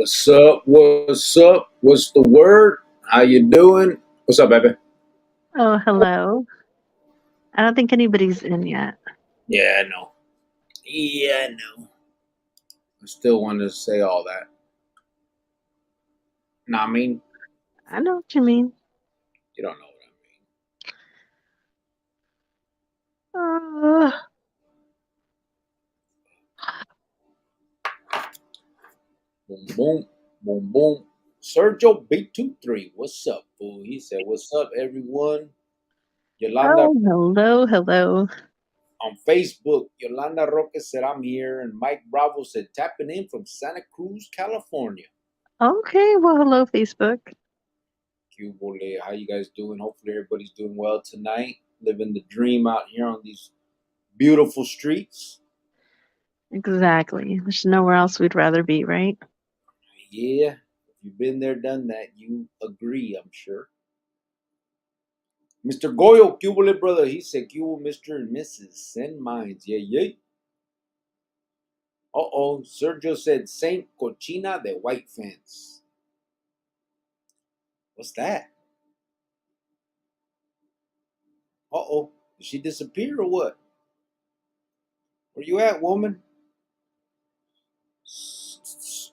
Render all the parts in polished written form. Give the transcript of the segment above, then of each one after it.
What's up? What's up? What's the word? How you doing? What's up, baby? Oh, hello. I don't think anybody's in yet. Yeah, I know. Yeah, I know. I still wanted to say all that. No, I mean, I know what you mean. you don't know what Uh, I mean. Boom, boom, boom, boom. Sergio B23. What's up, fool? He said, "What's up, everyone?" Yolanda oh, hello, hello. on Facebook. Yolanda Roque said, "I'm here," and Mike Bravo said, "Tapping in from Santa Cruz, California." Okay, well, hello, Facebook. Cubole, how you guys doing? Hopefully everybody's doing well tonight. Living the dream out here on these beautiful streets. Exactly. There's nowhere else we'd rather be, right? Yeah, if you've been there, done that, you agree, I'm sure. Mr. Goyo, Cubole brother, he said, Cubo, Mr. and Mrs. Send mines. Yeah, yeah. Uh-oh, Sergio said, Saint Cochina de White Fence. What's that? Uh-oh, did she disappear or what? Where you at, woman?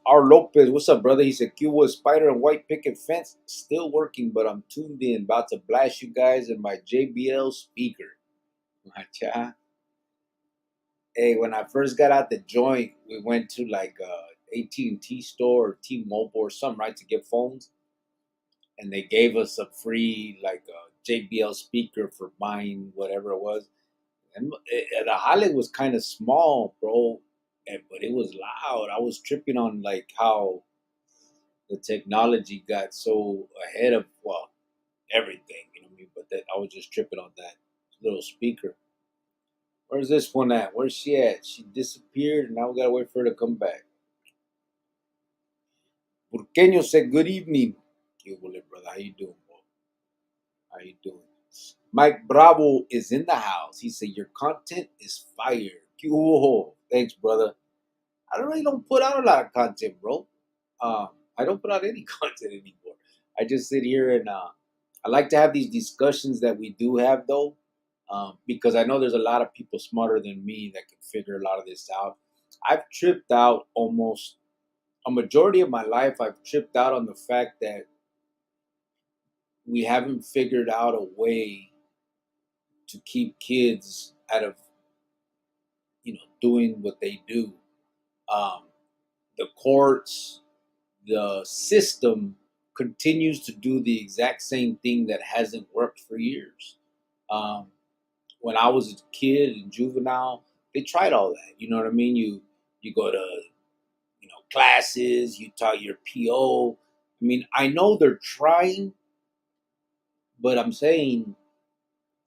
R. Lopez, what's up, brother? He said, Cuba Spider and White Picket Fence still working, but I'm tuned in. About to blast you guys in my JBL speaker. Macha. Hey, when I first got out the joint, we went to like AT&T store or T-Mobile or something, right, to get phones. And they gave us a free like JBL speaker for buying whatever it was. And the Holly was kind of small, bro, but it was loud. I was tripping on like how the technology got so ahead of everything, you know what I mean? But that I was just tripping on that little speaker. Where's this one at? Where's she at? She disappeared, and now we gotta wait for her to come back. Burqueño said, "Good evening." ¿Qué hubo, brother? How you doing, bro? How you doing? Mike Bravo is in the house. He said, "Your content is fire." ¿Qué hubo? Thanks, brother. I really don't put out a lot of content, bro. I don't put out any content anymore. I just sit here and I like to have these discussions that we do have, though, because I know there's a lot of people smarter than me that can figure a lot of this out. I've tripped out almost a majority of my life. I've tripped out on the fact that we haven't figured out a way to keep kids out of doing what they do. Um, the courts, the system continues to do the exact same thing that hasn't worked for years. Um, when I was a kid and juvenile, they tried all that. You know what I mean? You go to classes, you taught your PO. I mean, I know they're trying, but I'm saying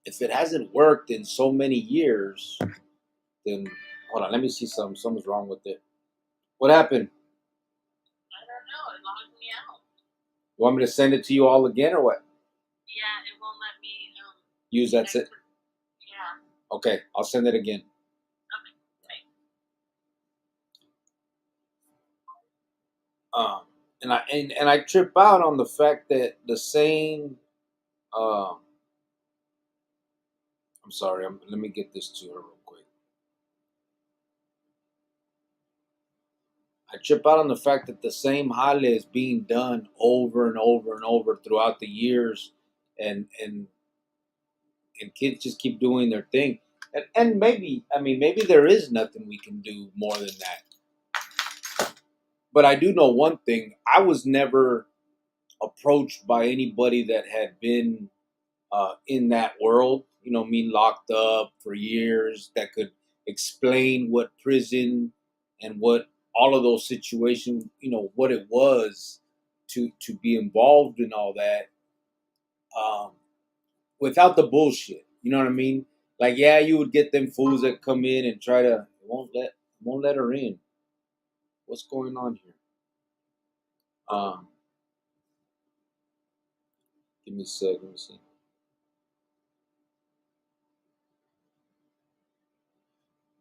if it hasn't worked in so many years, then hold on, let me see something. Something's wrong with it. What happened? I don't know. It logged me out. You want me to send it to you all again or what? Yeah, it won't let me Use that. Yeah. Okay, I'll send it again. Okay. Um, and I trip out on the fact that the same. Uh, I'm sorry. Let me get this to her real quick. I trip out on the fact that the same hale is being done over and over and over throughout the years, and kids just keep doing their thing. And maybe maybe there is nothing we can do more than that. But I do know one thing: I was never approached by anybody that had been in that world, me locked up for years, that could explain what prison and what all of those situations, what it was to be involved in all that, um, without the bullshit. You know what I mean? Like, yeah, you would get them fools that come in and try to won't let her in. What's going on here? Um, Give me a sec. Let me see.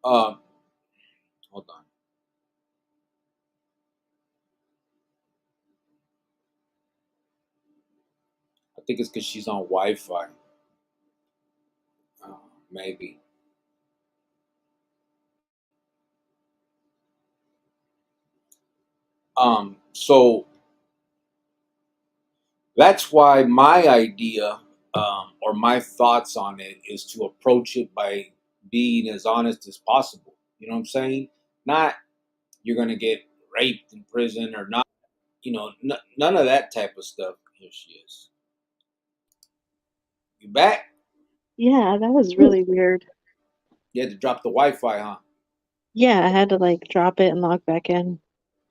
Um, Hold on. I think it's because she's on Wi-Fi. Maybe. So that's why my idea or my thoughts on it is to approach it by being as honest as possible. You know what I'm saying? Not you're gonna get raped in prison or not. None of that type of stuff. Here she is. You back? Yeah, that was really weird. You had to drop the Wi-Fi, huh? Yeah, I had to like drop it and log back in.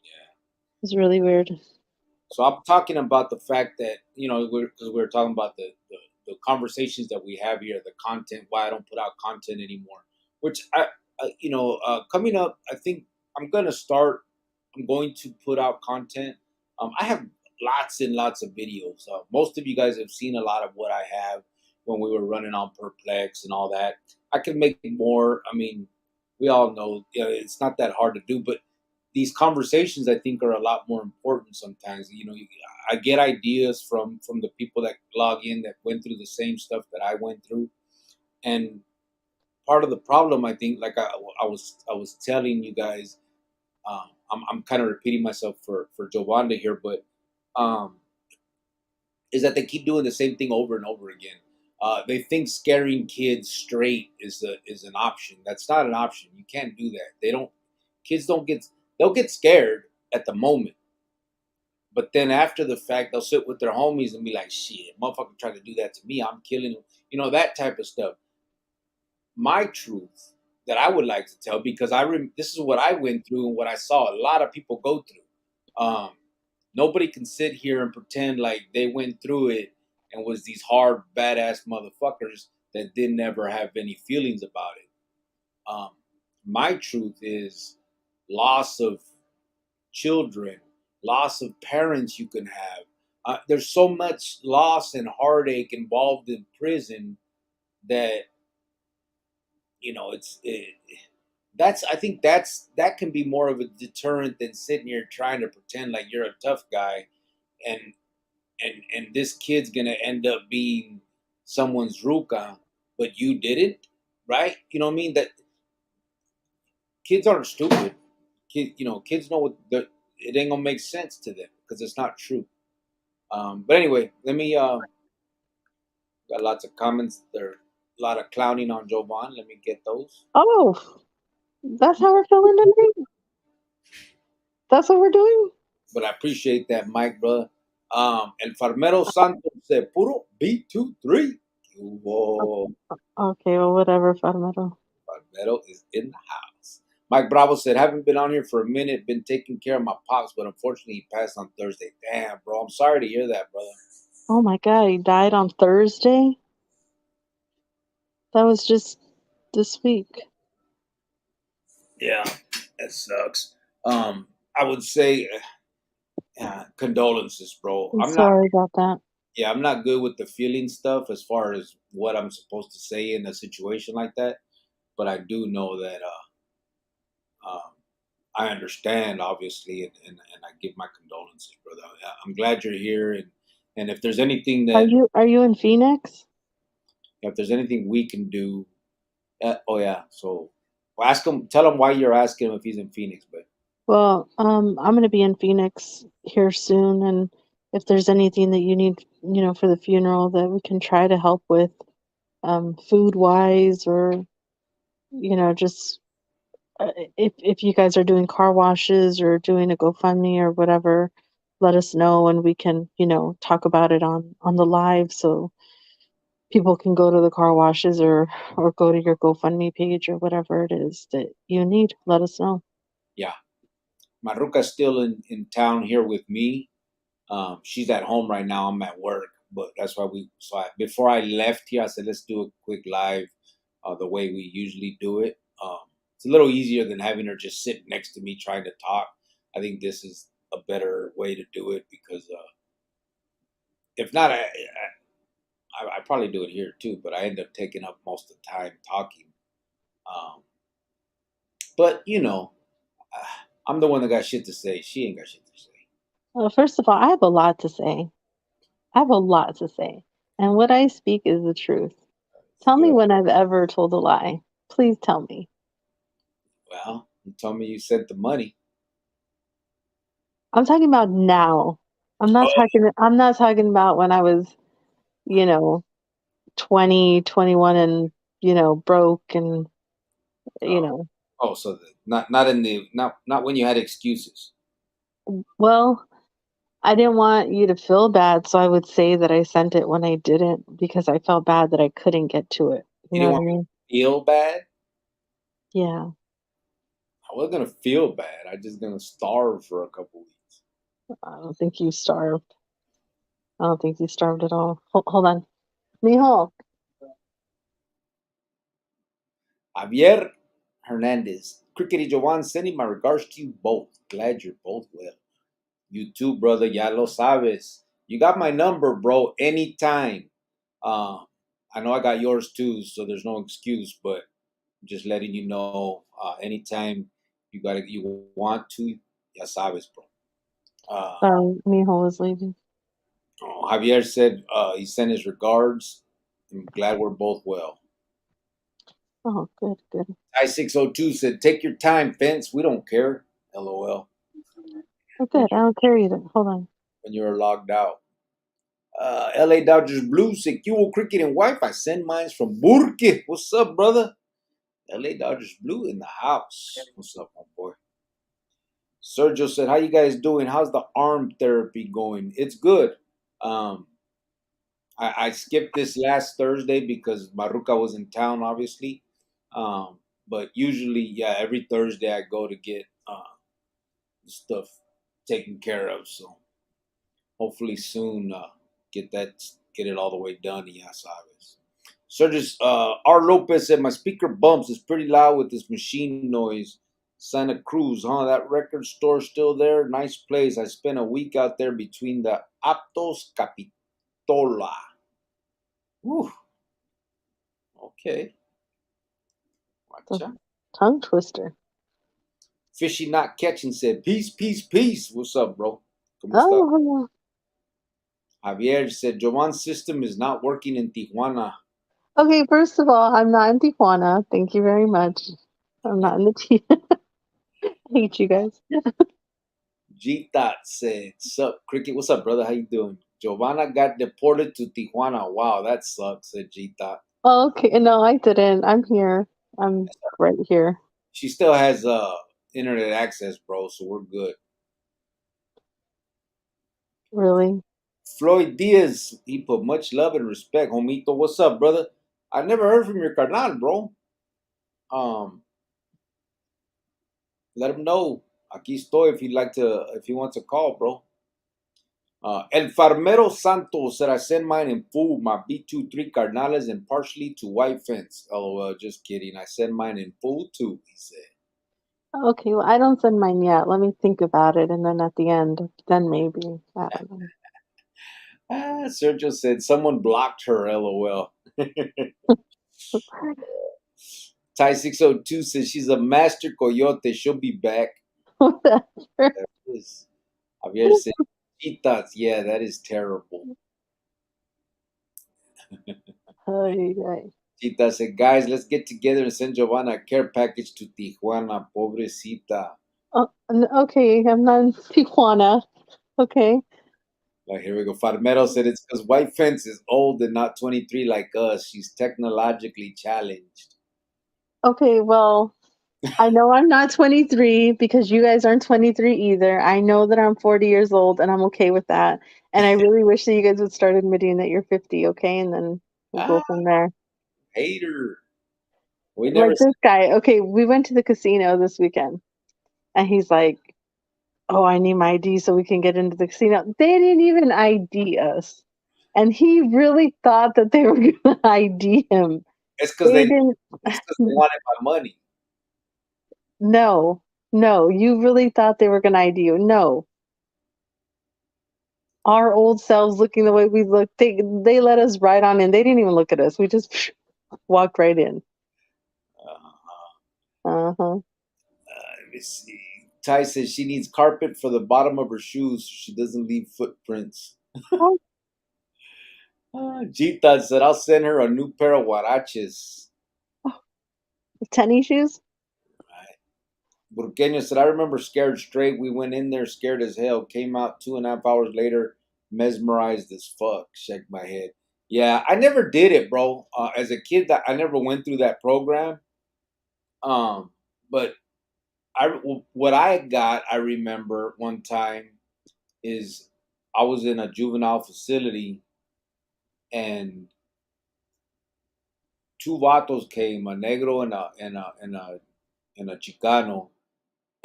Yeah. It was really weird. So I'm talking about the fact that because we're talking about the conversations that we have here, the content. Why I don't put out content anymore. Which coming up, I think I'm gonna start. I'm going to put out content. I have lots and lots of videos. Most of you guys have seen a lot of what I have when we were running on Perplex and all that. I can make more. I mean, we all know it's not that hard to do, but these conversations I think are a lot more important sometimes. I get ideas from the people that log in that went through the same stuff that I went through, and part of the problem I think, like I was telling you guys, I'm kind of repeating myself for Jovanda here, but um, is that they keep doing the same thing over and over again. They think scaring kids straight is an option. That's not an option. You can't do that. They don't. Kids don't get. They'll get scared at the moment, but then after the fact, they'll sit with their homies and be like, "Shit, motherfucker tried to do that to me. I'm killing him." That type of stuff. My truth that I would like to tell, because this is what I went through and what I saw a lot of people go through. Nobody can sit here and pretend like they went through it and was these hard, badass motherfuckers that didn't ever have any feelings about it. Um, my truth is loss of children, loss of parents you can have. There's so much loss and heartache involved in prison that that's I think that can be more of a deterrent than sitting here trying to pretend like you're a tough guy and and this kid's gonna end up being someone's ruka, but you didn't, right? You know what I mean? That kids aren't stupid. Kids know it ain't gonna make sense to them because it's not true. But anyway, let me got lots of comments. There are a lot of clowning on Jovan. Let me get those. Oh, that's how we're feeling today? That's what we're doing? But I appreciate that, Mike, brother. El Farmero Santos said, "Puro B23." Whoa, Okay, well, whatever, Farmero. Farmero is in the house. Mike Bravo said, "Haven't been on here for a minute. Been taking care of my pops, but unfortunately he passed on Thursday." Damn, bro. I'm sorry to hear that, brother. Oh my God, he died on Thursday? That was just this week. Yeah, that sucks. I would say condolences, bro. I'm sorry about that. Yeah, I'm not good with the feeling stuff as far as what I'm supposed to say in a situation like that. But I do know that I understand, obviously, and I give my condolences, brother. I'm glad you're here, and if there's anything Are that you in Phoenix? if there's anything we can do, oh yeah. So well, ask him, tell him why you're asking him if he's in Phoenix, but Well, I'm gonna be in Phoenix here soon, and if there's anything that you need, for the funeral that we can try to help with, food wise, or just if you guys are doing car washes or doing a GoFundMe or whatever, let us know and we can, talk about it on the live so people can go to the car washes or go to your GoFundMe page or whatever it is that you need. Let us know. yeah, Maruka's still in town here with me. She's at home right now. I'm at work, but that's why before I left here, I said let's do a quick live, the way we usually do it. It's a little easier than having her just sit next to me trying to talk. I think this is a better way to do it because if not, I probably do it here too. But I end up taking up most of the time talking. Um, but I'm the one that got shit to say. She ain't got shit to say. Well, first of all, I have a lot to say. I have a lot to say, and what I speak is the truth. It's Tell me good. when I've ever told a lie. Please tell me. Well, you told me you sent the money. I'm talking about now. I'm not talking about when I was, you know, 20, 21, and, broke and, you Oh, know. so not in the not when you had excuses. Well, I didn't want you to feel bad, so I would say that I sent it when I didn't because I felt bad that I couldn't get to it. You You know didn't what I want me mean? to feel bad. Yeah. I wasn't gonna feel bad. I just gonna starve for a couple weeks. I don't think you starved. I don't think you starved at all. Hold on. Mijo. Javier Hernandez, Crickety Jovan, sending my regards to you both. Glad you're both well. You too, brother. Ya lo sabes. You got my number, bro. Anytime. Uh, I know I got yours too, so there's no excuse. But just letting you know, anytime you want to, ya sabes, bro. Mijo was leaving. Javier said he sent his regards. I'm glad we're both well. Oh, good, good. I602 said, "Take your time, Fence. We don't care." LOL. Oh, When good. I don't care either. Hold on. you're logged out. LA Dodgers Blue said, "Cubo Cricket and Wife. I send mines from Burke. What's up, brother?" LA Dodgers Blue in the house. What's up, my boy? Sergio said, "How you guys doing? How's the arm therapy going?" It's good. Um, I skipped this last Thursday because Maruka was in town, obviously. But usually, yeah, every Thursday I go to get stuff taken care of. So hopefully soon, get it all the way done. Yeah, sabes. Surges, R. Lopez said, "My speaker bumps. It's pretty loud with this machine noise. Santa Cruz, huh? That record store still there? Nice place. I spent a week out there between the Aptos Capitola." Whew, okay. The Watcha. tongue twister. Fishy Not Catching said, "Peace, peace, peace." What's up, bro? ¿Cómo está? Oh, Javier said, "Joan's system is not working in Tijuana." okay. First of all, I'm not in Tijuana. Thank you very much. I'm not in the T. I hate you guys. G-Dot said, "Sup, Cricket? What's up, brother? How you doing?" Giovanna got deported to Tijuana. Wow, that sucks, said G-Dot. Oh, okay. No, I didn't. I'm here. I'm right here. She still has internet access, bro, so we're good. Really? Floyd Diaz, he put much love and respect. Homito, what's up, brother? I never heard from your carnal, bro. Um, Let him know. Aquí estoy if he wants to call, bro. El Farmero Santos said, "I send mine in full, my B23 Carnales and partially to White Fence." LOL, just kidding. I send mine in full too, he said. Okay. Well, I don't send mine yet. Let me think about it, and then at the end, then maybe. I don't know. Sergio said, "Someone blocked her, LOL." Ty602 says, "She's a master coyote. She'll be back." Whatever. There it is. Javier said, "Chitas." Yeah, that is terrible. Ay, ay. Chita said, "Guys, let's get together and send Giovanna a care package to Tijuana. Pobrecita." Oh, okay. I'm not in Tijuana. Okay. Like, here we go. Farmero said, "It's because White Fence is old and not 23 like us. She's technologically challenged." Okay. Well, I know I'm not 23 because you guys aren't 23 either. I know that I'm 40 years old and I'm okay with that. And I really wish that you guys would start admitting that you're 50, okay? And then we'll go Ah, from there. hater. We never Like this guy, okay, we went to the casino this weekend and he's like, "Oh, I need my ID so we can get into the casino." They didn't even ID us. And he really thought that they were going to ID him. it's because They didn't. they wanted my money. No, no, you really thought they were going to ID you. No, our old selves looking the way we look, they let us right on in. They didn't even look at us. We just walked right in. Uh, Uh-huh. Let me see. Ty says she needs carpet for the bottom of her shoes so she doesn't leave footprints. Oh, Gita said, I'll send her a new pair of huaraches. Oh, tennis shoes? Right. Burqueño said, I remember scared straight. We went in there scared as hell. Came out 2.5 hours later, mesmerized as fuck. Shake my head. Yeah, I never did it, bro. As a kid, I never went through that program. But what I got, I remember one time is I was in a juvenile facility and two vatos came, a negro and a Chicano,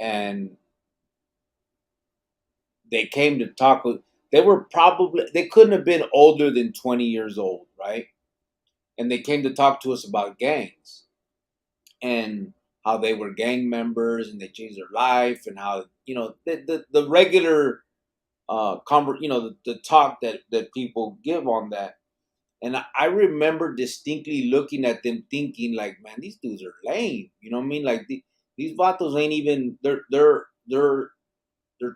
and they came to talk with. They couldn't have been older than 20 years old, right? And they came to talk to us about gangs and how they were gang members and they changed their life and how the regular the talk that people give on that. And I remember distinctly looking at them thinking like, man, these dudes are lame. You know what I mean? Like these vatos ain't even they're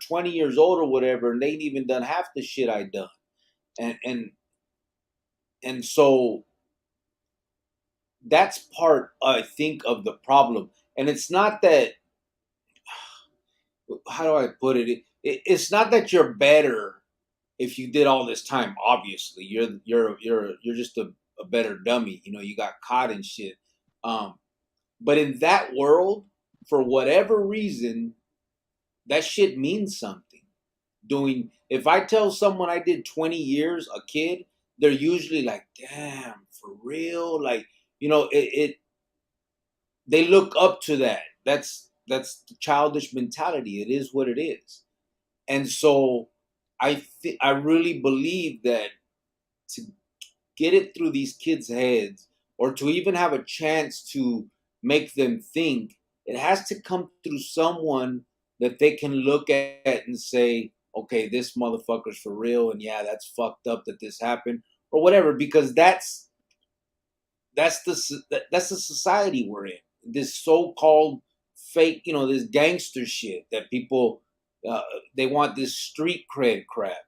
20 years old or whatever, and they ain't even done half the shit I done. And so that's part, I think, of the problem. And it's not that, how do I put it's not that you're better if you did all this time. Obviously, you're just a better dummy. You got caught and shit. But in that world, for whatever reason, that shit means something. If I tell someone I did 20 years, a kid, they're usually like, damn, for real? Like, they look up to that. That's the childish mentality. It is what it is. And so I really believe that to get it through these kids' heads or to even have a chance to make them think, it has to come through someone that they can look at and say, okay, this motherfucker's for real, and yeah, that's fucked up that this happened, or whatever, because that's the society we're in. This so-called fake, this gangster shit that people uh, they want this street cred crap,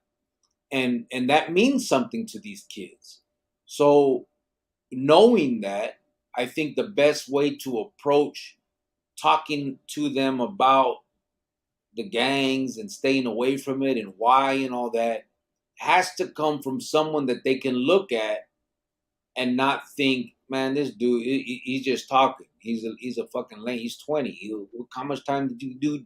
and that means something to these kids. So knowing that, I think the best way to approach talking to them about the gangs and staying away from it and why and all that has to come from someone that they can look at and not think, man, this dude, he's just talking. He's a fucking lame. He's 20. How much time did you do?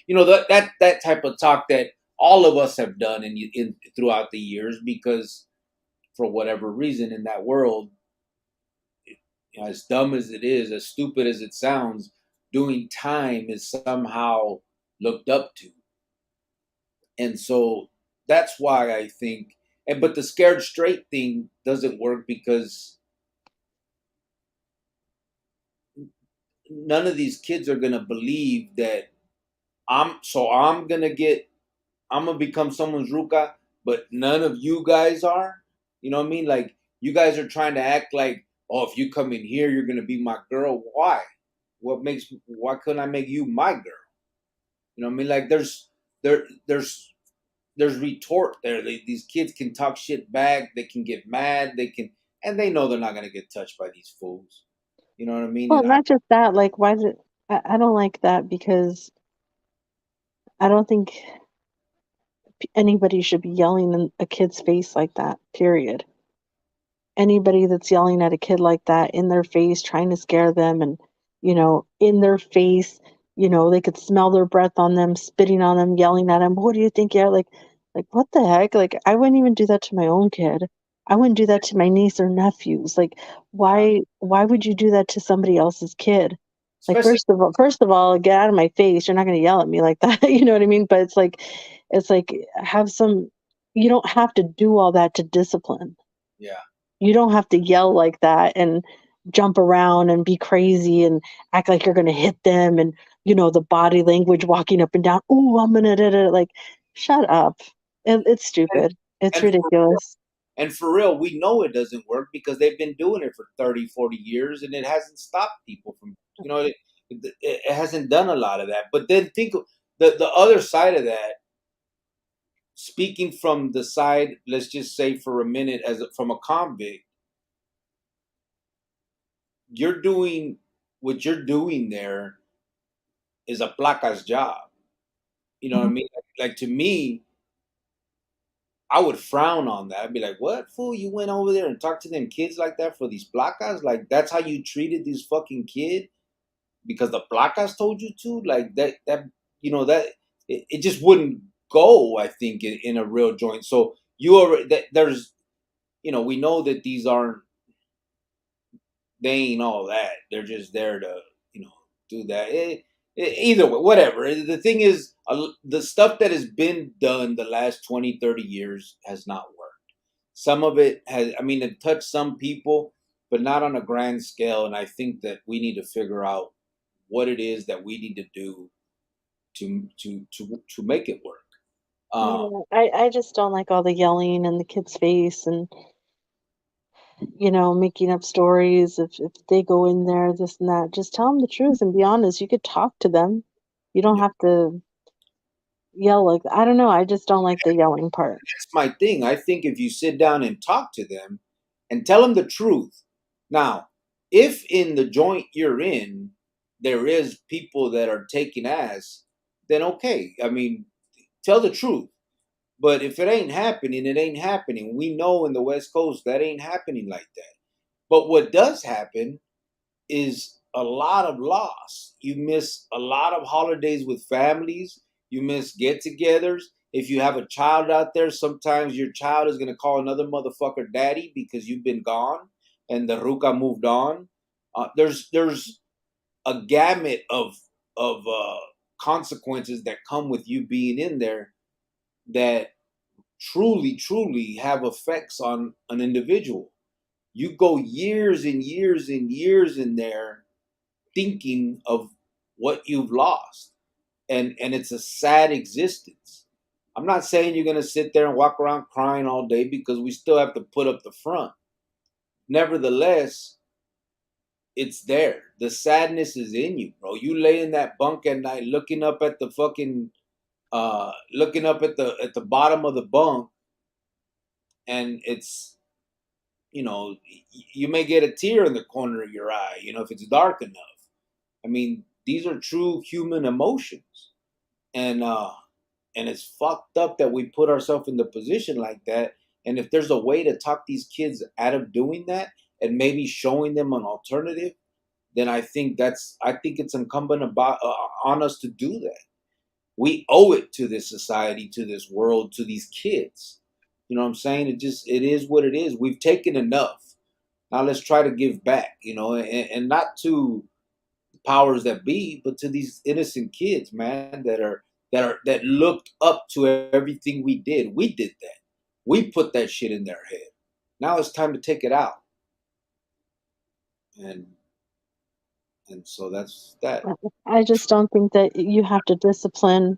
That type of talk that all of us have done in throughout the years, because for whatever reason in that world, as dumb as it is, as stupid as it sounds, doing time is somehow looked up to. And so that's why I think, but the scared straight thing doesn't work because none of these kids are gonna believe that I'm gonna become someone's ruka, but none of you guys are. You know what I mean? Like, you guys are trying to act like, oh, if you come in here, you're gonna be my girl. Why? Why couldn't I make you my girl? You know what I mean? Like, there there's retort there. These kids can talk shit back. They can get mad. And they know they're not gonna get touched by these fools. You know what I mean? Well, And not just that, like, why is it? I don't like that because I don't think anybody should be yelling in a kid's face like that, period. Anybody that's yelling at a kid like that in their face, trying to scare them and, in their face, they could smell their breath on them, spitting on them, yelling at them. What do you think? Yeah, like what the heck? Like, I wouldn't even do that to my own kid. I wouldn't do that to my niece or nephews. Like, why would you do that to somebody else's kid? Like, especially, first of all, get out of my face. You're not going to yell at me like that. You know what I mean? But it's like have some. You don't have to do all that to discipline. yeah. You don't have to yell like that and jump around and be crazy and act like you're going to hit them and, the body language walking up and down. Oh, I'm going to, like, shut up. It's stupid. It's And ridiculous. for real, we know it doesn't work because they've been doing it for 30, 40 years and it hasn't stopped people from, it hasn't done a lot of that. But then think of the other side of that. speaking from the side, let's just say for a minute, from a convict, you're doing what you're doing there is a placas job. You know what I Mhm. mean? Like to me, I would frown on that. I'd be like, "What fool? You went over there and talked to them kids like that for these placas? Like that's how you treated this fucking kid because the placas told you to? Like that that it just wouldn't go. I think in a real joint. So you already there's we know that these aren't they ain't all that. They're just there to, do that. Either way, whatever. The thing is, the stuff that has been done the last 20, 30 years has not worked. Some of it has, I mean, it touched some people, but not on a grand scale. And I think that we need to figure out what it is that we need to do to make it work. Um, Yeah, I just don't like all the yelling in the kid's face and, making up stories. If they go in there, this and that, just tell them the truth and be honest. You could talk to them. You don't have to yell like I don't know. I just don't like the yelling part. that's my thing. I think if you sit down and talk to them and tell them the truth. Now, if in the joint you're in, there is people that are taking ass, then okay. I mean, tell the truth. But if it ain't happening, it ain't happening. We know in the West Coast that ain't happening like that. But what does happen is a lot of loss. You miss a lot of holidays with families. You miss get-togethers. If you have a child out there, sometimes your child is gonna call another motherfucker daddy because you've been gone and the ruca moved on. There's a gamut of consequences that come with you being in there that truly have effects on an individual. You go years and years and years in there thinking of what you've lost, and it's a sad existence. I'm not saying you're going to sit there and walk around crying all day because we still have to put up the front. Nevertheless, it's there. The sadness is in you, bro. You lay in that bunk at night looking up at the fucking looking up at the bottom of the bunk, and it's you may get a tear in the corner of your eye, if it's dark enough. I mean, these are true human emotions. And it's fucked up that we put ourselves in the position like that. And if there's a way to talk these kids out of doing that and maybe showing them an alternative, then I think it's incumbent on us to do that. We owe it to this society, to this world, to these kids. You know what I'm saying? It is what it is. We've taken enough. Now let's try to give back, and not to powers that be, but to these innocent kids, man, that looked up to everything we did. We did that. We put that shit in their head. Now it's time to take it out. And so that's that. I just don't think that you have to discipline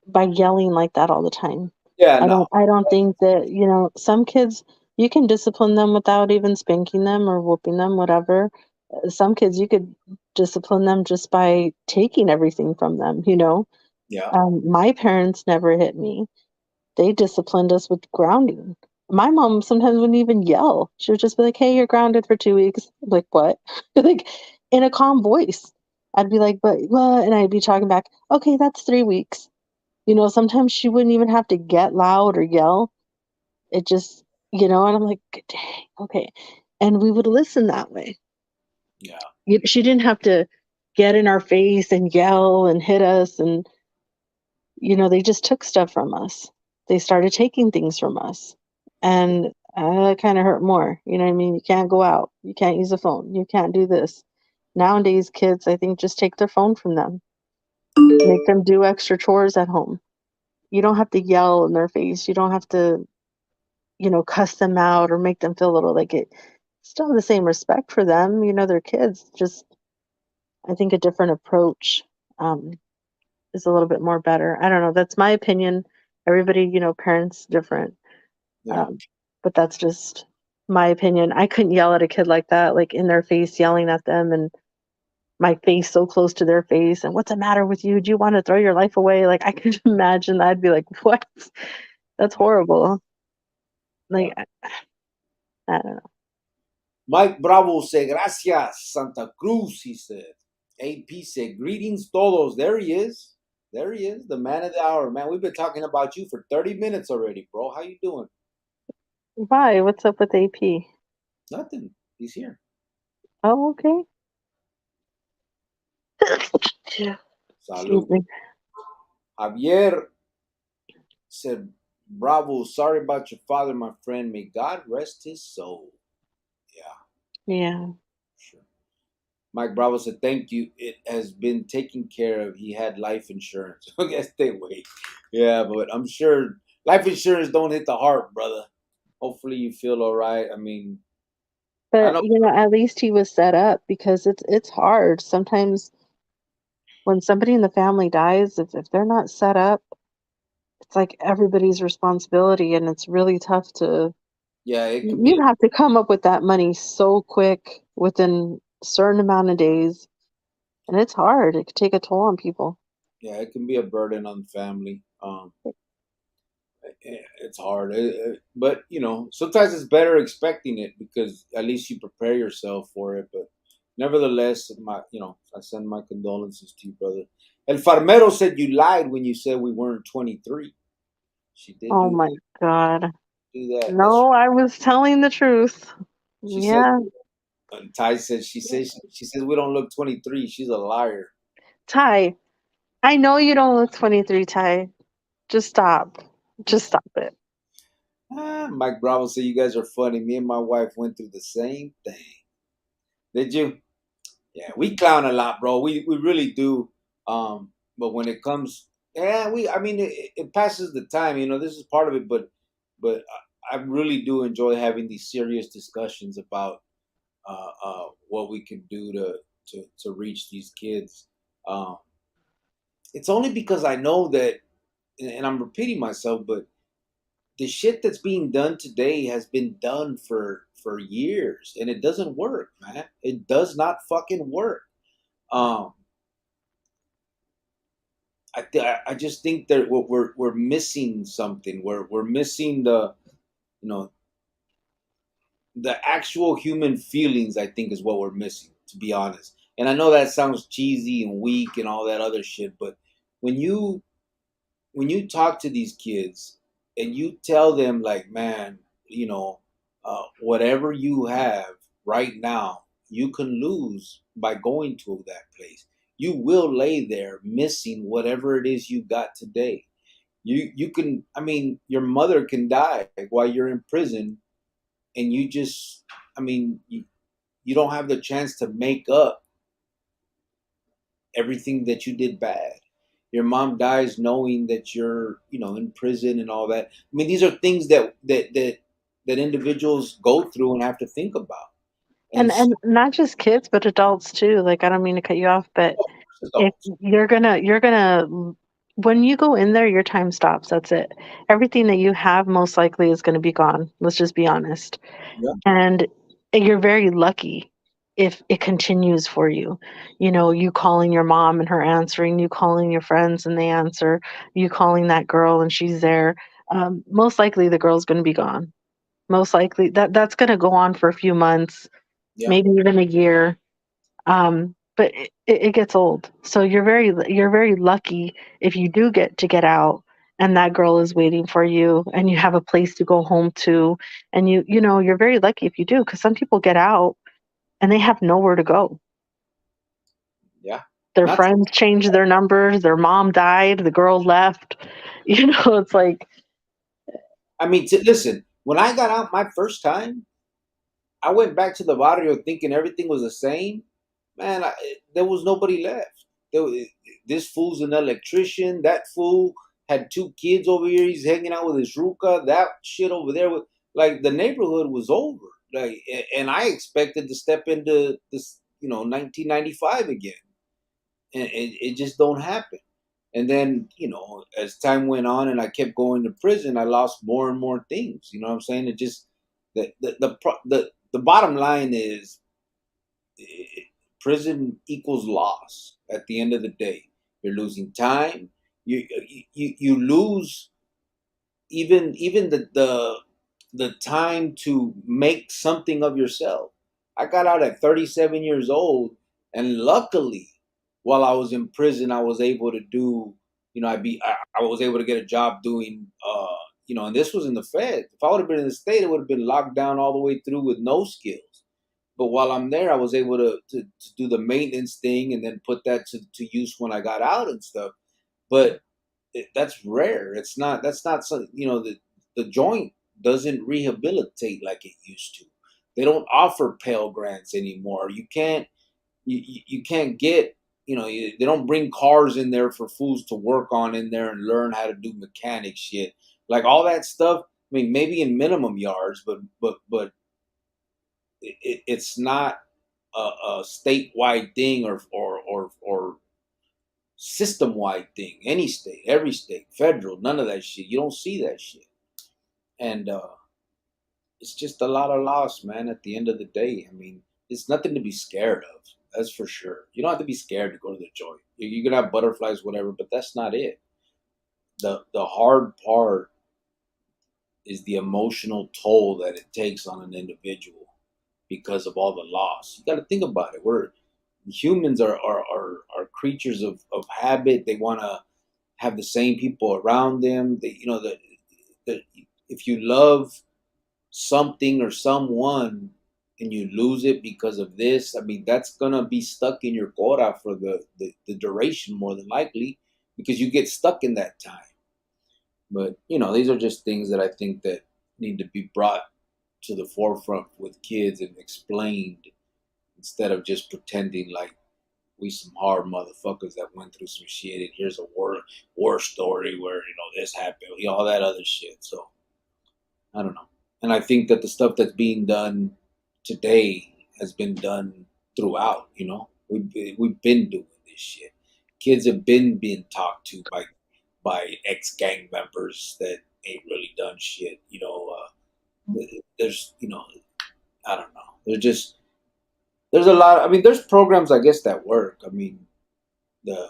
by yelling like that all the time. Yeah, I no. don't think that, some kids you can discipline them without even spanking them or whooping them, whatever. Some kids you could discipline them just by taking everything from them. Yeah. My parents never hit me. They disciplined us with grounding. My mom sometimes wouldn't even yell. She would just be like, "Hey, you're grounded for 2 weeks." I'm like, what? Like in a calm voice. I'd be like, but what? And I'd be talking back, okay, that's 3 weeks. Sometimes she wouldn't even have to get loud or yell. It just, and I'm like, dang, okay. And we would listen that way. Yeah. She didn't have to get in our face and yell and hit us. And, they just took stuff from us. They started taking things from us. And that kind of hurt more. You know what I mean? You can't go out. You can't use a phone. You can't do this. Nowadays, kids, I think, just take their phone from them, make them do extra chores at home. You don't have to yell in their face. You don't have to, cuss them out or make them feel little like it. Still the same respect for them. They're kids. Just, I think a different approach um, is a little bit more better. I don't know. That's my opinion. Everybody, parents different. Yeah. Um, but that's just my opinion. I couldn't yell at a kid like that, like in their face, yelling at them. And my face so close to their face, and what's the matter with you? Do you want to throw your life away? Like I could imagine that. I'd be like, what? That's horrible. Yeah. Like I don't know. Mike Bravo said, gracias, Santa Cruz, he said. AP said, greetings todos. There he is. There he is, the man of the hour. Man, we've been talking about you for 30 minutes already, bro. How you doing? Why? What's up with AP? Nothing. He's here. Oh, okay. Yeah. Excuse Salud. me. Javier said, bravo, sorry about your father, my friend. May God rest his soul. Yeah, Yeah. sure. Mike Bravo said, thank you. It has been taken care of. He had life insurance. I guess they wait. Yeah, but I'm sure life insurance don't hit the heart, brother. Hopefully you feel all right. I mean, I But know. at least he was set up because it's hard. Sometimes when somebody in the family dies, if they're not set up, it's like everybody's responsibility, and it's really tough to Yeah, it could be. you have to come up with that money so quick within a certain amount of days, and it's hard. It could take a toll on people. Yeah, it can be a burden on the family. It's hard, but sometimes it's better expecting it because at least you prepare yourself for it. But nevertheless, I send my condolences to you, brother. El Farmero said you lied when you said we weren't 23. She did Oh my God. do that. That's No, I was telling the truth. she said. Yeah. Ty said she says we don't look 23. She's a liar. Ty, I know you don't look 23, Ty. Just stop. Just stop it. Mike Bravo said you guys are funny. Me and my wife went through the same thing. Did you? Yeah, we clown a lot, bro. We really do. But when it comes, yeah, I mean, it passes the time. This is part of it. But I really do enjoy having these serious discussions about what we can do to reach these kids. Um, it's only because I know that, and I'm repeating myself, but the shit that's being done today has been done for years, and it doesn't work, man. It does not fucking work. Um, I just think that we're missing something. We're missing you know the actual human feelings. I think is what we're missing, to be honest. And I know that sounds cheesy and weak and all that other shit, but when you when you talk to these kids and you tell them like, man, whatever you have right now, you can lose by going to that place. You will lay there missing whatever it is you got today. You can, I mean, your mother can die while you're in prison, and you just, I mean, you don't have the chance to make up everything that you did bad. Your mom dies knowing that you're, in prison and all that. I mean, these are things that individuals go through and have to think about. And And not just kids, but adults too. Like I don't mean to cut you off, but if adults, you're gonna when you go in there, your time stops. That's it. Everything that you have most likely is going to be gone. Let's just be honest. yeah, And you're very lucky if it continues for you. You calling your mom and her answering, you calling your friends and they answer, you calling that girl and she's there. Most likely the girl's going to be gone. Most likely that's going to go on for a few months, yeah, maybe even a year. But it gets old. So you're very lucky if you do get out and that girl is waiting for you and you have a place to go home to, and you're very lucky if you do, because some people get out and they have nowhere to go. yeah. Their Not, friends changed their numbers, their mom died, the girl left. It's like I mean, listen. When I got out my first time, I went back to the barrio thinking everything was the same. Man, there was nobody left. This fool's an electrician. That fool had two kids over here. He's hanging out with his ruka. That shit over there, like the neighborhood was over. Like, and I expected to step into this, 1995 again, and it just don't happen. And then, as time went on and I kept going to prison, I lost more and more things. You know what I'm saying? It just the bottom line is prison equals loss at the end of the day. You're losing time. You lose even the time to make something of yourself. I got out at 37 years old, and luckily, while I was in prison, I was able to do. I was able to get a job doing. And this was in the Fed. If I would have been in the state, it would have been locked down all the way through with no skills. But while I'm there, I was able to do the maintenance thing and then put that to use when I got out and stuff. But that's rare. It's not. That's not something. The joint doesn't rehabilitate like it used to. They don't offer Pell Grants anymore. You can't. You can't get. They don't bring cars in there for fools to work on in there and learn how to do mechanic shit. Like all that stuff. I mean, maybe in minimum yards, but it's not a statewide thing or system wide thing. Any state, every state, federal, none of that shit. You don't see that shit. And it's just a lot of loss, man, at the end of the day. I mean, it's nothing to be scared of. That's for sure. You don't have to be scared to go to the joint. You're going to have butterflies, whatever, but that's not it. The hard part is the emotional toll that it takes on an individual because of all the loss. You got to think about it. Humans are creatures of habit. They want to have the same people around them. If you love something or someone and you lose it because of this, I mean, that's gonna be stuck in your quota for the duration more than likely because you get stuck in that time. But these are just things that I think that need to be brought to the forefront with kids and explained instead of just pretending like we some hard motherfuckers that went through some shit and here's a war story where this happened, all that other shit. So I don't know. And I think that the stuff that's being done today has been done throughout. We've been doing this shit. Kids have been being talked to by ex gang members that ain't really done shit. There's I don't know. There's a lot. I mean, there's programs I guess that work. I mean, the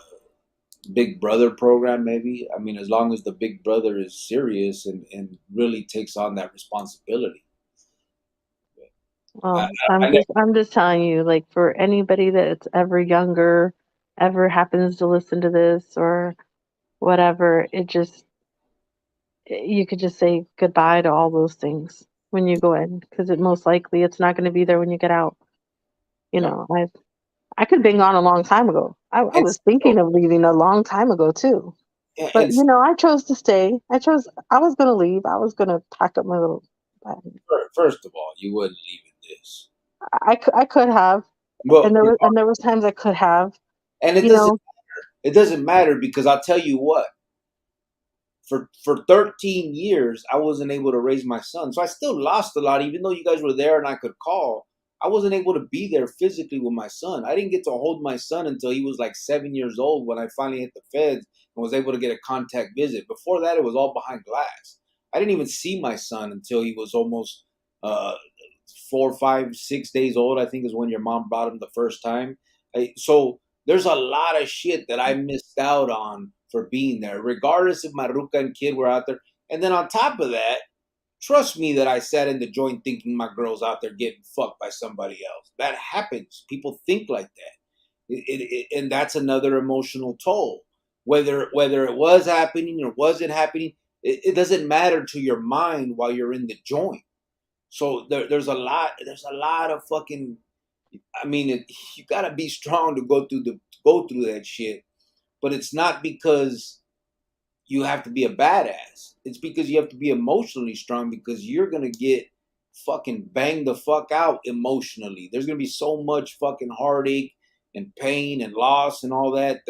Big Brother program, maybe. I mean, as long as the Big Brother is serious and really takes on that responsibility. I, I, I I'm just telling you, like for anybody that's ever younger, ever happens to listen to this or whatever, you could just say goodbye to all those things when you go in because it most likely it's not going to be there when you get out. yeah. I could have been gone a long time ago. I And was thinking of leaving a long time ago too. But and I chose to stay. I was gonna leave. I was gonna pack up my little bag. first of all, you wouldn't leave in this. I could have, Well, and there was times I could have. and You know, it doesn't matter because I'll tell you what. For 13 years, I wasn't able to raise my son. So I still lost a lot, even though you guys were there and I could call. I wasn't able to be there physically with my son. I didn't get to hold my son until he was like 7 years old when I finally hit the feds and was able to get a contact visit. Before that, it was all behind glass. I didn't even see my son until he was almost uh, 4, 5, 6 days old, I think is when your mom brought him the first time. So there's a lot of shit that I missed out on for being there, regardless if my Ruka and kid were out there. And then on top of that, trust me that I sat in the joint thinking my girl's out there getting fucked by somebody else. That happens. People think like that. And that's another emotional toll. Whether it was happening or wasn't happening, it doesn't matter to your mind while you're in the joint. So there's a lot of fucking. I mean, you gotta be strong to go through that shit. But it's not because you have to be a badass. It's because you have to be emotionally strong because you're gonna get fucking banged the fuck out emotionally. There's gonna be so much fucking heartache and pain and loss and all that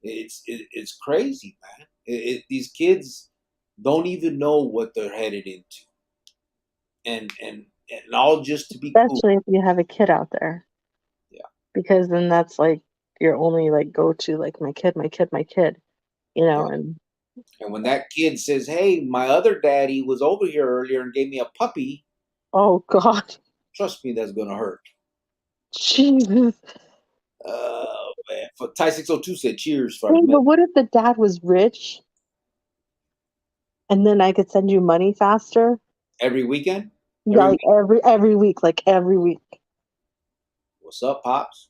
it's crazy, man. These kids don't even know what they're headed into, and all just to be cool. especially if you have a kid out there, Yeah. because then that's like your only like go to, like my kid, my kid, my kid. Yeah. And And when that kid says, "Hey, my other daddy was over here earlier and gave me a puppy," oh God, trust me, that's gonna hurt. Jesus. Man. For Ty 602 said cheers for Hey, the but what if the dad was rich and then I could send you money faster? every weekend, Yeah, every like week. every week. What's up, pops?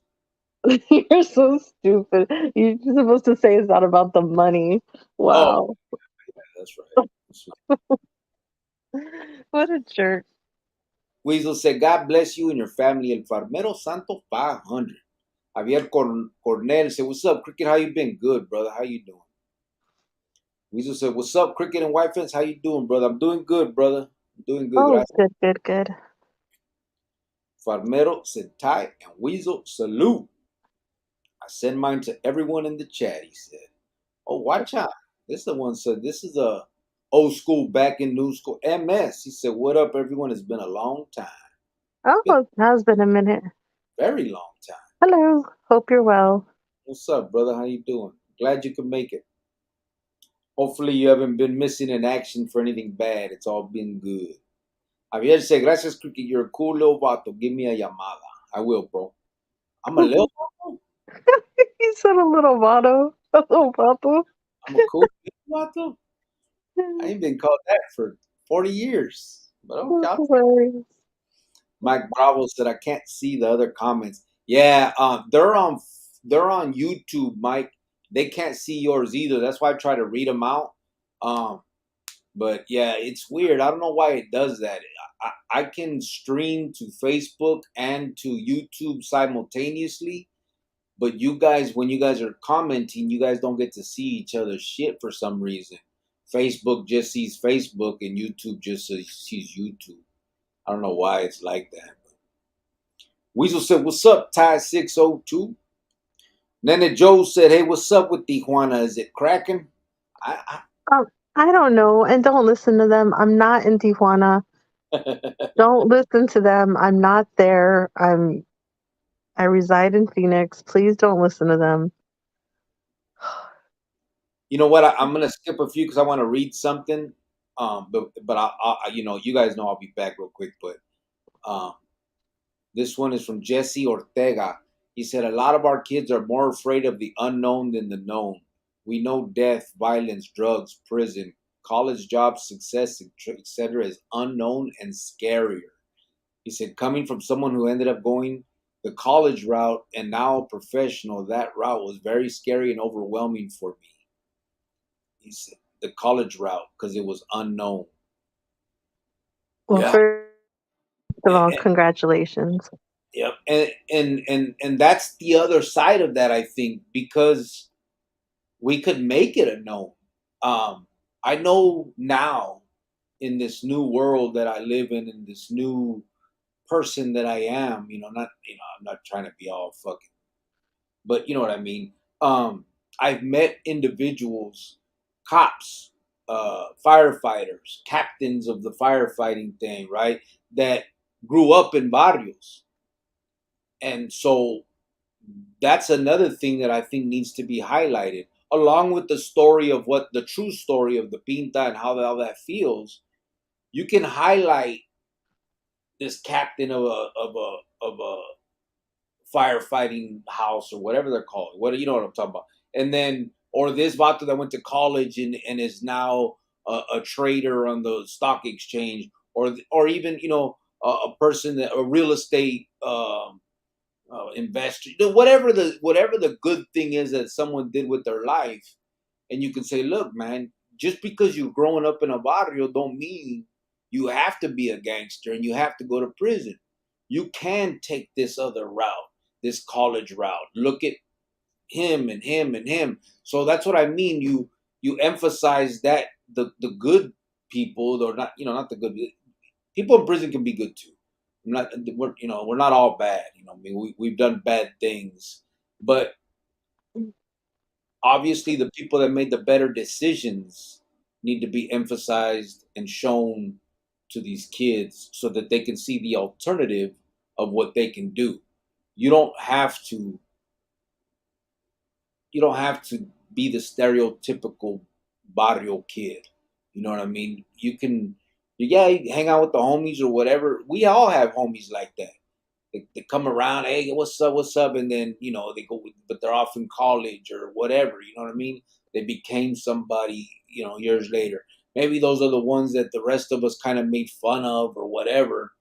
You're so stupid. You're supposed to say it's not about the money. Oh, Wow. yeah, that's right. That's right. What a jerk. Weasel said, God bless you and your family. El Farmero Santo 500. Javier Cornell said, what's up, Cricket? How you been? Good, brother. How you doing? Weasel said, what's up, Cricket and White Fence? How you doing, brother? I'm doing good, brother. I'm doing good. Oh, Gracias. good. Farmero said, Ty and Weasel, salute. I send mine to everyone in the chat, he said. Oh, watch out. This the one said, this is a old school back in new school. MS. He said, what up, everyone? It's been a long time. Oh, Been it has been a minute. a very long time. Hello. Hope you're well. What's up, brother? How you doing? Glad you could make it. Hopefully you haven't been missing in action for anything bad. It's all been good. Javier said, gracias, Cricket. You're a cool little vato. Give me a llamada. I will, bro. I'm a little vato. He said a little motto. A little vato. I'm a cool little vato. I ain't been called that for 40 years. But okay. Hilarious. Mike Bravo said, I can't see the other comments. Yeah, they're on YouTube, Mike. They can't see yours either. That's why I try to read them out. Um, But yeah, it's weird. I don't know why it does that. I can stream to Facebook and to YouTube simultaneously, but you guys, when you guys are commenting, you guys don't get to see each other's shit for some reason. Facebook just sees Facebook and YouTube just sees YouTube. I don't know why it's like that. Weasel said, what's up, Ty 602? Nene Joe said, hey, what's up with Tijuana? Is it cracking? I, Um, I don't know. And don't listen to them. I'm not in Tijuana. I Don't listen to them. I'm not there. I reside in Phoenix. Please don't listen to them. You know what? I'm gonna skip a few because I want to read something. But you guys know I'll be back real quick. But um, this one is from Jesse Ortega. He said a lot of our kids are more afraid of the unknown than the known. We know death, violence, drugs, prison, college jobs, success, etc. is unknown and scarier. He said coming from someone who ended up going the college route and now a professional, that route was very scary and overwhelming for me. He said the college route because it was unknown. Well, Yeah. first of all, And, congratulations. yep. And that's the other side of that, I think, because we could make it a known. I know now in this new world that I live in this new person that I am, I'm not trying to be all fucking, but you know what I mean. I've met individuals, cops, firefighters, captains of the firefighting thing, right? That grew up in barrios, and so that's another thing that I think needs to be highlighted, along with the story of what the true story of the Pinta and how all that feels. You can highlight this captain of a firefighting house or whatever they're called. What you know what I'm talking about? And then or this vato that went to college and is now a trader on the stock exchange, or even a person that a real estate investor. Whatever the good thing is that someone did with their life, and you can say, look, man, just because you're growing up in a barrio don't mean you have to be a gangster and you have to go to prison. You can take this other route, this college route. Look at him and him and him. So that's what I mean. You emphasize that the good people, or not, not the good people in prison can be good too. We're not all bad. I mean, we've done bad things, but obviously the people that made the better decisions need to be emphasized and shown to these kids so that they can see the alternative of what they can do. You don't have to you don't have to be the stereotypical barrio kid. You know what I mean? You hang out with the homies or whatever. We all have homies like that. They come around, hey, what's up, and then they go, but they're off in college or whatever. You know what I mean? They became somebody, years later. Maybe those are the ones that the rest of us kind of made fun of or whatever.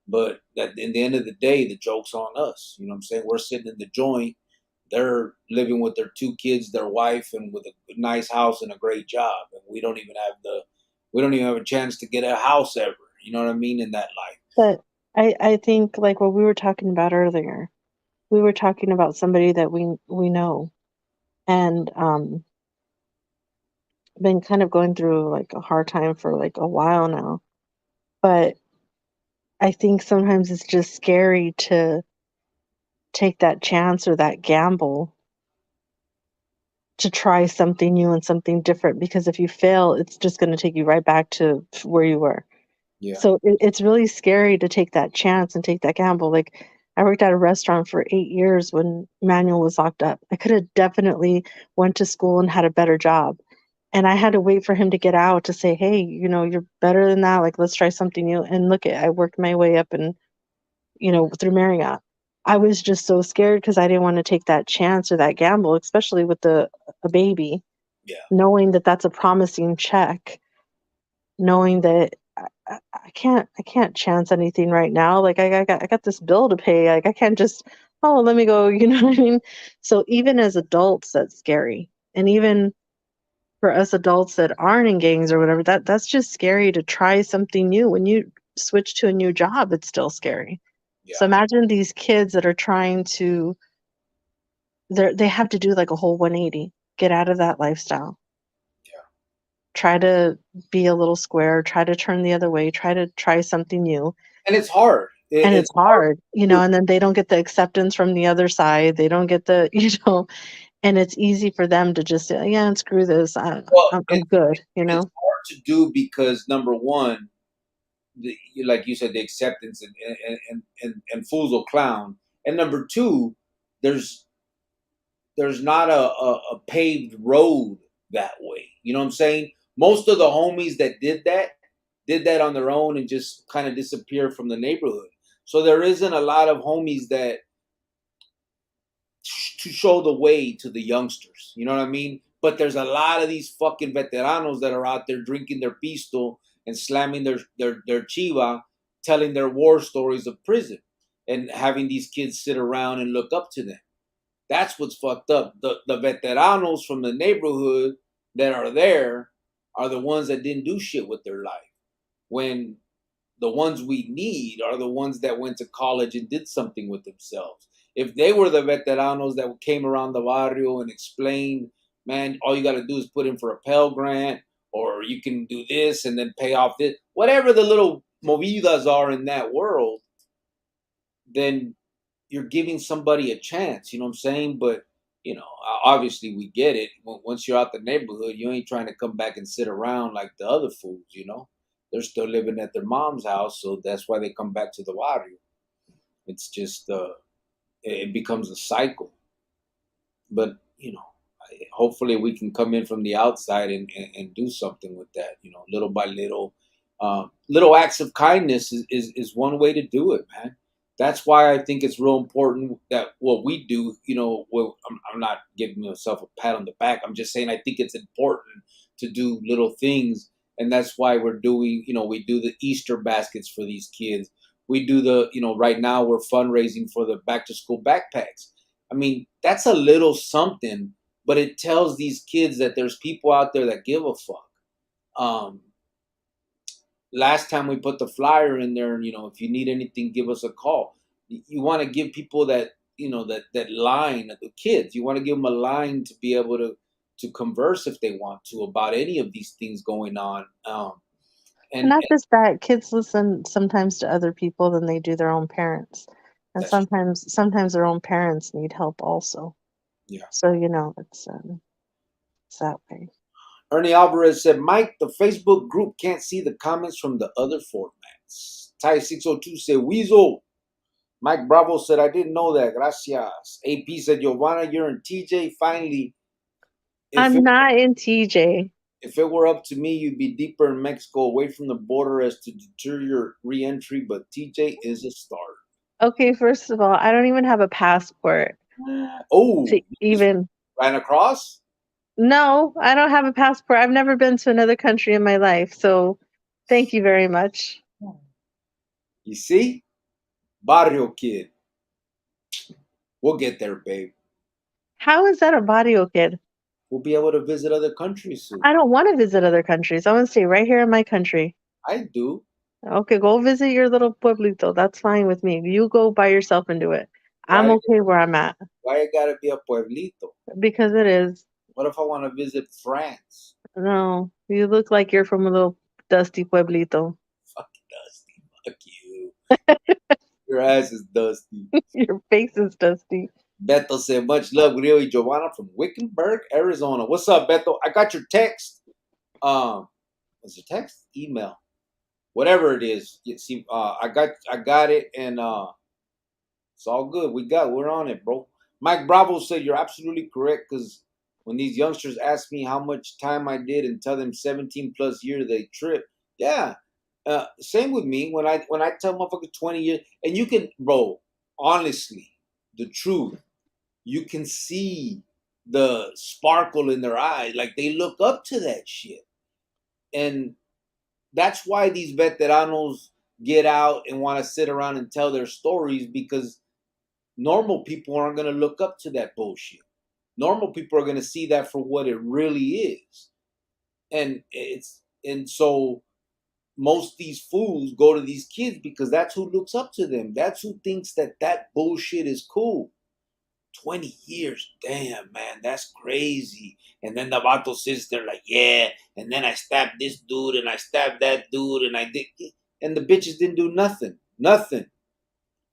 But at the end of the day, the joke's on us. You know what I'm saying? We're sitting in the joint. They're living with their 2 kids, their wife, and with a nice house and a great job. And we don't even have a chance to get a house ever. You know what I mean? In that life. But I think like what we were talking about earlier, we were talking about somebody that we know, and been kind of going through like a hard time for like a while now. But I think sometimes it's just scary to take that chance or that gamble to try something new and something different, because if you fail, it's just going to take you right back to where you were. Yeah. So it's really scary to take that chance and take that gamble. Like, I worked at a restaurant for 8 years when Manuel was locked up. I could have definitely went to school and had a better job. And I had to wait for him to get out to say, hey, you're better than that. Like, let's try something new. And look, I worked my way up and, through Marriott. I was just so scared because I didn't want to take that chance or that gamble, especially with a baby, Yeah. knowing that that's a promising check, knowing that I can't chance anything right now. Like, I got this bill to pay. Like, I can't just, oh, let me go. You know what I mean? So even as adults, that's scary. And even for us adults that aren't in gangs or whatever, that's just scary to try something new. When you switch to a new job, it's still scary. Yeah. So imagine these kids that are trying to, they have to do like a whole 180, get out of that lifestyle. Yeah. Try to be a little square, try to turn the other way, try to try something new. And it's hard. And It's it's hard, and then they don't get the acceptance from the other side. They don't get the, and it's easy for them to just say, yeah, screw this. well, I'm good, it's hard to do because number one, like you said, the acceptance and fools will clown, and number two, there's not a paved road that way. You know what I'm saying? Most of the homies that did that on their own and just kind of disappeared from the neighborhood. So there isn't a lot of homies that to show the way to the youngsters. You know what I mean? But there's a lot of these fucking veteranos that are out there drinking their pisto and slamming their chiva, telling their war stories of prison and having these kids sit around and look up to them. That's what's fucked up. The veteranos from the neighborhood that are there are the ones that didn't do shit with their life. When the ones we need are the ones that went to college and did something with themselves. If they were the veteranos that came around the barrio and explained, man, all you got to do is put in for a Pell Grant, or you can do this and then pay off this, whatever the little movidas are in that world, then you're giving somebody a chance. You know what I'm saying? But obviously we get it. Once you're out the neighborhood, you ain't trying to come back and sit around like the other fools. They're still living at their mom's house, so that's why they come back to the barrio. It's just it becomes a cycle. But hopefully we can come in from the outside and do something with that. Little by little, little acts of kindness is one way to do it, man. That's why I think it's real important that what we do. I'm not giving myself a pat on the back. I'm just saying I think it's important to do little things, and that's why we're doing. We do the Easter baskets for these kids. We do the. Right now we're fundraising for the back to school backpacks. I mean, that's a little something, but it tells these kids that there's people out there that give a fuck. Um, Last time we put the flyer in there, if you need anything, give us a call. You want to give people that, that line, the kids, you want to give them a line to be able to converse if they want to about any of these things going on. And And not just that, kids listen sometimes to other people than they do their own parents. And that's, sometimes their own parents need help also. yeah. So, it's that way. Ernie Alvarez said, Mike, the Facebook group can't see the comments from the other formats. Ty602 said, Weasel. Mike Bravo said, I didn't know that. Gracias. AP said, Giovanna, you're in TJ. Finally, I'm not in TJ. if it were up to me, you'd be deeper in Mexico, away from the border as to deter your re-entry, but TJ is a start. Okay, first of all, I don't even have a passport Oh, to you just even. ran across? No, I don't have a passport. I've never been to another country in my life, so thank you very much. You see? Barrio kid. We'll get there, babe. How is that a barrio kid? We'll be able to visit other countries soon. I don't want to visit other countries. I want to stay right here in my country. I do. Okay, go visit your little pueblito. That's fine with me. You go by yourself and do it. I'm Why okay where I'm at why it gotta be a pueblito? because it is. What if I want to visit France? No, you look like you're from a little dusty pueblito. Fuck Dusty. Fuck you. Your ass is dusty. Your face is dusty. Beto said, much love, Rio y Giovanna from Wickenburg, Arizona. What's up, Beto? I got your text. Was it text? Email. Whatever it is. You see, I got it, and it's all good. We're on it, bro. Mike Bravo said you're absolutely correct, because when these youngsters ask me how much time I did and tell them 17 plus years they trip, yeah. Same with me when I tell motherfuckers 20 years, and you can, bro, honestly, the truth, you can see the sparkle in their eyes, like they look up to that shit. And that's why these veteranos get out and want to sit around and tell their stories, because normal people aren't going to look up to that bullshit. Normal people are going to see that for what it really is. And so most these fools go to these kids because that's who looks up to them. That's who thinks that bullshit is cool. 20 years, damn, man, that's crazy. And then the vato sits there like, yeah, and then I stabbed this dude and I stabbed that dude and I did, and the bitches didn't do nothing. Nothing.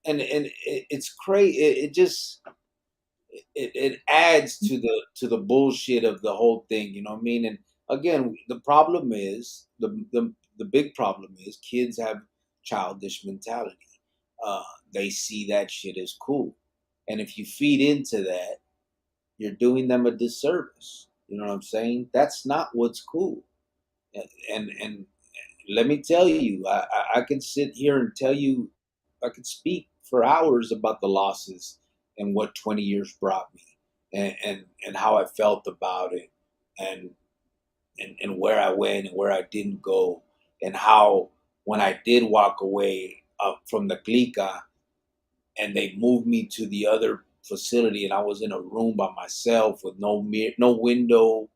And it's crazy. It just, it adds to the bullshit of the whole thing, you know what I mean? And again, the problem is, the big problem is kids have childish mentality. They see that shit as cool. And if you feed into that, you're doing them a disservice. You know what I'm saying? That's not what's cool. And let me tell you, I can sit here and tell you, I could speak for hours about the losses and what 20 years brought me, and how I felt about it, and and where I went and where I didn't go, and how when I did walk away from the clica and they moved me to the other facility, and I was in a room by myself with no window,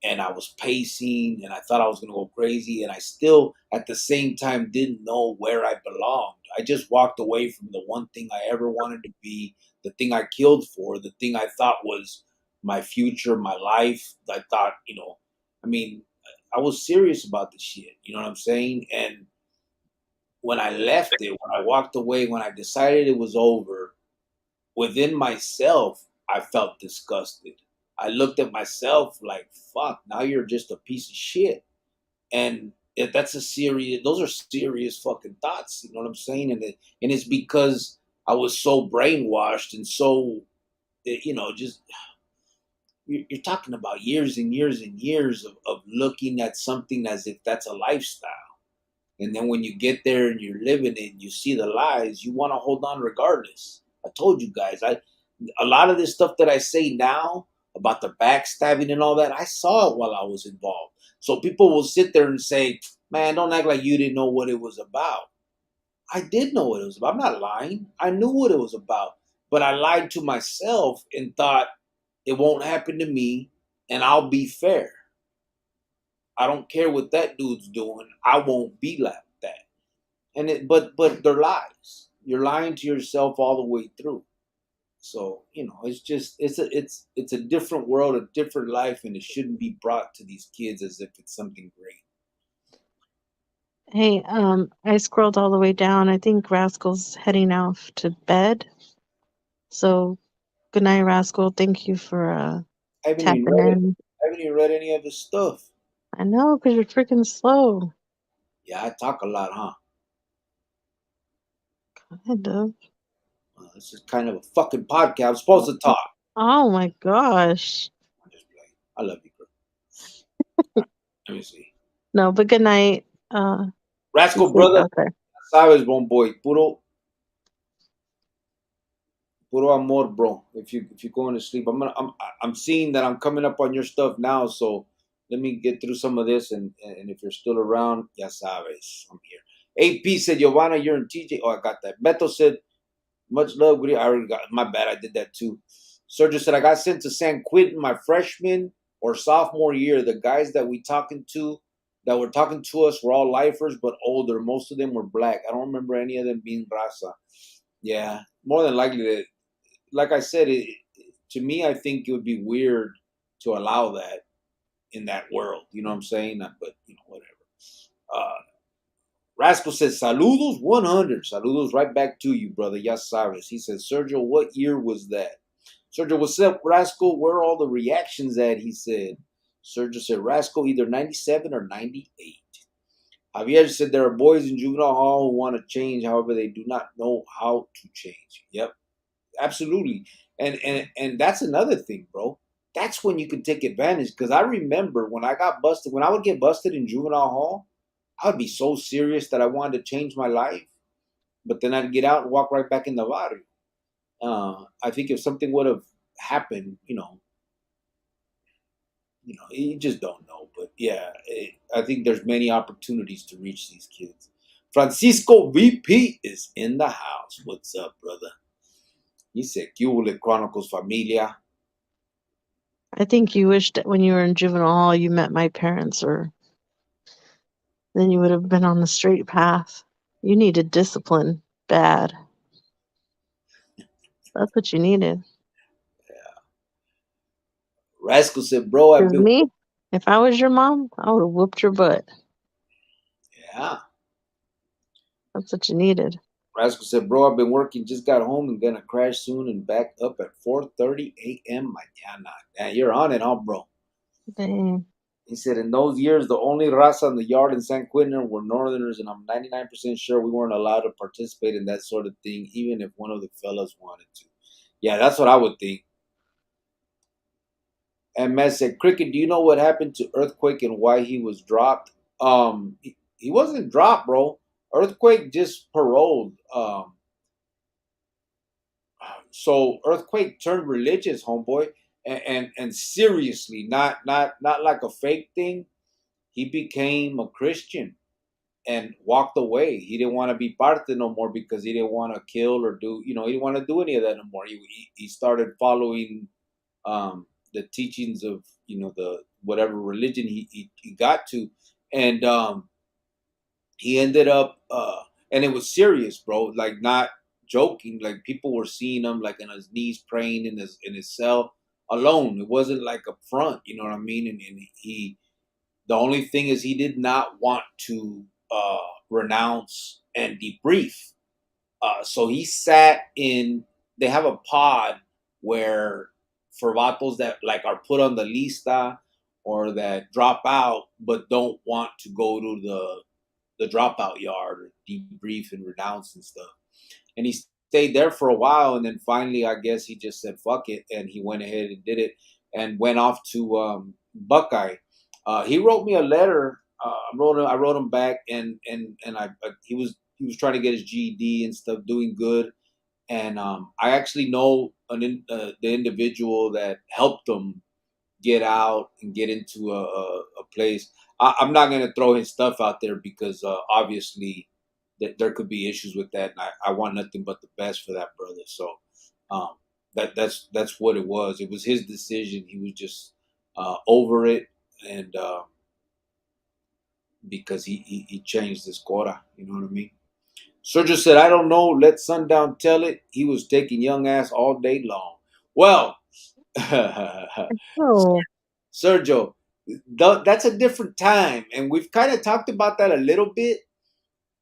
and I was pacing, and I thought I was going to go crazy, and I still at the same time didn't know where I belonged. I just walked away from the one thing I ever wanted to be, the thing I killed for, the thing I thought was my future, my life. I thought, I mean, I was serious about the shit. You know what I'm saying? And when I left it, when I walked away, when I decided it was over, within myself, I felt disgusted. I looked at myself like, fuck, now you're just a piece of shit. And if that's those are serious fucking thoughts. You know what I'm saying? And it's because I was so brainwashed and so, just, you're talking about years and years and years of looking at something as if that's a lifestyle. And then when you get there and you're living it and you see the lies, you want to hold on regardless. I told you guys, a lot of this stuff that I say now about the backstabbing and all that, I saw it while I was involved. So people will sit there and say, man, don't act like you didn't know what it was about. I did know what it was about. I'm not lying. I knew what it was about. But I lied to myself and thought it won't happen to me and I'll be fair. I don't care what that dude's doing. I won't be like that. But they're lies. You're lying to yourself all the way through. So it's just it's a different world, a different life, and it shouldn't be brought to these kids as if it's something great. Hey, I scrolled all the way down. I think Rascal's heading off to bed. So good night, Rascal. Thank you for I haven't even tapping read it. in. I haven't even read any of his stuff. I know, because you're freaking slow. Yeah, I talk a lot, huh? Kind of. This is kind of a fucking podcast. I'm supposed to talk. Oh my gosh. I'm just playing. I love you, girl. Let me see. No, but good night. Be Rascal safe brother, out there. sabes, bon boy, puro Puro amor, bro. If you're going to sleep, I'm seeing that I'm coming up on your stuff now. So let me get through some of this, and if you're still around, ya sabes, I'm here. AP said, Giovanna, you're in TJ. Oh, I got that. Beto said, much love. I already got. My bad. I did that too. Sergio said, I got sent to San Quentin my freshman or sophomore year. The guys that were talking to us were all lifers, but older. Most of them were black. I don't remember any of them being raza. Yeah, more than likely that, like I said, to me, I think it would be weird to allow that in that world. You know what I'm saying? But whatever. Uh, Rascal says, "Saludos 100. Saludos right back to you, brother. Ya sabes." He says, "Sergio, what year was that?" Sergio, what's up, Rascal? Where are all the reactions at? He said. Sergio said, Rascal, either 97 or 98. Javier said, there are boys in juvenile hall who want to change, however, they do not know how to change. Yep, absolutely. And that's another thing, bro. That's when you can take advantage. Because I remember when I got busted, when I would get busted in juvenile hall, I would be so serious that I wanted to change my life. But then I'd get out and walk right back in the barrio. I think if something would have happened, you just don't know. But yeah, I think there's many opportunities to reach these kids. Francisco VP is in the house. What's up, brother? He said, "Cubole Chronicles Familia." I think you wished that when you were in juvenile hall you met my parents, or then you would have been on the straight path. You needed discipline bad. That's what you needed. Rascal said, "Bro, I've Because been." me, if I was your mom, I would have whooped your butt. Yeah. That's what you needed. Rascal said, "Bro, I've been working. Just got home and gonna crash soon and back up at 4:30 a.m. mañana." Yeah, you're on it, huh, bro? Dang. He said, "In those years, the only raza in the yard in San Quentin were Northerners, and I'm 99% sure we weren't allowed to participate in that sort of thing, even if one of the fellas wanted to." Yeah, that's what I would think. And Matt said, "Cricket, do you know what happened to Earthquake and why he was dropped?" He wasn't dropped, bro. Earthquake just paroled. So Earthquake turned religious, homeboy, and seriously, not like a fake thing. He became a Christian and walked away. He didn't want to be parte no more because he didn't want to kill or do, he didn't want to do any of that no more. He started following the teachings of, the whatever religion he got to. And he ended up, and it was serious, bro, like not joking. Like people were seeing him like on his knees praying in his cell alone. It wasn't like a front, you know what I mean? And he the only thing is he did not want to renounce and debrief. So he sat in. They have a pod where for vatos that like are put on the lista or that drop out but don't want to go to the dropout yard or debrief and renounce and stuff. And he stayed there for a while, and then finally, I guess he just said "fuck it," and he went ahead and did it, and went off to Buckeye. He wrote me a letter. I wrote him back, and he was trying to get his GED and stuff, doing good. And I actually know the individual that helped him get out and get into a place. I'm not going to throw his stuff out there because obviously there could be issues with that, and I want nothing but the best for that brother. So um, that's what it was. It was his decision. He was just over it, and because he changed his quota. You know what I mean? Sergio said, "I don't know. Let Sundown tell it. He was taking young ass all day long." Well, Oh, Sergio, that's a different time, and we've kind of talked about that a little bit.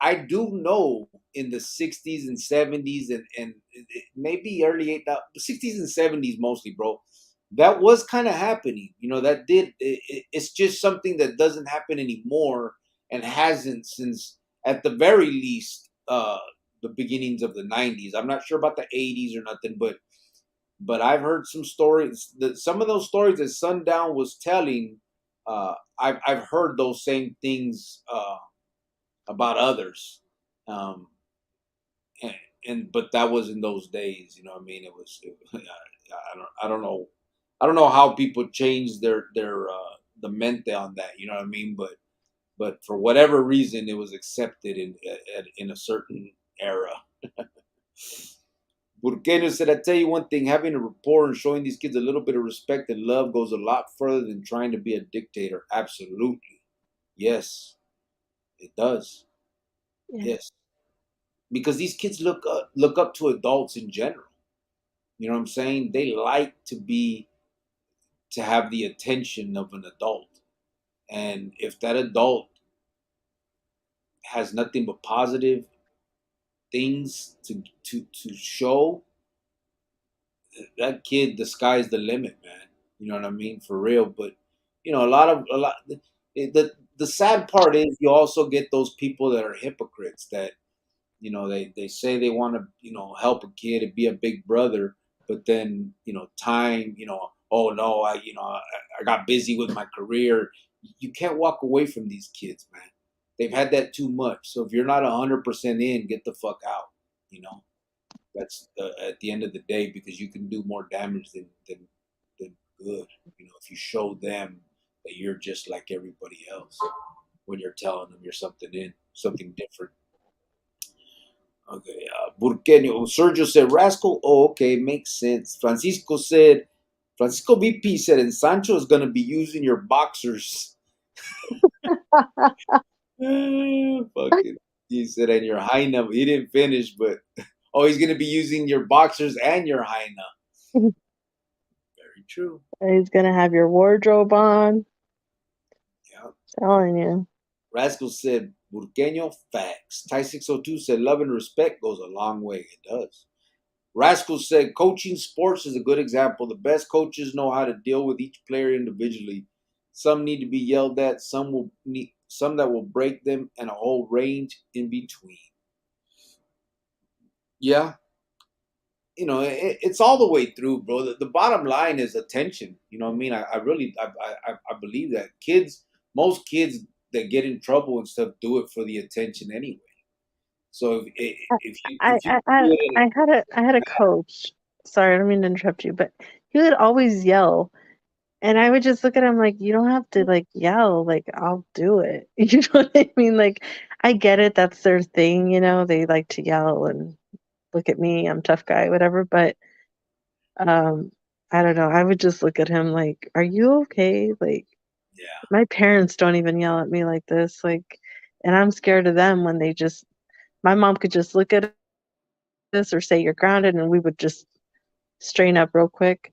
I do know in the 60s and 70s and maybe early 60s and 70s mostly, bro. That was kind of happening. That it's just something that doesn't happen anymore and hasn't since at the very least the beginnings of the 90s. I'm not sure about the 80s or nothing, but I've heard some stories. Some of those stories that Sundown was telling, I've heard those same things about others. Um, but that was in those days, you know what I mean? I don't know how people change their the mente on that, you know what I mean? But for whatever reason, it was accepted in a certain era. Burqueño said, I tell you one thing, having a rapport and showing these kids a little bit of respect and love goes a lot further than trying to be a dictator. Absolutely. Yes, it does. Yeah. Yes. Because these kids look up to adults in general. You know what I'm saying? They like to have the attention of an adult. And if that adult has nothing but positive things to show, that kid, the sky's the limit, man. You know what I mean? For real. But the sad part is you also get those people that are hypocrites that they say they want to help a kid and be a big brother, but then time, oh no, I got busy with my career. You can't walk away from these kids, man. They've had that too much. So if you're not 100% in, get the fuck out. You know that's at the end of the day, because you can do more damage than good. If you show them that you're just like everybody else when you're telling them you're something different. Okay, Burqueño. Sergio said, Rascal. Oh, okay, makes sense. Francisco VP said, and Sancho is going to be using your boxers. Fucking. He said, and your Heina. He didn't finish, but, oh, he's going to be using your boxers and your Heina. Very true. He's gonna have your wardrobe on. Yeah. Telling you. Rascal said, Burqueño, facts. Ty 602 said, love and respect goes a long way. It does. Rascal said, coaching sports is a good example. The best coaches know how to deal with each player individually. Some need to be yelled at, some that will break them, and a whole range in between. Yeah. It's all the way through, bro. The bottom line is attention. You know what I mean? I believe that most kids that get in trouble and stuff do it for the attention anyway. So I had a coach. Sorry, I don't mean to interrupt you, but he would always yell, and I would just look at him like, you don't have to like yell, like I'll do it. You know what I mean? Like I get it, that's their thing, they like to yell and look at me, I'm tough guy, whatever, but um I don't know. I would just look at him like, are you okay? Like yeah, my parents don't even yell at me like this, like, and I'm scared of them when my mom could just look at us or say you're grounded and we would just straighten up real quick.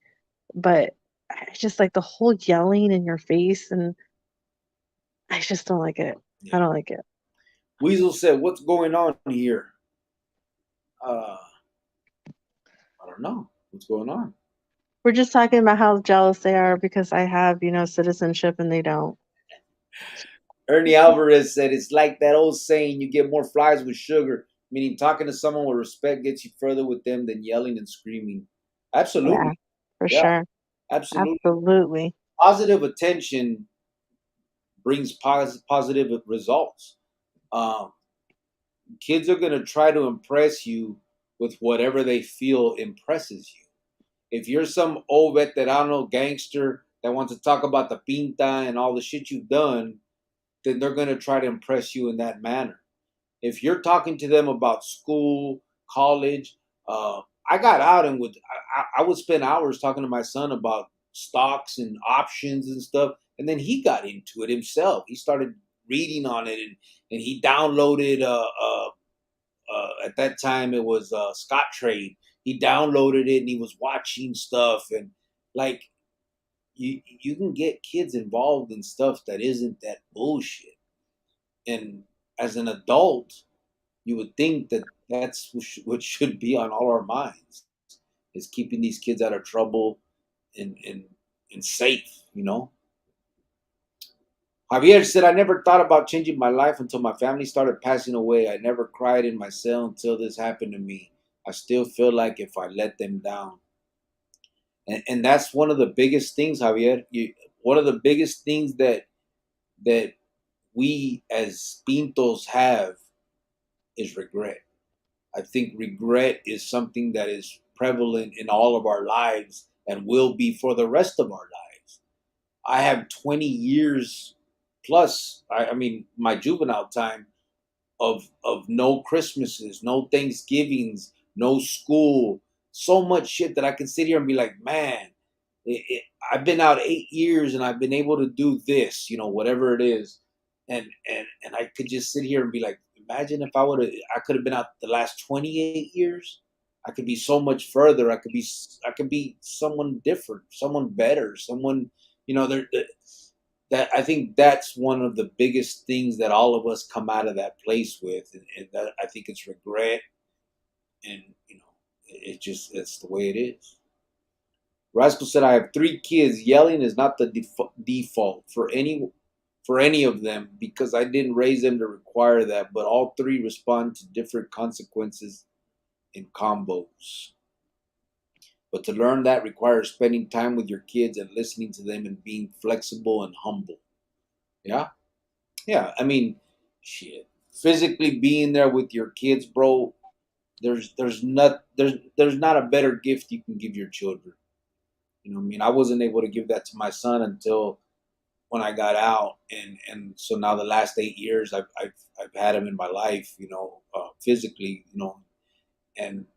But I just like the whole yelling in your face, and I just don't like it. I yeah. don't like it. Weasel said, "What's going on here?" Uh, I don't know what's going on. We're just talking about how jealous they are because I have, citizenship and they don't. Ernie Alvarez said, "It's like that old saying: you get more flies with sugar." Meaning, talking to someone with respect gets you further with them than yelling and screaming. Yeah, Absolutely, for yeah, sure. absolutely. Absolutely. Positive attention brings positive results. Um, Kids are going to try to impress you with whatever they feel impresses you. If you're some old veterano gangster that wants to talk about the pinta and all the shit you've done, then they're going to try to impress you in that manner. If you're talking to them about school, college, I got out and I would spend hours talking to my son about stocks and options and stuff, and then he got into it himself. He started reading on it, and he downloaded at that time it was Scott Trade. He downloaded it and he was watching stuff, and like you can get kids involved in stuff that isn't that bullshit. And as an adult, you would think that that's what should be on all our minds, is keeping these kids out of trouble and safe. Javier said, I never thought about changing my life until my family started passing away. I never cried in my cell until this happened to me. I still feel like if I let them down. And that's one of the biggest things, Javier. One of the biggest things that we as Pintos have is regret. I think regret is something that is prevalent in all of our lives and will be for the rest of our lives. I have 20 years plus, I mean, my juvenile time of no Christmases, no Thanksgivings, no school, so much shit that I can sit here and be like, man, I've been out 8 years and I've been able to do this, whatever it is, and I could just sit here and be like, imagine if I could have been out the last 28 years. I could be so much further. I could be someone different, someone better, someone, there. That I think that's one of the biggest things that all of us come out of that place with, and that I think it's regret, and it's the way it is. Rascal said, "I have 3 kids. Yelling is not the default for any of them because I didn't raise them to require that, but all 3 respond to different consequences in combos. But to learn that requires spending time with your kids and listening to them and being flexible and humble." Yeah. Yeah, I mean, shit. Physically being there with your kids, bro. There's not a better gift you can give your children. What I mean? I wasn't able to give that to my son until when I got out, and so now the last 8 years, I've had him in my life. Physically. And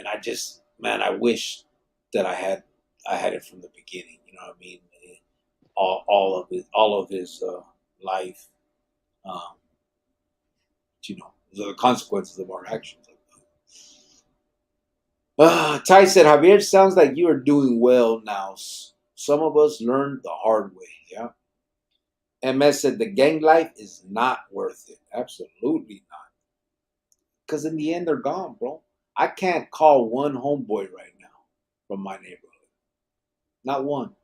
I just, man, I wish that I had it from the beginning. You know what I mean? All of his life. Um, the consequences of our actions. Ty said, Javier, sounds like you are doing well now. Some of us learned the hard way. Yeah. MS said, the gang life is not worth it. Absolutely not. Because in the end, they're gone, bro. I can't call one homeboy right now from my neighborhood. Not one.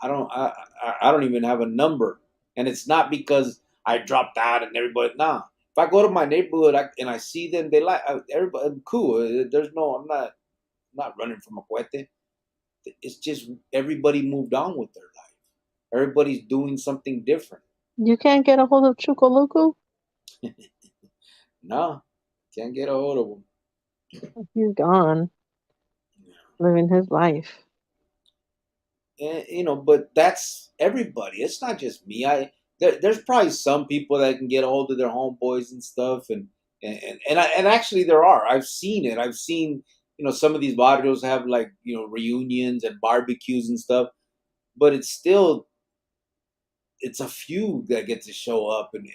I don't even have a number. And it's not because I dropped out and everybody. Nah. If I go to my neighborhood and I see them, they like everybody. I'm cool. There's no. I'm not running from a cohete. It's just everybody moved on with their life. Everybody's doing something different. You can't get a hold of Chukoluku? No, can't get a hold of them. He's gone, living his life. And, but that's everybody. It's not just me. There's probably some people that can get a hold of their homeboys and stuff, and actually there are. I've seen it. I've seen some of these barrios have like reunions and barbecues and stuff, but it's a few that get to show up and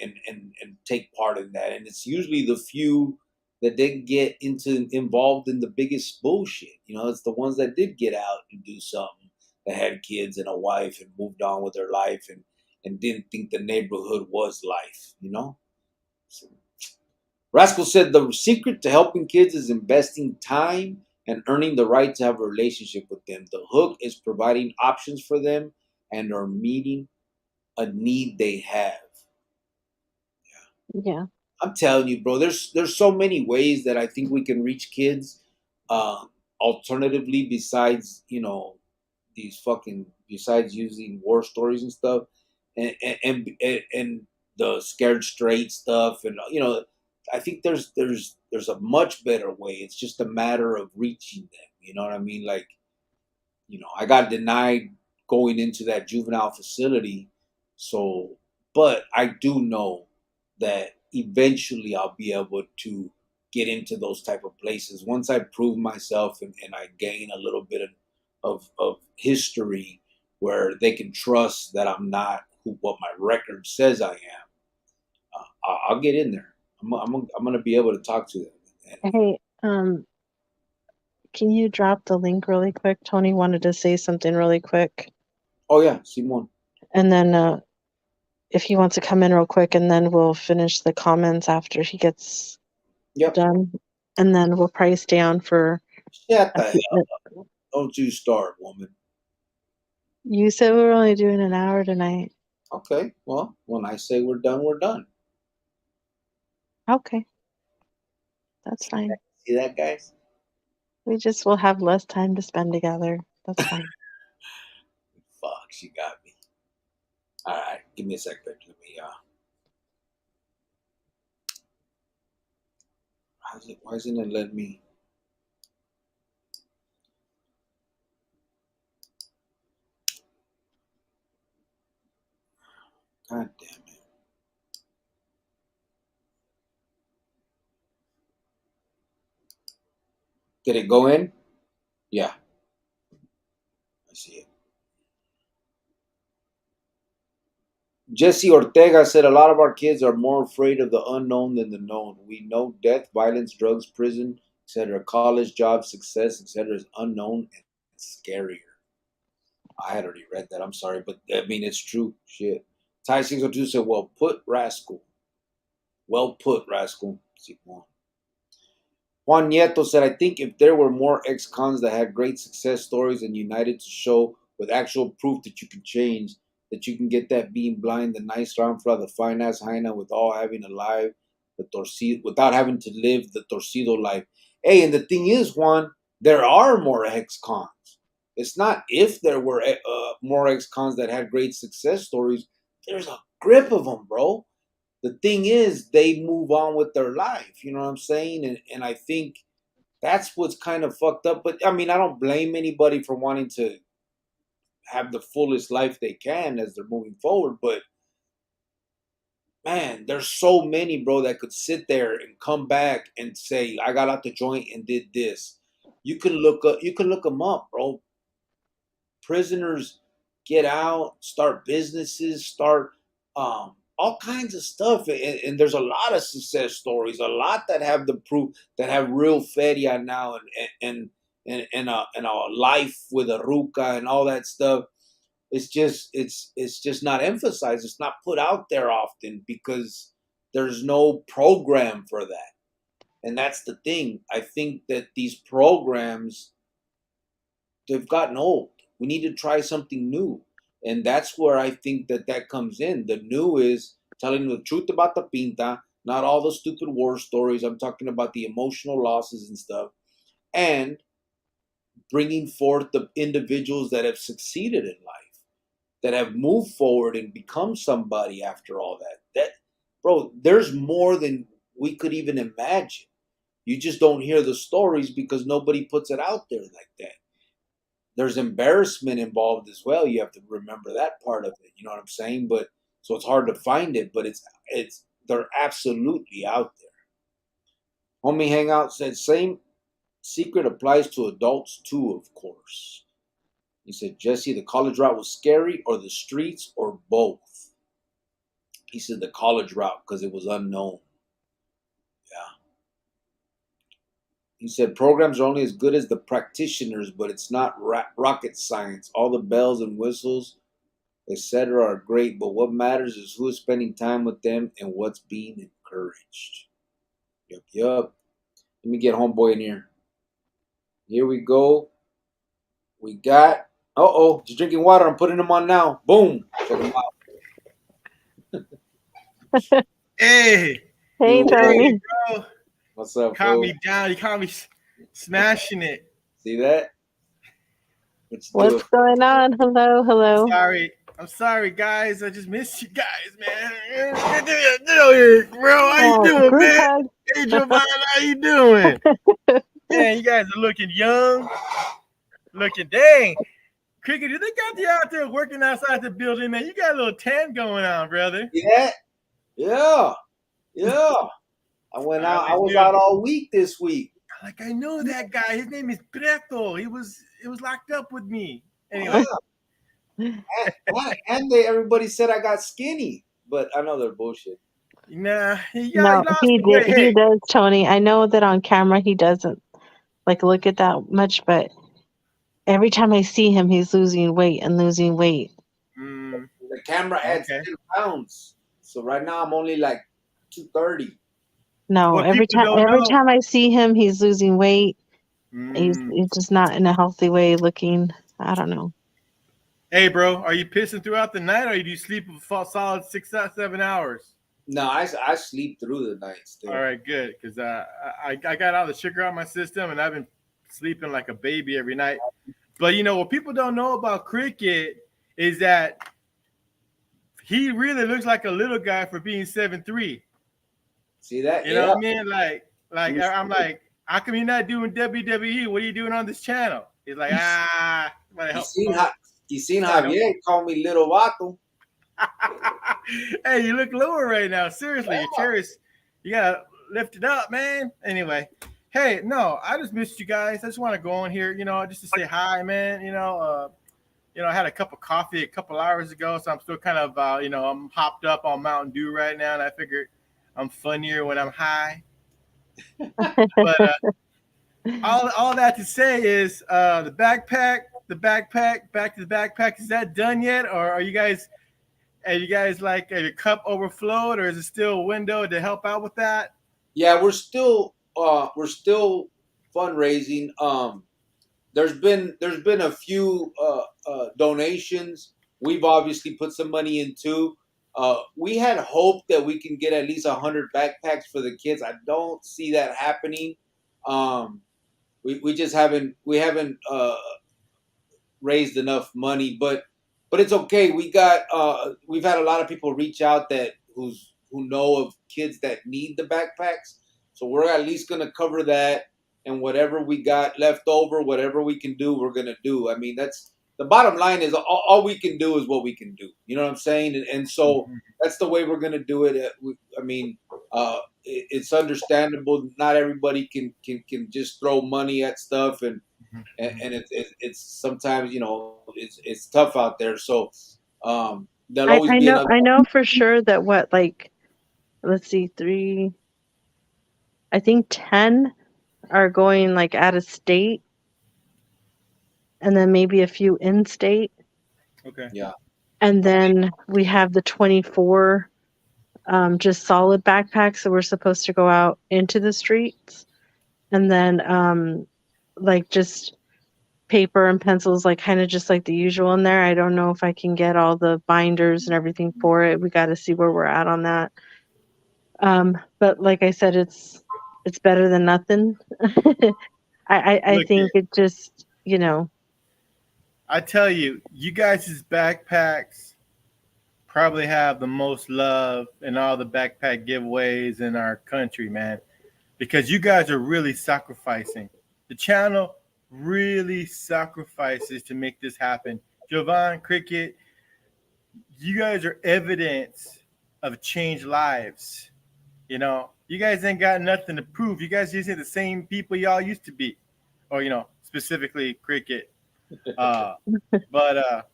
take part in that, and it's usually the few that didn't get involved in the biggest bullshit. It's the ones that did get out and do something, that had kids and a wife and moved on with their life, and didn't think the neighborhood was life. So, Rascal said the secret to helping kids is investing time and earning the right to have a relationship with them. The hook is providing options for them and are meeting a need they have. Yeah. I'm telling you, bro. There's so many ways that I think we can reach kids. Uh, Alternatively, besides using war stories and stuff, and the scared straight stuff, and I think there's a much better way. It's just a matter of reaching them. You know what I mean? Like, I got denied going into that juvenile facility. So, but I do know that eventually I'll be able to get into those type of places once I prove myself, and I gain a little bit of history where they can trust that I'm not what my record says I am. I'll get in there. I'm going to be able to talk to them. Hey, can you drop the link really quick? Tony wanted to say something really quick. Oh yeah, Simon. And then if he wants to come in real quick, and then we'll finish the comments after he gets done. And then we'll probably stay on for Shut the hell up. Don't you start, woman. You said we were only doing an hour tonight. Okay, well, when I say we're done, we're done. Okay. That's fine. See that, guys? We just will have less time to spend together. That's fine. Fuck, she got me. All right, give me a second. Let me. Why isn't it letting me? God damn it. Did it go in? Yeah, I see it. Jesse Ortega said a lot of our kids are more afraid of the unknown than the known. We know death, violence, drugs, prison, etc. College, job, success, etc. is unknown and scarier. I had already read that. I'm sorry, but I mean it's true. Shit. Ty 602 said, "Well put, rascal. Well put, rascal." Juan Nieto said, "I think if there were more ex-cons that had great success stories and united to show with actual proof that you can change, that you can get that being blind, the nice Ramfla, the fine ass Jaina, with all having a life, the torcido, without having to live the torcido life." Hey, and the thing is, Juan, there are more ex-cons. It's not if there were more ex-cons that had great success stories. There's a grip of them, bro. The thing is, they move on with their life. You know what I'm saying? And I think that's what's kind of fucked up. But I mean, I don't blame anybody for wanting to have the fullest life they can as they're moving forward. But man, there's so many, bro, that could sit there and come back and say, "I got out the joint and did this." You can look up. You can look them up, bro. Prisoners get out, start businesses, start all kinds of stuff, and there's a lot of success stories, a lot that have the proof, that have real feria now, and a life with a ruca and all that stuff. It's just not emphasized. It's not put out there often because there's no program for that, and that's the thing. I think that these programs, they've gotten old. We need to try something new. And that's where I think that comes in. The new is telling the truth about the pinta, not all the stupid war stories. I'm talking about the emotional losses and stuff, and bringing forth the individuals that have succeeded in life, that have moved forward and become somebody after all that. Bro, there's more than we could even imagine. You just don't hear the stories because nobody puts it out there like that. There's embarrassment involved as well. You have to remember that part of it. You know what I'm saying? But so it's hard to find it, but it's they're absolutely out there. Homie Hangout said same secret applies to adults too, of course. He said, "Jesse, the college route was scary, or the streets, or both." He said the college route because it was unknown. Yeah. He said programs are only as good as the practitioners, but it's not rocket science. All the bells and whistles, etc., are great, but what matters is who is spending time with them and what's being encouraged. Yup, yup. Let me get homeboy in here. Here we go. We got. He's drinking water. I'm putting him on now. Boom. Check him out. Hey, Hey, hey, Tony. bro. What's up, Calm fool? me down. You caught me smashing it. See that? Let's do What's it. going on? Hello, hello. I'm sorry, guys. I just missed you guys, man. Bro, how you Oh, doing, group man? hug. Hey, Giovanna, how you doing? Man, you guys are looking young. Looking dang. Cricket, do they got you out there working outside the building, man? You got a little tan going on, brother. Yeah. Yeah. Yeah. I went out. I was out all week this week. Like I know that guy. His name is Preto. He was locked up with me. Yeah. Anyway, Everybody said I got skinny, but I know they're bullshit. nah, he No, lost he some did. weight. He Hey, does, Tony. I know that on camera he doesn't like look at that much, but every time I see him, he's losing weight and losing weight. The camera adds okay. 10 pounds, so right now I'm only like 230. No, What people don't every know. time I see him, he's losing weight. Mm. He's just not in a healthy way. Looking, I don't know. Hey, bro, are you pissing throughout the night, or do you sleep a solid 6 7 hours? No, I sleep through the night still. All right, good, because I got all the sugar out of my system, and I've been sleeping like a baby every night. But you know what people don't know about Cricket is that he really looks like a little guy for being 7'3". See that? You know Yeah. what I mean? Like Like I'm like, how come you're not doing WWE? What are you doing on this channel? He's like, want to You help seen promote. Start Javier call me Little Vato. Hey, you look lower right now. Seriously, Yeah. your chair is, you gotta lift it up, man. Anyway, hey, no, I just missed you guys. I just want to go on here, just to say hi, man. I had a cup of coffee a couple hours ago, so I'm still kind of, I'm hopped up on Mountain Dew right now, and I figured I'm funnier when I'm high. But all that to say is the backpack, back to the backpack. Is that done yet, or are you guys like your cup overflowed, or is it still a window to help out with that? Yeah, we're still fundraising. There's been a few donations. We've obviously put some money into. We had hoped that we can get at least 100 backpacks for the kids. I don't see that happening. We just haven't raised enough money, but it's okay. We've had a lot of people reach out who know of kids that need the backpacks, so we're at least gonna cover that, and whatever we got left over, whatever we can do, we're gonna do. I mean, that's the bottom line. Is all we can do is what we can do. You know what I'm saying? And so that's the way we're gonna do it. I mean, it's understandable. Not everybody can just throw money at stuff, and it's sometimes it's tough out there. So there'll always be another. I know for sure that let's see, I think 10 are going like out of state, and then maybe a few in state. Okay. Yeah. And then we have the 24 just solid backpacks that we're supposed to go out into the streets. And then like just paper and pencils, like kind of just like the usual in there. I don't know if I can get all the binders and everything for it. We got to see where we're at on that. But like I said, it's better than nothing. I think it just, I tell you, you guys' backpacks probably have the most love in all the backpack giveaways in our country, man, because you guys are really sacrificing. The channel really sacrifices to make this happen. Jovan, Cricket, you guys are evidence of changed lives. You guys ain't got nothing to prove. You guys just ain't the same people y'all used to be, or specifically Cricket. But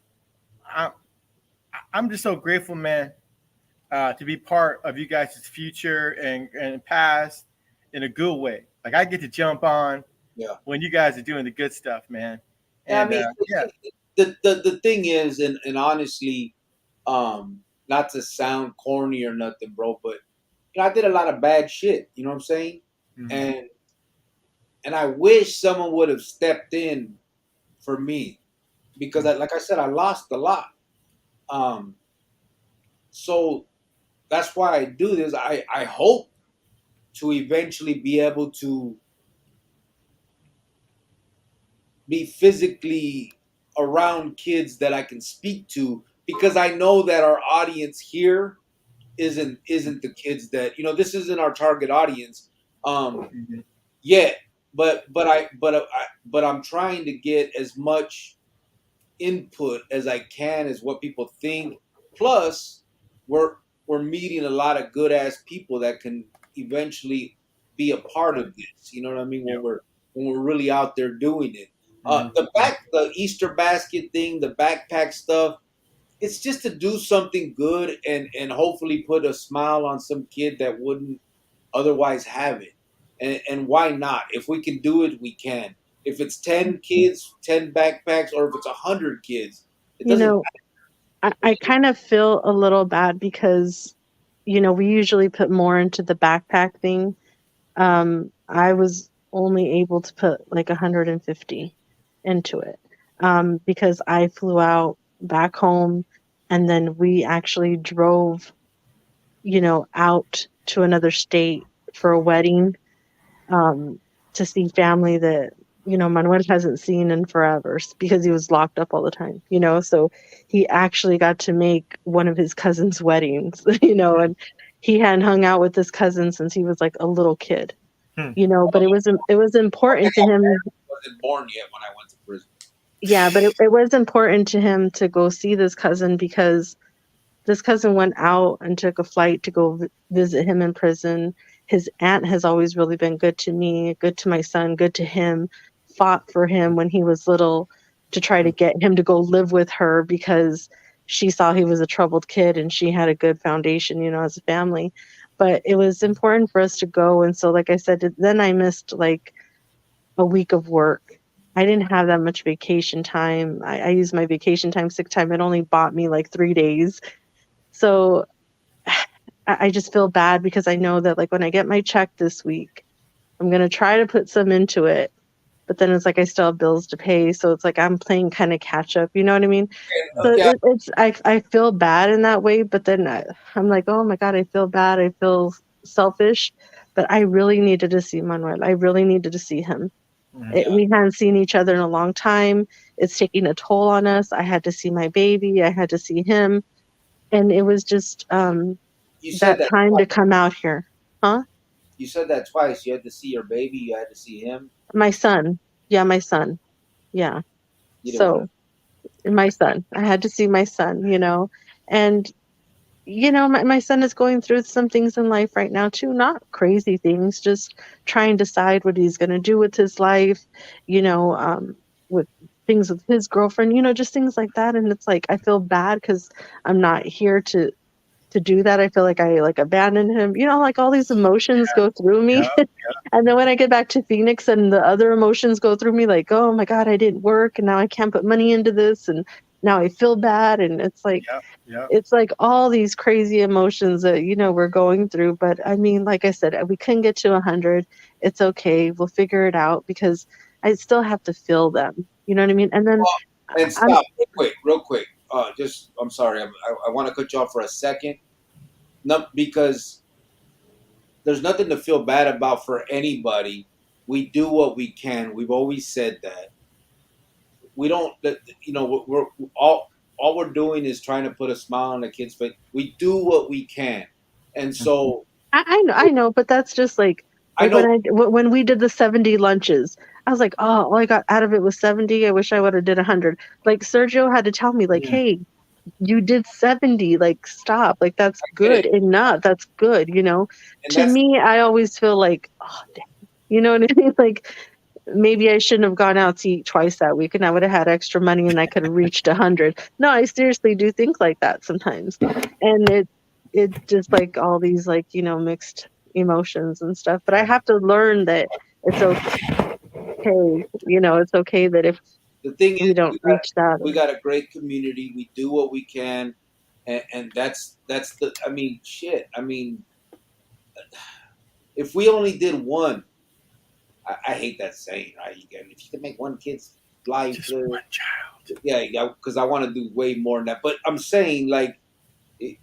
I'm just so grateful, man, to be part of you guys' future and past in a good way. Like I get to jump on when you guys are doing the good stuff, man. And, I mean, the thing is, and honestly, not to sound corny or nothing, bro, but I did a lot of bad shit. You know what I'm saying? Mm-hmm. And I wish someone would have stepped in for me, because like I said, I lost a lot. So that's why I do this. I hope to eventually be able to be physically around kids that I can speak to, because I know that our audience here isn't the kids that this isn't our target audience yet. But I'm trying to get as much input as I can as what people think. Plus, we're meeting a lot of good ass people that can eventually be a part of this. You know what I mean? When we're really out there doing it. The Easter basket thing, the backpack stuff, it's just to do something good and hopefully put a smile on some kid that wouldn't otherwise have it. And why not? If we can do it, we can. If it's 10 kids, 10 backpacks, or if it's 100 kids, it doesn't matter. I kind of feel a little bad because, we usually put more into the backpack thing. I was only able to put like 150 into it because I flew out back home, and then we actually drove out to another state for a wedding to see family that Manuel hasn't seen in forever because he was locked up all the time, so he actually got to make one of his cousin's weddings, and he hadn't hung out with his cousin since he was like a little kid. you know, but it was important to him. I wasn't born yet when I went to prison. Yeah, but it was important to him to go see this cousin because this cousin went out and took a flight to go visit him in prison. His aunt has always really been good to me, good to my son, good to him, fought for him when he was little to try to get him to go live with her because she saw he was a troubled kid and she had a good foundation, you know, as a family. But it was important for us to go. And so, like I said, then I missed like a week of work. I didn't have that much vacation time. I used my vacation time, sick time. It only bought me like 3 days. So I just feel bad because I know that like when I get my check this week, I'm going to try to put some into it. But then it's like I still have bills to pay. So it's like I'm playing kind of catch up. You know what I mean? So Yeah, I feel bad in that way. But then I'm like, oh my God, I feel bad. I feel selfish. But I really needed to see Manuel. I really needed to see him. We hadn't seen each other in a long time. It's taking a toll on us. I had to see my baby. I had to see him. And it was just you said that time twice. to come out here. Huh? You said that twice. You had to see your baby. You had to see him. My son. Yeah, my son. Yeah. You didn't want So my son. I had to see my son, you know. And, you know, my son is going through some things in life right now too. Not crazy things, just trying to decide what he's going to do with his life, you know, with things with his girlfriend, you know, just things like that. And it's like, I feel bad because I'm not here to do that. I feel like I like abandoned him. You know, like all these emotions go through me. And then when I get back to Phoenix and the other emotions go through me, like, oh my God, I didn't work and now I can't put money into this and now I feel bad. And it's like all these crazy emotions that, you know, we're going through. But I mean, like I said, we couldn't get to 100. It's okay. We'll figure it out because I still have to feel them. You know what I mean? And then And stop real quick. Just I'm sorry. I want to cut you off for a second. No, because there's nothing to feel bad about for anybody. We do what we can. We've always said that. We don't. You know, we're all we're doing is trying to put a smile on the kid's face. We do what we can, and so I know, but that's just like I know. when we did the 70 lunches, I was like, oh, all I got out of it was 70. I wish I would have did 100. Like Sergio had to tell me, like, hey, you did 70. Like, stop. Like, that's good enough. That's good. You know, And to that's me, I always feel like, oh, dang. You know what I mean? Like, maybe I shouldn't have gone out to eat twice that week, and I would have had extra money, and I could have reached 100. No, I seriously do think like that sometimes, and it just like all these like, you know, mixed emotions and stuff. But I have to learn that it's okay. You know, it's okay that if the thing is we don't reach that. we got a great community. We do what we can, and that's the. I mean, shit. I mean, if we only did one, I hate that saying, right? If you can make one kid's life, Just one child. yeah, because I want to do way more than that. But I'm saying, like, it,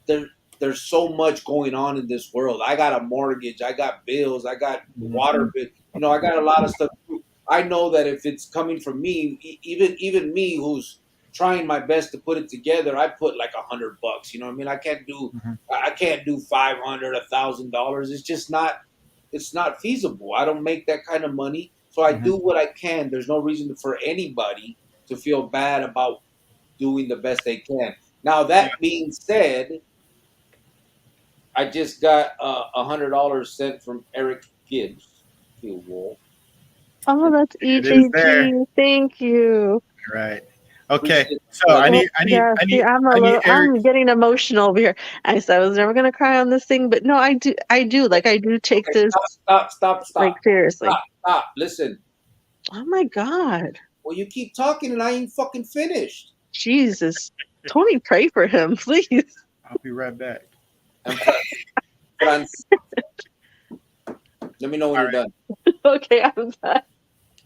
there, there's so much going on in this world. I got a mortgage, I got bills, I got water bill. You know, I got a lot of stuff. I know that if it's coming from me, even me, who's trying my best to put it together, I put like $100. You know what I mean? I can't do $500, $1,000. It's just not. It's not feasible. I don't make that kind of money, so I do what I can. There's no reason for anybody to feel bad about doing the best they can. Now that being said, I just got $100 sent from Eric Gibbs, Field Wall. Oh, that's It is there. EJG. Thank you. Right. Okay. Appreciate So I need See, Eric. I'm getting emotional over here. I said I was never gonna cry on this thing, but no, I do. Like I do take Okay, this stop. like seriously. Stop. Listen. Oh my God. Well, you keep talking and I ain't fucking finished. Jesus. Tony, pray for him, please. I'll be right back. Let me know when you're done. Okay, I'm done.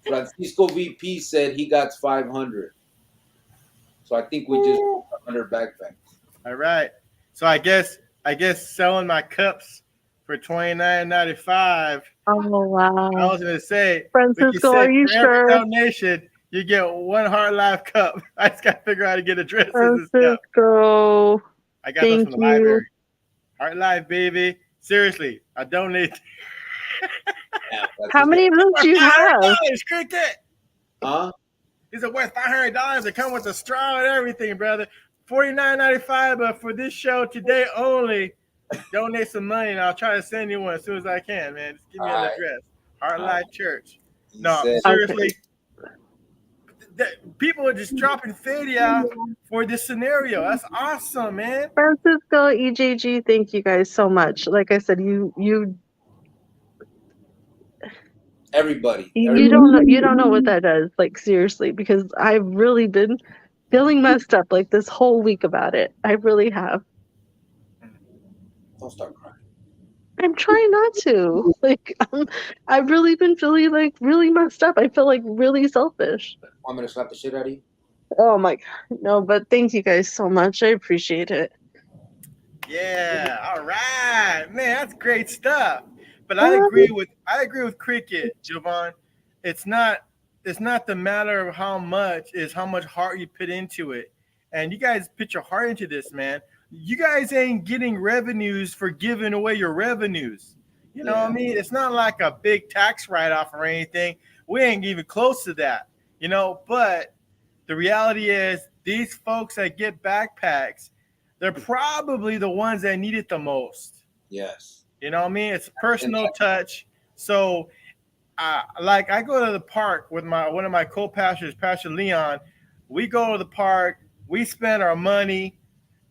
Francisco VP said he got 500. So I think we just 100 backpacks. All right. So I guess selling my cups for $29.95. Oh wow. I was gonna say, Francisco, are you for every sure? donation, you get one Hard Life cup. I just gotta figure out how to get addresses and stuff. Francisco. I got those from the library. Hard Life, baby. Seriously, I donate. Yeah, How many of those do you have? $500, Cricket. Huh? These are worth $500. They come with a straw and everything, brother. $49.95, but for this show today only, donate some money and I'll try to send you one as soon as I can, man. Just give me an address. Heart Life Church. He No, said, seriously. People are just dropping fade out for this scenario. That's awesome, man. Francisco, EJG, thank you guys so much. Like I said, you everybody. don't know what that does, like seriously, because I've really been feeling messed up like this whole week about it. I really have. Don't start crying. I'm trying not to. Like I've really been feeling like really messed up. I feel like really selfish. Want me to slap the shit out of you? Oh my God. No, but thank you guys so much. I appreciate it. Yeah, all right, man, that's great stuff. But I agree with Cricket, Jovan. It's not the matter of how much, is how much heart you put into it. And you guys put your heart into this, man. You guys ain't getting revenues for giving away your revenues. You know what I mean? It's not like a big tax write-off or anything. We ain't even close to that, you know. But the reality is, these folks that get backpacks, they're probably the ones that need it the most. Yes. You know what I mean? It's personal touch. So, like, I go to the park with one of my co-pastors, Pastor Leon. We go to the park. We spend our money,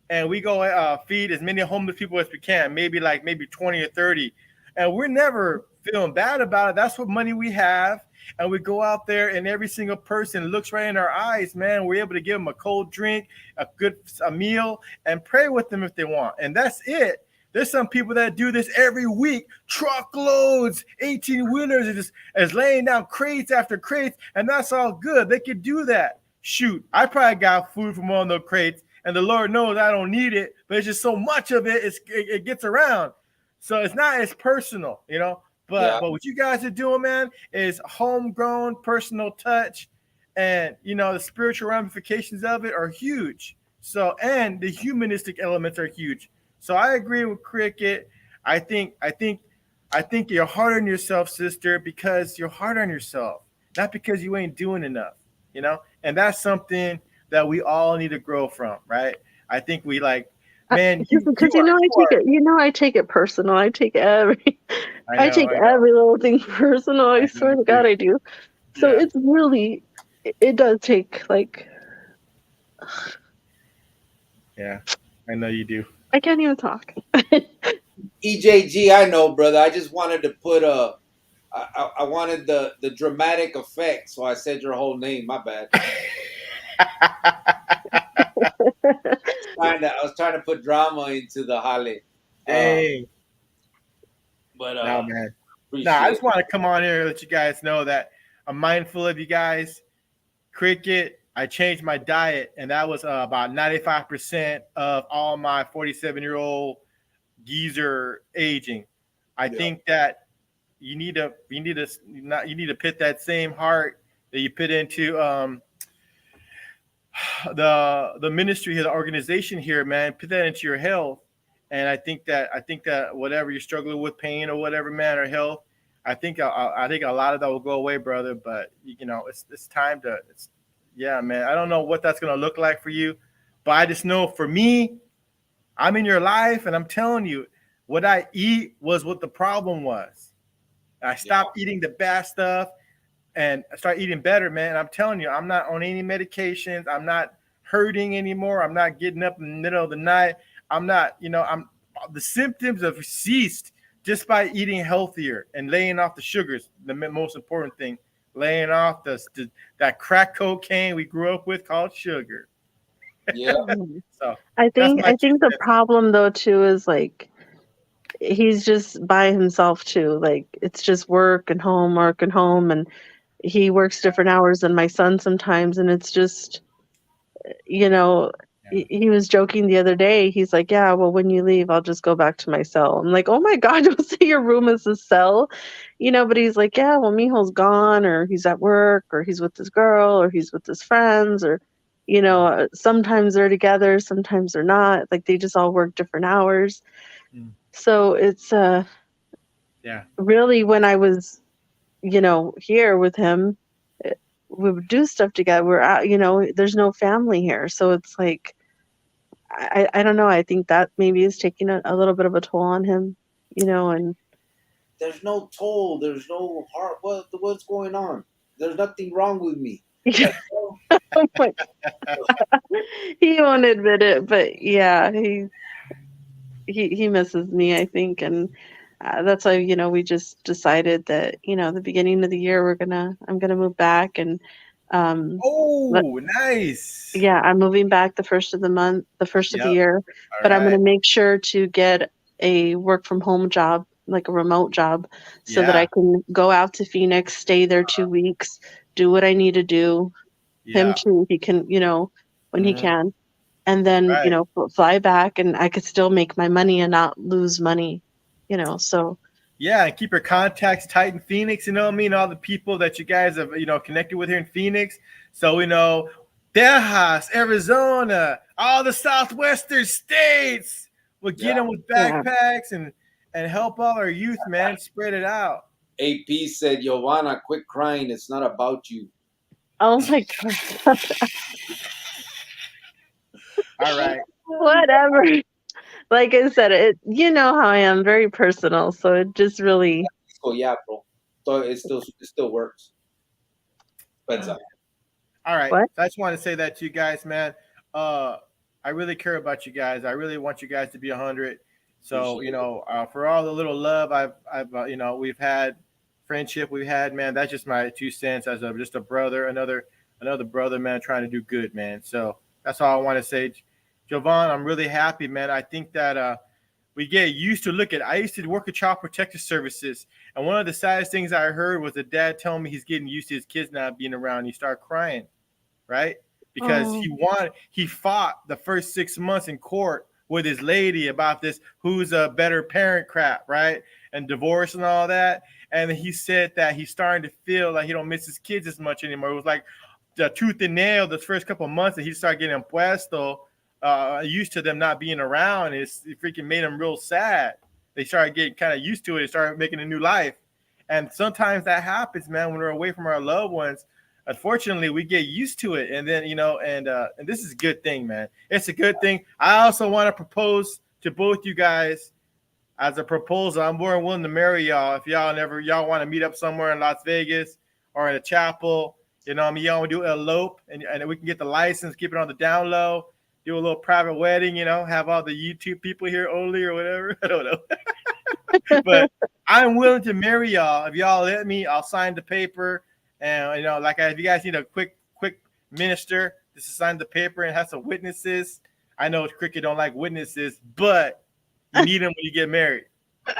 and we go feed as many homeless people as we can. Maybe 20 or 30, and we're never feeling bad about it. That's what money we have. And we go out there, and every single person looks right in our eyes, man. We're able to give them a cold drink, a meal, and pray with them if they want. And that's it. There's some people that do this every week, truckloads, 18-wheelers, is laying down crates after crates, and that's all good. They could do that. Shoot, I probably got food from one of those crates, and the Lord knows I don't need it, but it's just so much of it, it gets around. So it's not as personal, you know. But what you guys are doing, man, is homegrown, personal touch, and the spiritual ramifications of it are huge. So, and the humanistic elements are huge. So I agree with Cricket. I think you're hard on yourself, sister, because you're hard on yourself, not because you ain't doing enough, And that's something that we all need to grow from, right? I think we man, because I take it personal. I take every little thing personal. I swear to God, I do. So it's really, it does take yeah, I know you do. I can't even talk. EJG, I know, brother. I just wanted to put I wanted the dramatic effect, so I said your whole name. My bad. I was trying to put drama into the Hale. Dang. But no, man. No, I just want to come on here and let you guys know that I'm mindful of you guys. Cricket, I changed my diet, and that was about 95% of all my 47-year-old geezer aging. I think that you need to put that same heart that you put into the ministry, the organization here, man. Put that into your health. And I think that whatever you're struggling with, pain or whatever, man, or health, I think a lot of that will go away, brother. But it's time to, man. I don't know what that's gonna look like for you, but I just know for me, I'm in your life, and I'm telling you, what I eat was what the problem was. I stopped eating the bad stuff and I start eating better, man. And I'm telling you, I'm not on any medications. I'm not hurting anymore. I'm not getting up in the middle of the night. I'm not, the symptoms have ceased just by eating healthier and laying off the sugars. The most important thing, laying off that crack cocaine we grew up with called sugar. Yeah. So I think the problem though too is he's just by himself too. It's just work and home, and he works different hours than my son sometimes, and it's just he was joking the other day. He's like, yeah, well, when you leave, I'll just go back to my cell. I'm like, oh my God, don't say your room is a cell, but he's like, yeah, well, Mijo's gone, or he's at work, or he's with this girl, or he's with his friends, or, sometimes they're together, sometimes they're not. They just all work different hours. So it's, really when I was here with him, we would do stuff together. We're out, there's no family here. So it's like, I don't know. I think that maybe is taking a little bit of a toll on him, and There's no toll. There's no heart. What's going on? There's nothing wrong with me. oh my, he won't admit it, but yeah, he misses me, I think, and that's why we just decided that the beginning of the year I'm gonna move back and Nice. yeah, I'm moving back the first of the month, the first of the Yep. year, but I'm right. gonna make sure to get a work from home job, like a remote job, so that I can go out to Phoenix, stay there 2 weeks, do what I need to do. Him too, he can, when he can, and then Right. fly back, and I could still make my money and not lose money, so. Yeah, and keep your contacts tight in Phoenix, you know what I mean? All the people that you guys have, connected with here in Phoenix. So, Tejas, Arizona, all the southwestern states. We'll get them with backpacks and help all our youth, man. Spread it out. AP said, Giovanna, quit crying. It's not about you. Oh my God. All right. Whatever. Like I said, how I am, very personal. So it just really. Oh yeah, bro. So it still works. But all right. What? So I just want to say that to you guys, man. I really care about you guys. I really want you guys to be 100. So for all the little love we've had, friendship we've had, man. That's just my 2 cents as just a brother, another brother, man, trying to do good, man. So that's all I want to say. Jovan, I'm really happy, man. I think that we get used to I used to work at Child Protective Services, and one of the saddest things I heard was the dad telling me he's getting used to his kids not being around. He started crying, right? Because he fought the first 6 months in court with his lady about this who's a better parent crap, right? And divorce and all that. And he said that he's starting to feel like he don't miss his kids as much anymore. It was like the tooth and nail the first couple of months that he started getting puesto, used to them not being around. It freaking made him real sad. They started getting kind of used to it and started making a new life. And sometimes that happens, man, when we're away from our loved ones. Unfortunately, we get used to it. And then, and this is a good thing, man. It's a good thing. I also want to propose to both you guys as a proposal. I'm more than willing to marry y'all. If y'all want to meet up somewhere in Las Vegas or in a chapel, y'all want to do elope and we can get the license, keep it on the down low, do a little private wedding, have all the YouTube people here only or whatever. I don't know. But I'm willing to marry y'all. If y'all let me, I'll sign the paper. And, if you guys need a quick minister to sign the paper and have some witnesses. I know Cricket don't like witnesses, but you need them when you get married.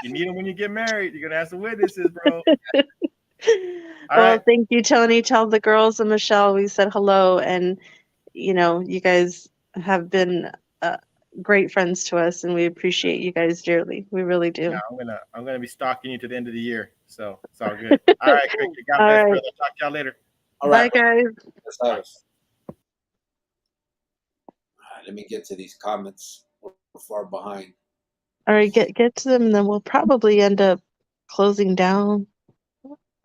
You need them when you get married. You're going to have some witnesses, bro. Well, thank you, Tony. Tell the girls and Michelle we said hello. And, you guys have been great friends to us, and we appreciate you guys dearly. We really do. Yeah, I'm gonna be stalking you to the end of the year. So it's all good. All right, Cricket. God bless, brother. Talk to y'all later. all right, bye, guys. All right, let me get to these comments. We're far behind. All right, get to them, and then we'll probably end up closing down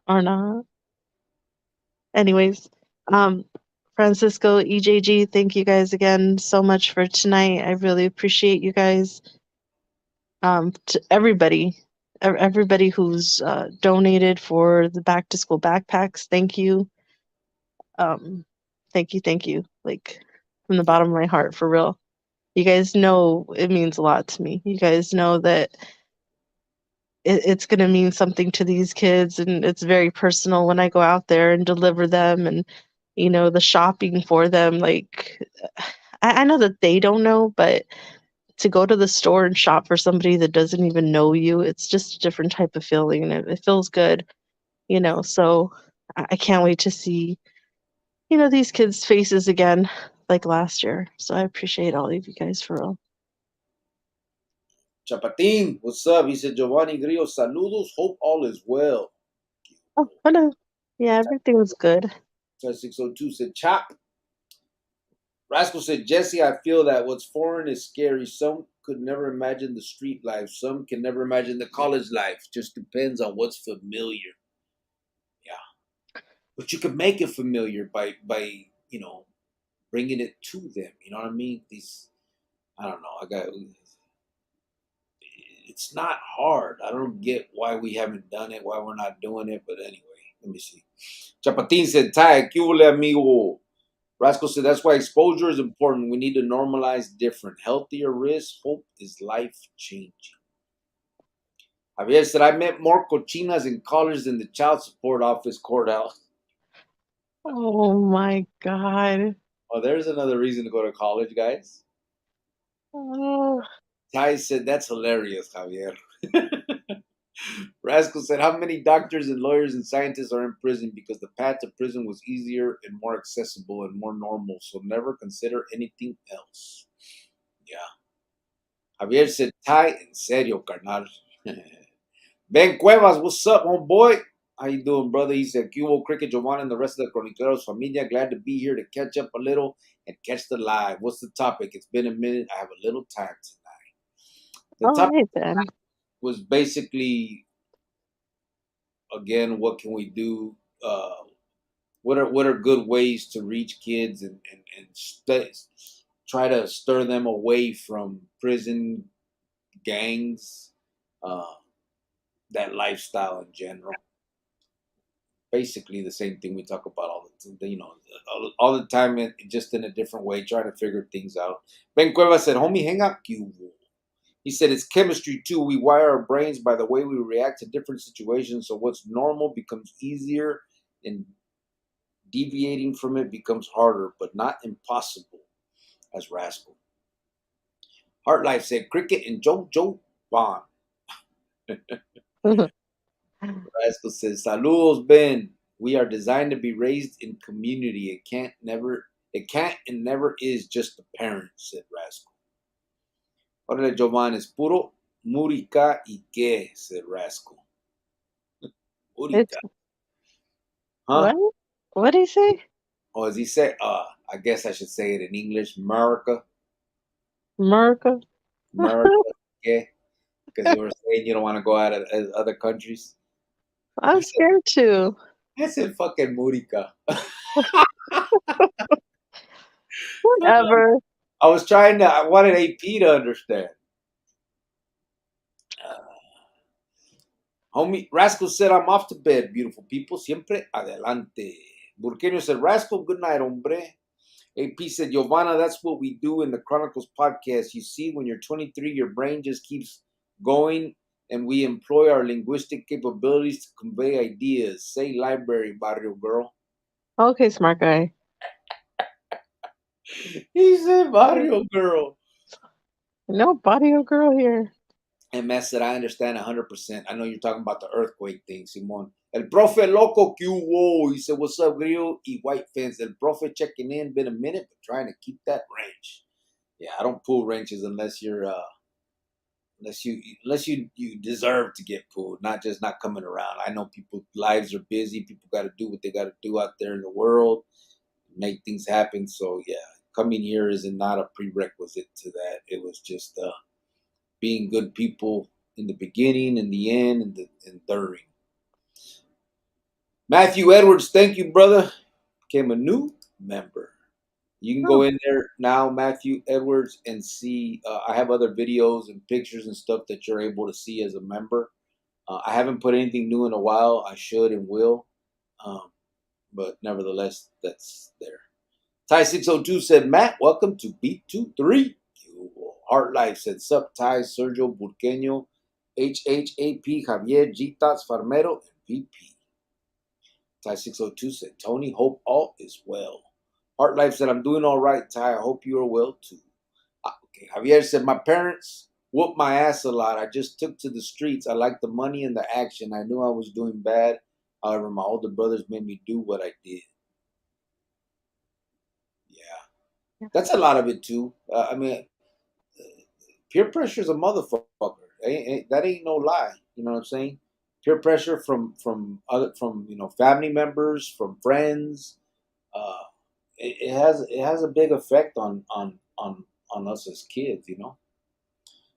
or not. Anyways, Francisco, EJG, thank you guys again so much for tonight. I really appreciate you guys. To everybody who's donated for the back to school backpacks, thank you. Thank you. Like, from the bottom of my heart, for real. You guys know it means a lot to me. You guys know that it's going to mean something to these kids, and it's very personal when I go out there and deliver them, and the shopping for them. Like, I know that they don't know, but to go to the store and shop for somebody that doesn't even know you, it's just a different type of feeling, and it feels good, so I can't wait to see these kids' faces again like last year. So I appreciate all of you guys, for real. Chapatin, what's up? He said, Giovanni Grillo, saludos. Hope all is well. Oh, hello. Yeah, everything's good. 602 said, Chop. Rascal said, Jesse, I feel that what's foreign is scary. Some could never imagine the street life. Some can never imagine the college life. Just depends on what's familiar. But you can make it familiar by bringing it to them. You know what I mean? I don't know. It's not hard. I don't get why we haven't done it, why we're not doing it. But anyway, let me see. Chapatin said, "Ty, ¿qué hubo, amigo?" Rascal said, "That's why exposure is important. We need to normalize different, healthier risks. Hope is life changing." Javier said, "I met more cochinas in college than the child support office courthouse." Oh my God. Oh, there's another reason to go to college, guys. Oh, Ty said, "That's hilarious, Javier." Rascal said, "How many doctors and lawyers and scientists are in prison because the path to prison was easier and more accessible and more normal, so never consider anything else." Yeah. Javier said, "Ty, en serio, carnal." Ben Cuevas, what's up, homeboy? How you doing, brother? He said, "Cubo, Cricket, Giovanna, and the rest of the Chronicles familia. Glad to be here to catch up a little and catch the live. What's the topic? It's been a minute. I have a little time tonight." The all topic right then. was basically, again, what can we do? What are good ways to reach kids and try to stir them away from prison, gangs, uh, that lifestyle in general. Basically, the same thing we talk about all the time, just in a different way, trying to figure things out. Ben Cueva said, "Homie, hang up, you." He said, "It's chemistry too. We wire our brains by the way we react to different situations. So what's normal becomes easier, and deviating from it becomes harder, but not impossible." As Rascal. Heart Life said, "Cricket and Joe Bond." Rascal says, "Saludos, Ben. We are designed to be raised in community. It can't and never is just the parents," said Rascal. Órale, Jovan, es puro Murica y qué, said Rascal. It's Murica. Huh? what? What did he say? Or as he said, I guess I should say it in English, America. America. America, yeah. Because you were saying you don't want to go out of other countries. I'm scared too. I said fucking Murica. Whatever. I wanted AP to understand. Homie, Rascal said, "I'm off to bed, beautiful people. Siempre adelante." Burqueño said, "Rascal, good night, hombre." AP said, "Giovanna, that's what we do in the Chronicles podcast. You see, when you're 23, your brain just keeps going, and we employ our linguistic capabilities to convey ideas. Say library, barrio girl." Okay, smart guy. He said, "Barrio girl." No body of girl here. And Matt said, "I understand 100%. I know you're talking about the earthquake thing, Simon." El profe loco que hubo. He said, "What's up, Grillo y White Fence?" El profe checking in. Been a minute, but trying to keep that wrench. Yeah, I don't pull wrenches unless you deserve to get pulled, not just not coming around. I know people's lives are busy. People got to do what they got to do out there in the world, make things happen. So yeah, coming here is not a prerequisite to that. It was just being good people in the beginning, in the end, and during. Matthew Edwards, thank you, brother. Became a new member. You can go Oh, in there now, Matthew Edwards, and see. I have other videos and pictures and stuff that you're able to see as a member. I haven't put anything new in a while. I should and will. But nevertheless, that's there. Ty602 said, "Matt, welcome to B23. Heart Life said, "Sup, Ty, Sergio Burqueño, HHAP, Javier, G Tots, Farmero, and VP." Ty602 said, "Tony, hope all is well." Heart Life said, "I'm doing all right, Ty. I hope you are well too." Okay. Javier said, "My parents whooped my ass a lot. I just took to the streets. I liked the money and the action. I knew I was doing bad. However, my older brothers made me do what I did." Yeah. That's a lot of it too. Peer pressure is a motherfucker. That ain't no lie. You know what I'm saying? Peer pressure from family members, from friends. Uh, it has a big effect on us as kids.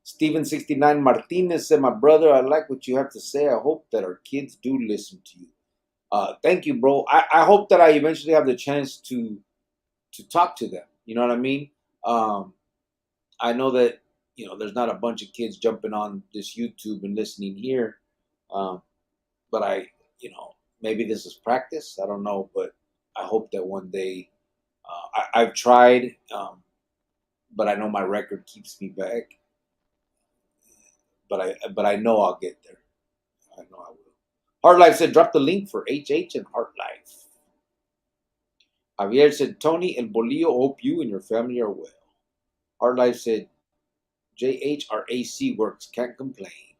Steven 69 Martinez said, "My brother, I like what you have to say. I hope that our kids do listen to you." Thank you, bro. I hope that I eventually have the chance to talk to them. You know what I mean? Um, I know that there's not a bunch of kids jumping on this YouTube and listening here, um, but maybe this is practice. I don't know, but I hope that one day. I've tried, but I know my record keeps me back. But I know I'll get there. I know I will. Heart Life said, drop the link for HH and Heart Life. Javier said, Tony and Bolillo, hope you and your family are well. Heart Life said, JHRAC works, can't complain.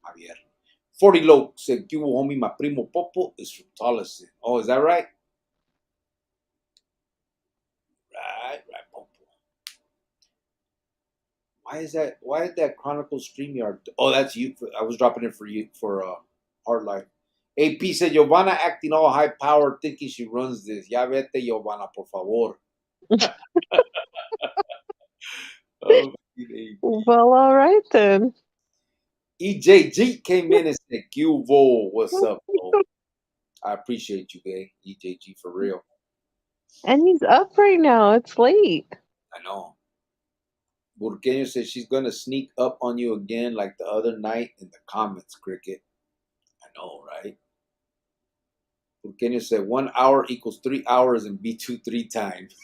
Javier. 40 Loke said, "Cubo homie, my primo Popo is from Tolleson." Oh, is that right? Right, Popo. Why is that? Why is that Chronicles StreamYard? Oh, that's you. I was dropping it for you for Hard Life. AP said, Giovanna acting all high power, thinking she runs this. Ya vete, Giovanna, por favor. Oh, Well, all right then. EJG came in and said, Cubo, what's up, bro? I appreciate you, man. EJG, for real. And he's up right now. It's late. I know. Burqueño says she's going to sneak up on you again like the other night in the comments, Cricket. I know, right? Burqueño said 1 hour equals 3 hours and B2 3 times.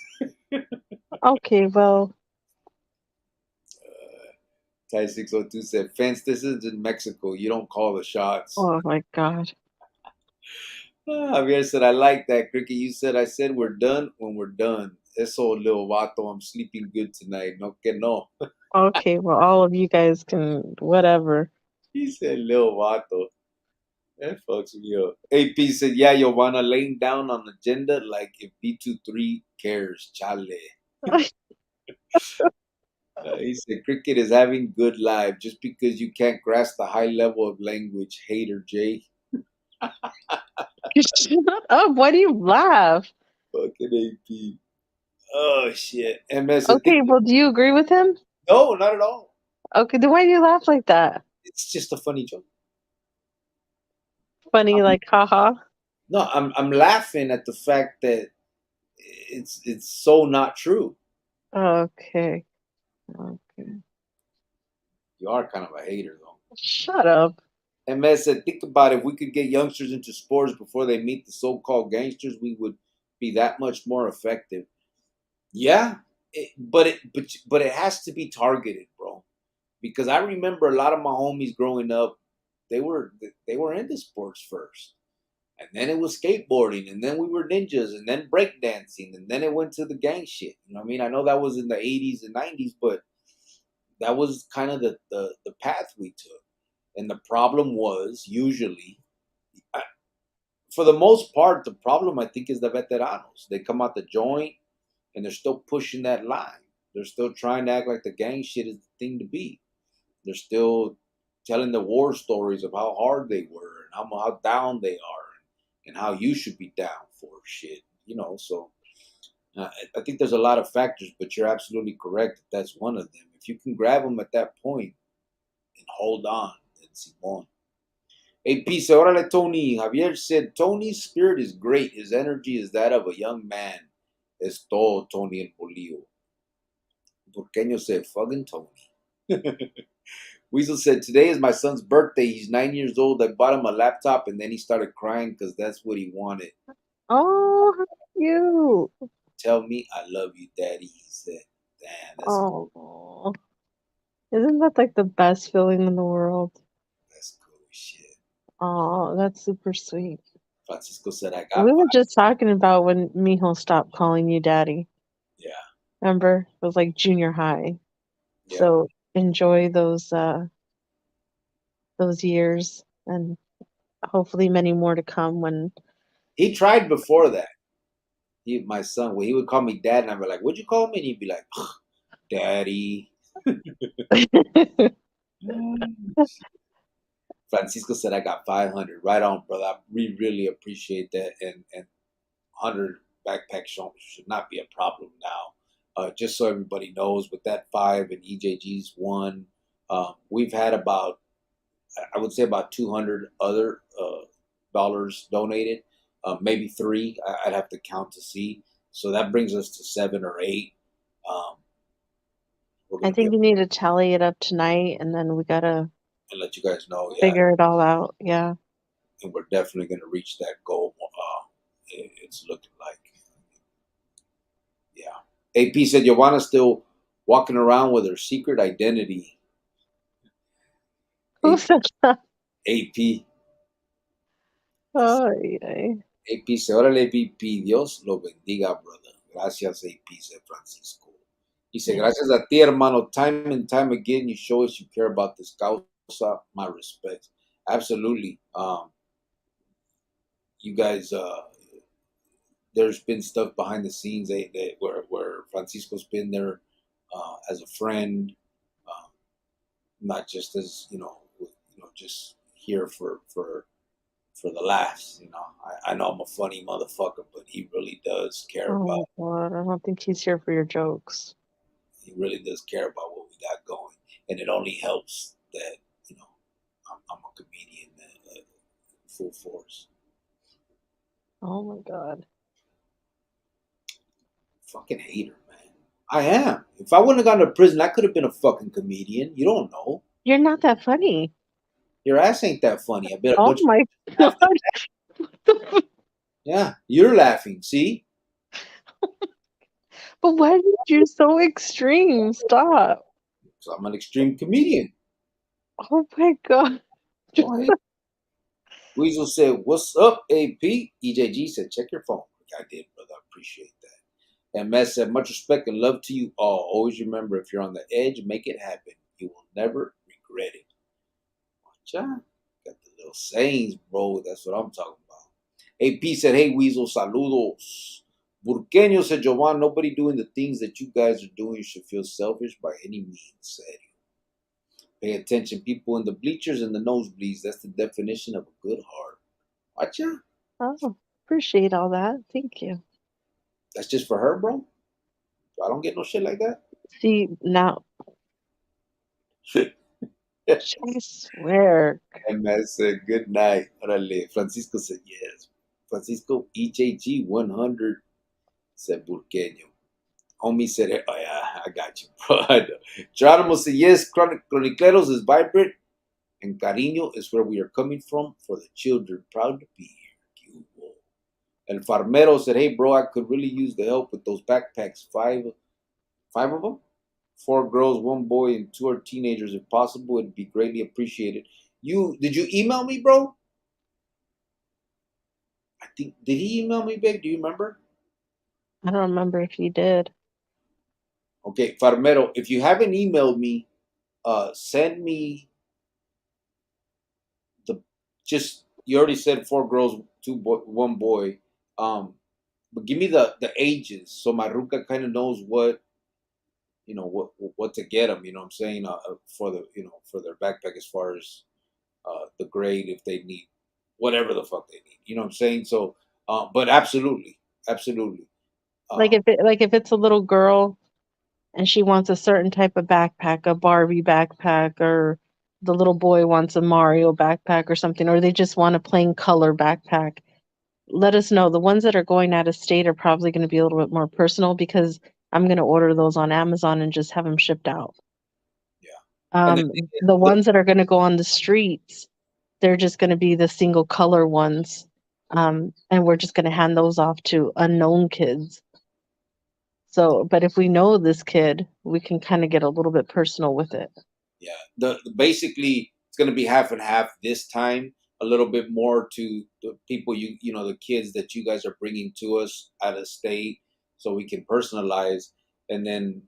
Okay, well. Ty 602 said, Fence, this is in Mexico. You don't call the shots. Oh, my God. Javier said, I like that, Cricket. I said we're done when we're done. Eso, little vato, I'm sleeping good tonight. No que no. Okay, well, all of you guys can, whatever. He said, little vato. That fucks me up. AP said, yeah, Giovanna laying down on the agenda like if B23 cares. Chale. He said, Cricket is having good life just because you can't grasp the high level of language. Hater, Jay. Shut up. Why do you laugh? Fucking AP. Oh, shit. MS. Okay, well, do you agree with him? No, not at all. Okay, then why do you laugh like that? It's just a funny joke. Funny, like, haha. No, I'm laughing at the fact that it's so not true. Okay. You are kind of a hater, though. Shut up. MS said, think about it. If we could get youngsters into sports before they meet the so-called gangsters, we would be that much more effective. Yeah, but it has to be targeted, bro. Because I remember a lot of my homies growing up, they were into sports first. And then it was skateboarding, and then we were ninjas, and then breakdancing, and then it went to the gang shit. You know what I mean? I know that was in the 80s and 90s, but that was kind of the path we took. And the problem was usually, for the most part, the problem I think is the veteranos. They come out the joint, and they're still pushing that line. They're still trying to act like the gang shit is the thing to be. They're still telling the war stories of how hard they were and how down they are and how you should be down for shit. So I think there's a lot of factors, but you're absolutely correct that that's one of them. If you can grab them at that point and hold on, then Simon. AP said, Órale, Tony. Javier said, Tony's spirit is great. His energy is that of a young man. Es todo, Tony and Bolillo. Burqueño said, fucking Tony. Weasel said, today is my son's birthday. He's 9 years old. I bought him a laptop, and then he started crying because that's what he wanted. Oh, how cute. Tell me I love you, Daddy, he said. Damn, that's cool. Isn't that like the best feeling in the world? That's cool shit. Oh, that's super sweet. Francisco said, I got We were just talking about when Mijo stopped calling you daddy. Yeah. Remember? It was like junior high. Yeah. So enjoy those years and hopefully many more to come when he tried before that. My son, when he would call me dad, and I'd be like, what'd you call me? And he'd be like, Daddy. Francisco said, I got 500. Right on, brother. We really appreciate that. And 100 backpack should not be a problem now. Just so everybody knows, with that 5 and EJG's 1, we've had about 200 other donated, maybe 3. I'd have to count to see. So that brings us to 7 or 8. We're I gonna think you need to tally it up tonight, and then we gotta and let you guys know. Yeah, figure it all out. Yeah. and we're definitely gonna reach that goal. It's looking like. Yeah. AP said Giovanna's still walking around with her secret identity. Who said that? AP. Oh, yeah. AP dice, órale, AP, Dios lo bendiga, brother. Gracias, AP, said Francisco. Dice, gracias a ti, hermano. Time and time again, you show us you care about this causa. My respects. Absolutely. You guys, there's been stuff behind the scenes where Francisco's been there as a friend, not just as, just here for the laughs. I know I'm a funny motherfucker, but he really does care Oh, about. my God. I don't think he's here for your jokes. He really does care about what we got going, and it only helps that I'm a comedian full force. Oh my God. Fucking hater, man. I am. If I wouldn't have gone to prison, I could have been a fucking comedian. You don't know. You're not that funny. Your ass ain't that funny. I bet. Oh my God. Yeah, you're laughing. See? But why did you so extreme? Stop. So I'm an extreme comedian. Oh my God. Go ahead. Weasel said, "What's up, AP?" EJG said, "Check your phone." I did, brother. I appreciate that. And Matt said, "Much respect and love to you all. Always remember, if you're on the edge, make it happen. You will never regret it." Watch out. Got the little sayings, bro. That's what I'm talking about. AP said, "Hey, Weasel, saludos." Burqueño said, "Jovan, nobody doing the things that you guys are doing should feel selfish by any means." Said, "Pay attention, people in the bleachers and the nosebleeds. That's the definition of a good heart." Watch out. Oh, appreciate all that. Thank you. That's just for her, bro. I don't get no shit like that. See, now, I swear. And man said, "Good night." Orale. Francisco said, "Yes." Francisco, EJG 100, said Burqueño. Homie said, "Oh, yeah, I got you, bro." Geronimo said, "Yes, Chronicles is vibrant, and cariño is where we are coming from for the children. Proud to be here." El Farmero said, "Hey, bro, I could really use the help with those backpacks. Five of them? 4 girls, 1 boy, and 2 are teenagers. If possible, it'd be greatly appreciated." Did you email me, bro? I think, did he email me, babe? Do you remember? I don't remember if you did. Okay, Farmero, if you haven't emailed me, send me you already said 4 girls, 1 boy. But give me the ages so my ruca kind of knows what to get them. You know what I'm saying? For their backpack, as far as the grade, if they need whatever the fuck they need. You know what I'm saying? So, but absolutely. Like if it's a little girl and she wants a certain type of backpack, a Barbie backpack, or the little boy wants a Mario backpack or something, or they just want a plain color backpack, let us know. The ones that are going out of state are probably going to be a little bit more personal because I'm going to order those on Amazon and just have them shipped out. Yeah. The ones that are going to go on the streets, they're just going to be the single color ones. And we're just going to hand those off to unknown kids. So, but if we know this kid, we can kind of get a little bit personal with it. Yeah. Basically, it's going to be half and half this time. A little bit more to the people the kids that you guys are bringing to us out of state, so we can personalize. And then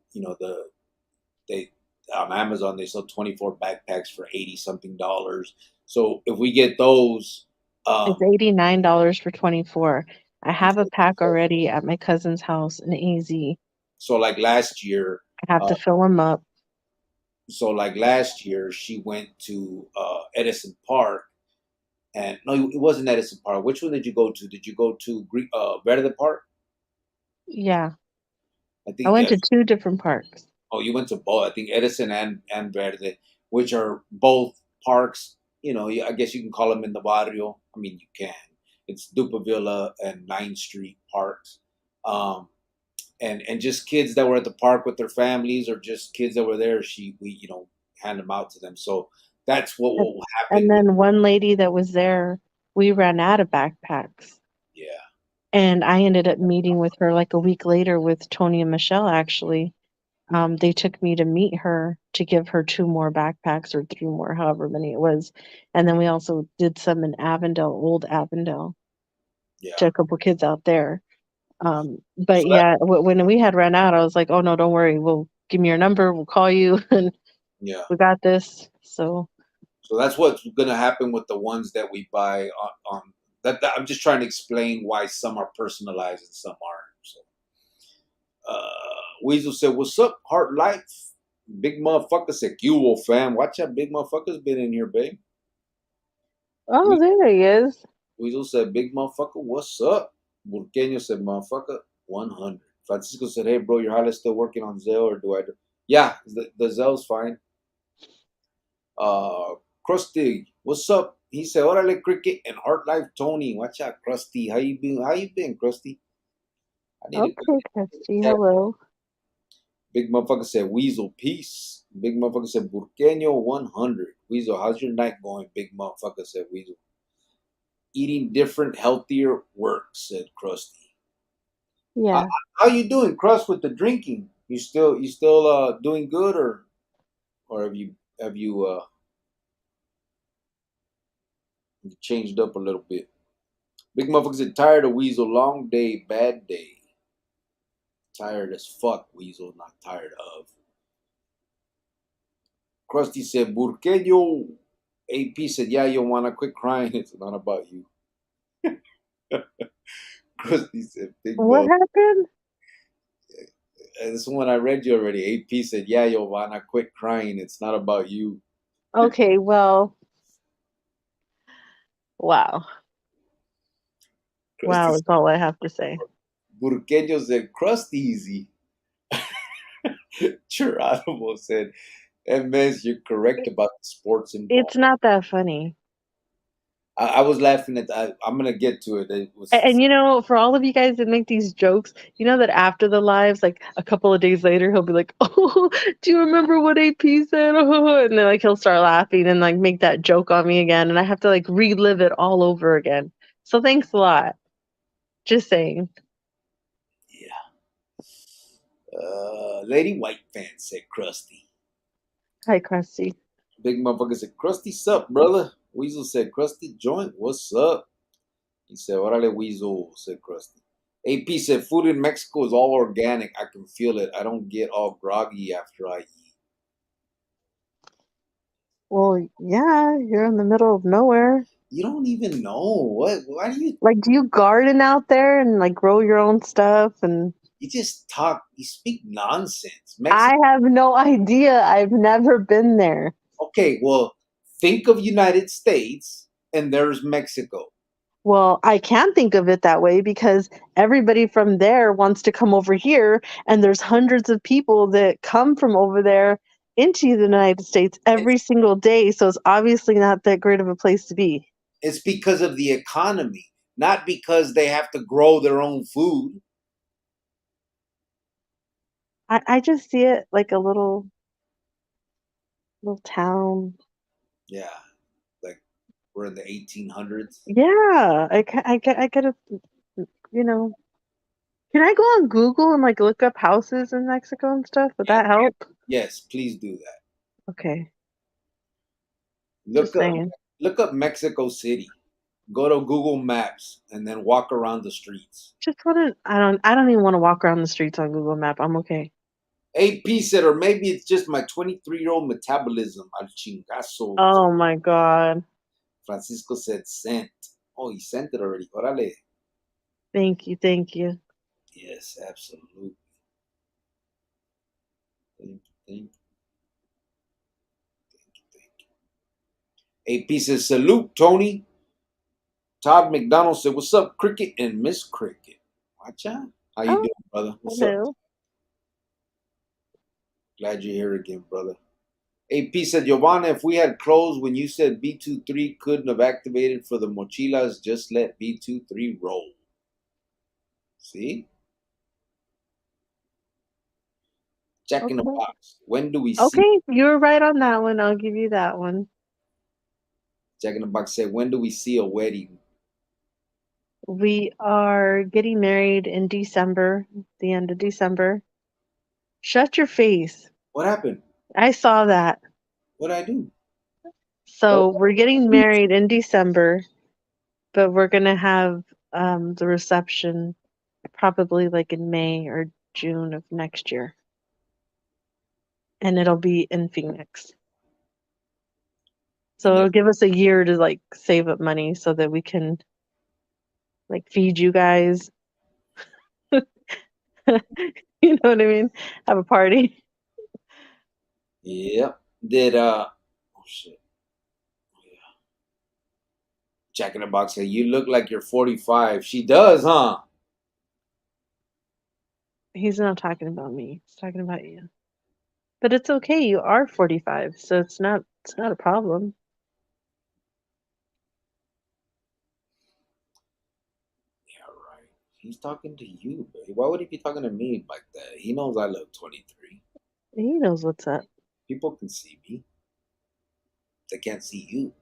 they on Amazon they sell 24 backpacks for $80 something. So if we get those, it's $89 for 24. I have a pack already at my cousin's house in AZ. So like last year, I have to fill them up. So like last year, she went to Edison Park, and no, it wasn't Edison Park. Which one did you go to? Did you go to Verde Park? Yeah, I think I went to 2 different parks. Oh, you went to both. I think Edison and Verde, which are both parks. I guess you can call them in the barrio. I mean, you can. It's Dupavilla and 9th Street parks. Um, and just kids that were at the park with their families or just kids that were there, we hand them out to them. So that's what And, will and happen. then one lady that was there, we ran out of backpacks. Yeah. And I ended up meeting with her like a week later with Tony and Michelle, actually. They took me to meet her to give her 2 more backpacks or 3 more, however many it was. And then we also did some in Avondale, old Avondale, Yeah. to a couple kids out there. But So yeah, when we had run out, I was like, oh no, don't worry. We'll give me your number. We'll call you and yeah. we got this. So So that's what's going to happen with the ones that we buy on that. I'm just trying to explain why some are personalized and some aren't. So, Weasel said, "What's up, Heart Life?" Big motherfucker said, "Hugo fam, watch out, big motherfucker's been in here, babe." oh, there he is. Weasel said, "Big motherfucker, what's up?" Burqueño said, "Motherfucker, 100." Francisco said, "Hey, bro, your highlight's still working on Zelle, or do I do?" Yeah, the Zelle's fine. Uh, Krusty, what's up? He said, "Orale, Cricket and Heart Life Tony. Watch out, Krusty. How you been? How you been, Krusty?" I need to Okay, Christy, chat. hello. Big motherfucker said, "Weasel, peace." Big motherfucker said, "Burqueño 100. Weasel, how's your night going?" Big motherfucker said, "Weasel, eating different, healthier works," said Krusty. Yeah. How you doing, Crust, with the drinking? You still doing good, or have you changed up a little bit? Big motherfucker said, "Tired of Weasel, long day, bad day." Tired as fuck, Weasel, not tired of. Krusty said, "Burqueño." AP said, "Yeah, you wanna quit crying. It's not about you." Krusty said, "Big What mother." happened? This one I read you already. AP said, "Yeah, you wanna quit crying. It's not about you." Okay, well, wow. Krusty Wow is said, all I have to say. Burqueño said, "Crust easy." Geronimo said, "MS, you're correct about the sports involved." It's not that funny. I was laughing at that. I'm gonna get to it. It And was for all of you guys that make these jokes, that after the lives, like a couple of days later, he'll be like, "Oh, do you remember what AP said?" Oh, and then like he'll start laughing and like make that joke on me again, and I have to like relive it all over again. So thanks a lot. Just saying. yeah. Lady White fan said, "Krusty." Hi, Krusty. Big motherfucker said, "Krusty, sup, brother?" Weasel said, "Krusty joint, what's up?" He said, "Orale, Weasel," said Krusty. AP said, "Food in Mexico is all organic. I can feel it. I don't get all groggy after I eat." Well, yeah, you're in the middle of nowhere. You don't even know what. Why do you? Like, do you garden out there and like grow your own stuff? And You just talk. You speak nonsense. I Mexico. have no idea. I've never been there. Okay, well, think of United States, and there's Mexico. Well, I can think of it that way because everybody from there wants to come over here, and there's hundreds of people that come from over there into the United States every It's, single day. So it's obviously not that great of a place to be. it's because of the economy, not because they have to grow their own food. I just see it like a little town. Yeah, like we're in the 1800s. Yeah, I gotta, you know. Can I go on Google and like look up houses in Mexico and stuff? Would Yeah, that help? yes, please do that. Okay, Look just up, saying. look up Mexico City. Go to Google Maps and then walk around the streets. Just wanna. I don't even want to walk around the streets on Google Map. I'm okay. AP said, or maybe it's just my 23-year-old metabolism. Al chingazo. Oh my God. Francisco said, "Sent." Oh, he sent it already. Orale. Thank you, thank you. Yes, absolutely. Thank you, thank you, thank you. AP says, "Salute, Tony." Todd McDonald said, "What's up, Cricket and Miss Cricket?" Watch out. How you Oh, doing, brother? What's up? hello. Glad you're here again, brother. AP said, Giovanna, if we had closed when you said B23 couldn't have activated for the mochilas, just let B23 roll. See? Check in the Okay. box. When do we see? Okay, you were right on that one. I'll give you that one. Check in the box said, when do we see a wedding? We are getting married in December, the end of December. Shut your face. What happened? I saw that. What did I do? So we're getting married in December, but we're gonna have the reception probably like in May or June of next year. And it'll be in Phoenix. So it'll give us a year to like save up money so that we can like feed you guys. You know what I mean? Have a party. Yep. Did oh shit. Yeah. Jack in the Box said, you look like you're 45. She does, huh? He's not talking about me. He's talking about you. But it's okay. You are 45, so it's not a problem. Yeah, right. He's talking to you, babe. Why would he be talking to me like that? He knows I look 23. He knows what's up. People can see me. They can't see you.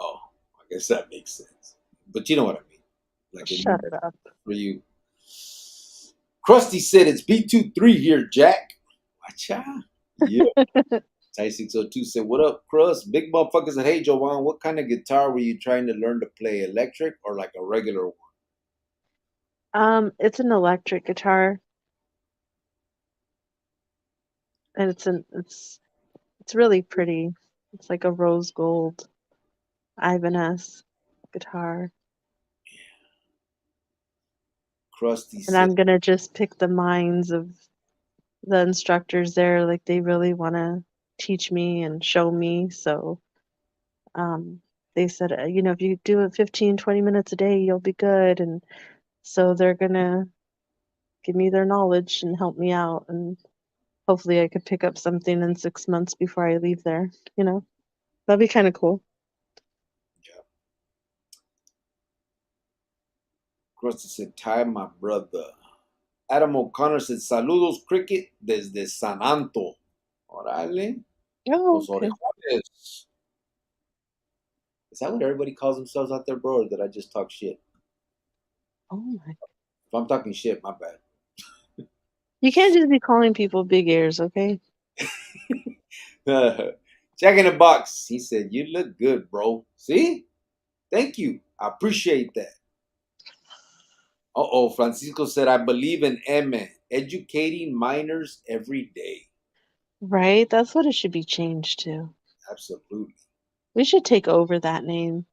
Oh, I guess that makes sense. But you know what I mean. Like Shut it up. for you. Krusty said it's B23 here, Jack. Watcha. Yeah. Ty 602 said, what up, Crust? Big motherfucker said, hey, Jovan, what kind of guitar were you trying to learn to play? Electric or like a regular one? It's an electric guitar. And it's really pretty. It's like a rose gold Ibanez guitar. Krusty And said, I'm gonna just pick the minds of the instructors there. Like they really want to teach me and show me. So they said, if you do it 15, 20 minutes a day, you'll be good. And so they're gonna give me their knowledge and help me out. And hopefully I could pick up something in 6 months before I leave there. That'd be kind of cool. yeah. Krusty said, Ty, my brother. Adam O'Connor said, saludos, Cricket, desde San Anto. Órale. Oh, Los okay. orejones. Is that what everybody calls themselves out there, bro? Or did I just talk shit? Oh my. If I'm talking shit, my bad. You can't just be calling people big ears, okay? Jack in the Box. He said, you look good, bro. See? Thank you. I appreciate that. Uh-oh. Francisco said, I believe in M, educating minors every day. Right? That's what it should be changed to. Absolutely. We should take over that name.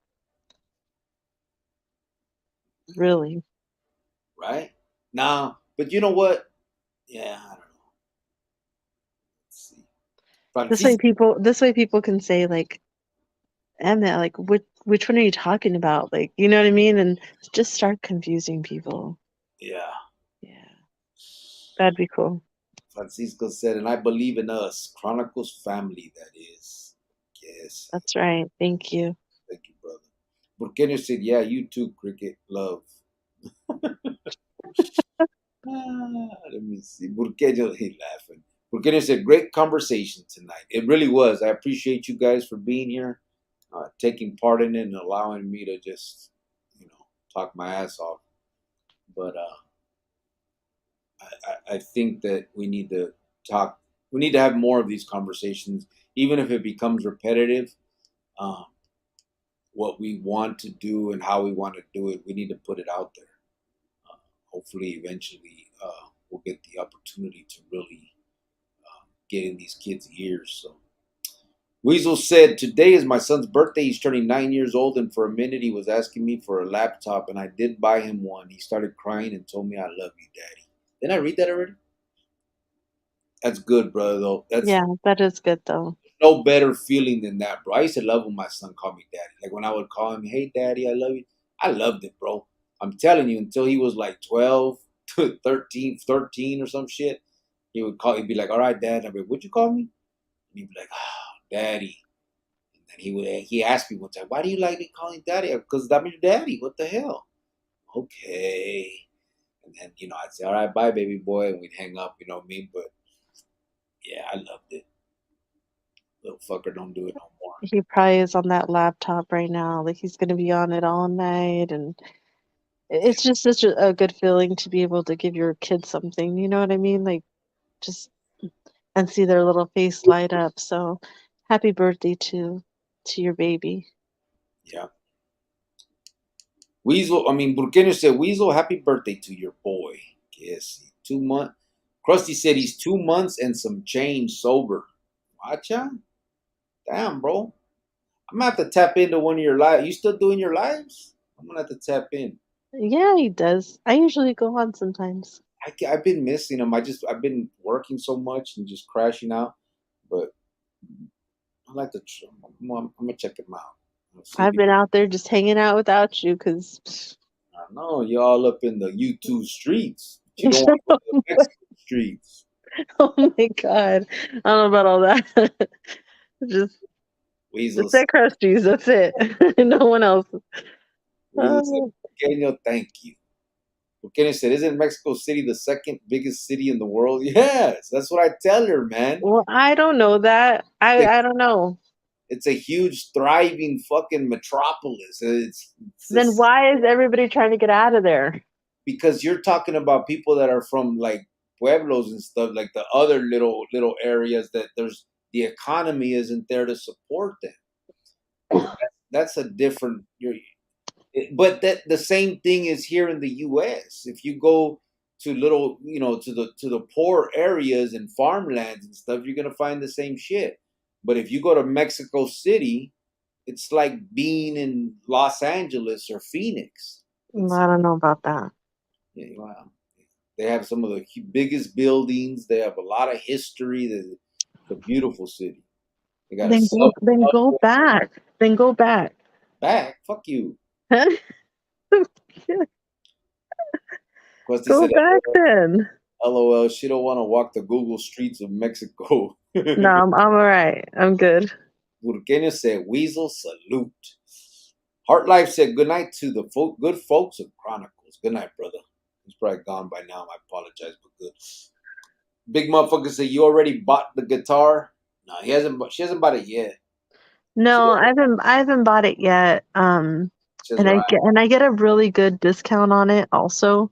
Really. Right? Nah, but you know what? Yeah, I don't know. Let's see. This way people can say like, Emma, like which one are you talking about? Like, you know what I mean? And just start confusing people. Yeah. Yeah. That'd be cool. Francisco said, and I believe in us. Chronicles family, that is. Yes. That's right. Thank you. Thank you, brother. Burkenia said, yeah, you too, Cricket. Love. Let me see. Burkenia, he laughing. Burkenia said, great conversation tonight. It really was. I appreciate you guys for being here, taking part in it, and allowing me to just, talk my ass off. But I think that we need to talk. We need to have more of these conversations, even if it becomes repetitive. What we want to do and how we want to do it, we need to put it out there. Hopefully, eventually, we'll get the opportunity to really get in these kids' ears. So, Weasel said, today is my son's birthday. He's turning 9 years old, and for a minute he was asking me for a laptop, and I did buy him one. He started crying and told me, I love you, Daddy. Didn't I read that already? That's good, brother, though. Yeah, that is good though. No better feeling than that, bro. I used to love when my son called me daddy. Like when I would call him, hey, daddy, I love you. I loved it, bro. I'm telling you, until he was like 12, 13 or some shit. He would call. He'd be like, "All right, Dad." I'd be, "What'd you call me?" And he'd be like, "Oh, Daddy." And then he asked me one time, "Why do you like me calling Daddy?" Because I'm your daddy. What the hell? Okay. And then I'd say, "All right, bye, baby boy," and we'd hang up. You know what I mean? But yeah, I loved it. Little fucker, don't do it no more. He probably is on that laptop right now. Like he's gonna be on it all night, and it's just such a good feeling to be able to give your kids something. You know what I mean? Like just and see their little face light up. So happy birthday to your baby. Yeah. Weasel, Burkini said, Weasel, happy birthday to your boy. Yes, 2 months. Krusty said he's 2 months and some change sober. Watcha? Damn, bro. I'm gonna have to tap into one of your lives. You still doing your lives? I'm gonna have to tap in. Yeah, he does. I usually go on sometimes. I've been missing him. I've been working so much and just crashing out. But I like to. I'm gonna check him out. I've been out there just hanging out without you because I know you're all up in the YouTube streets. But you don't want to go to the Mexico streets. oh my god, I don't know about all that. Just Weasel at Krusty's, that's it. No one else. said, Pequeño, thank you. Pequeño said, isn't Mexico City the second biggest city in the world? Yes, that's what I tell her, man. Well, I don't know that. I don't know. It's a huge, thriving fucking metropolis. Then why is everybody trying to get out of there? Because you're talking about people that are from like pueblos and stuff, like the other little areas that the economy isn't there to support them. That's a different. But that the same thing is here in the U.S. If you go to little, to the poor areas and farmlands and stuff, you're gonna find the same shit. But if you go to Mexico City, it's like being in Los Angeles or Phoenix. I don't know about that. Yeah, wow. They have some of the biggest buildings. They have a lot of history. It's a beautiful city. They got then go back. Then go back. Back? Fuck you. Go back then. LOL, she don't want to walk the Google streets of Mexico. No, I'm all right. I'm good. Burqueño said, Weasel, salute. Heart Life said, good night to the good folks of Chronicles. Good night, brother. He's probably gone by now. I apologize, but good. Big motherfucker said, you already bought the guitar? No, she hasn't bought it yet. No, I haven't bought it yet. And I get a really good discount on it also.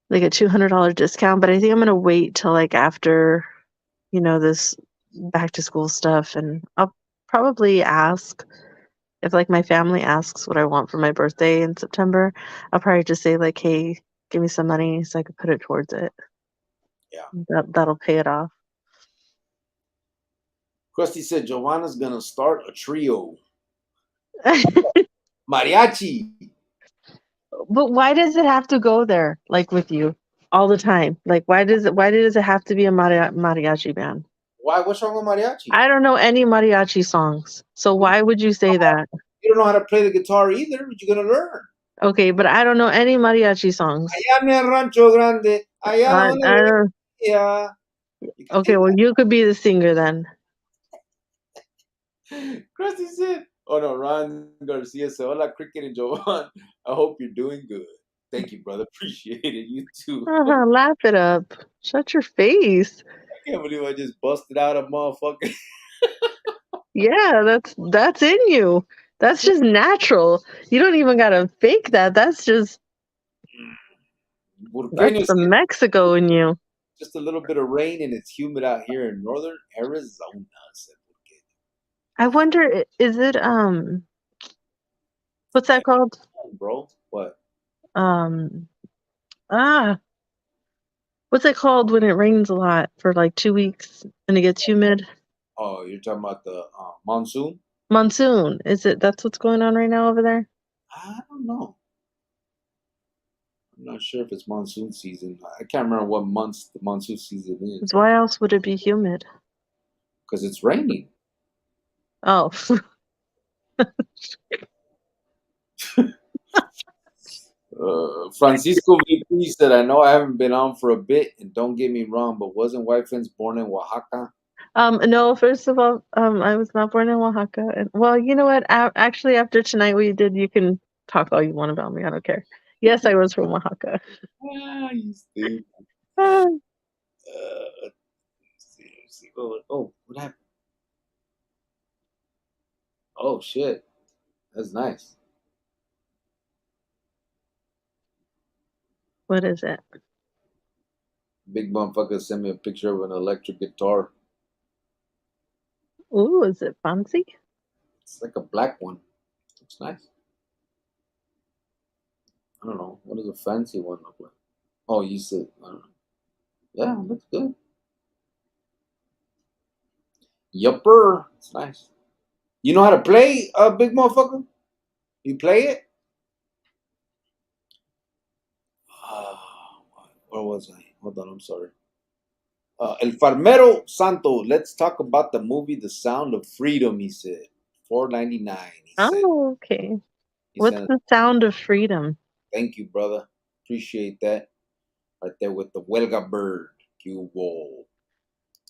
Like a $200 discount, but I think I'm gonna wait till like after, this back to school stuff, and I'll probably ask if like my family asks what I want for my birthday in September. I'll probably just say like, hey, give me some money so I could put it towards it. Yeah, that'll pay it off. Krusty said Giovanna's gonna start a trio. Mariachi. But why does it have to go there, like with you, all the time? Like, why does it have to be a mariachi band? Why? What's wrong with mariachi? I don't know any mariachi songs, so why would you say that? You don't know how to play the guitar either, but you're gonna learn. Okay, but I don't know any mariachi songs. Allá en el Rancho Grande. Allá Okay, well, you could be the singer then. Krusty said, oh no, Ron Garcia said, hola, Cricket and Jovan. I hope you're doing good. Thank you, brother. Appreciate it. You too. Laugh it up. Shut your face. I can't believe I just busted out a motherfucker. Yeah, that's in you. That's just natural. You don't even gotta fake that. That's just that's the Mexico in you. Just a little bit of rain and it's humid out here in northern Arizona. I wonder, is it what's that called? Bro, what? What's it called when it rains a lot for like 2 weeks and it gets humid? Oh, you're talking about the monsoon? Monsoon. Is it? That's what's going on right now over there? I don't know. I'm not sure if it's monsoon season. I can't remember what months the monsoon season is. Why else would it be humid? Because it's raining. Oh. Francisco He said, I know I haven't been on for a bit, and don't get me wrong, but wasn't White Fence born in Oaxaca? No, first of all, I was not born in Oaxaca. And, well, you know what? Actually, after tonight, you can talk all you want about me. I don't care. Yes, I was from Oaxaca. Ah, you stupid. Ah, Let's see. Oh, what happened? Oh, shit. That's nice. what is it? Big motherfucker sent me a picture of an electric guitar. Ooh, is it fancy? It's like a black one. Looks nice. I don't know. What does a fancy one look like? Oh, you said, I don't know. Yeah, it looks good. Yupper. It's nice. You know how to play, big motherfucker? You play it? Uh, where was I? Hold on, I'm sorry. El Farmero Santo. Let's talk about the movie The Sound of Freedom, he said. $4.99. He said. Oh, okay. He What's said, the sound of freedom? thank you, brother. Appreciate that. Right there with the Huelga Bird. Whoa.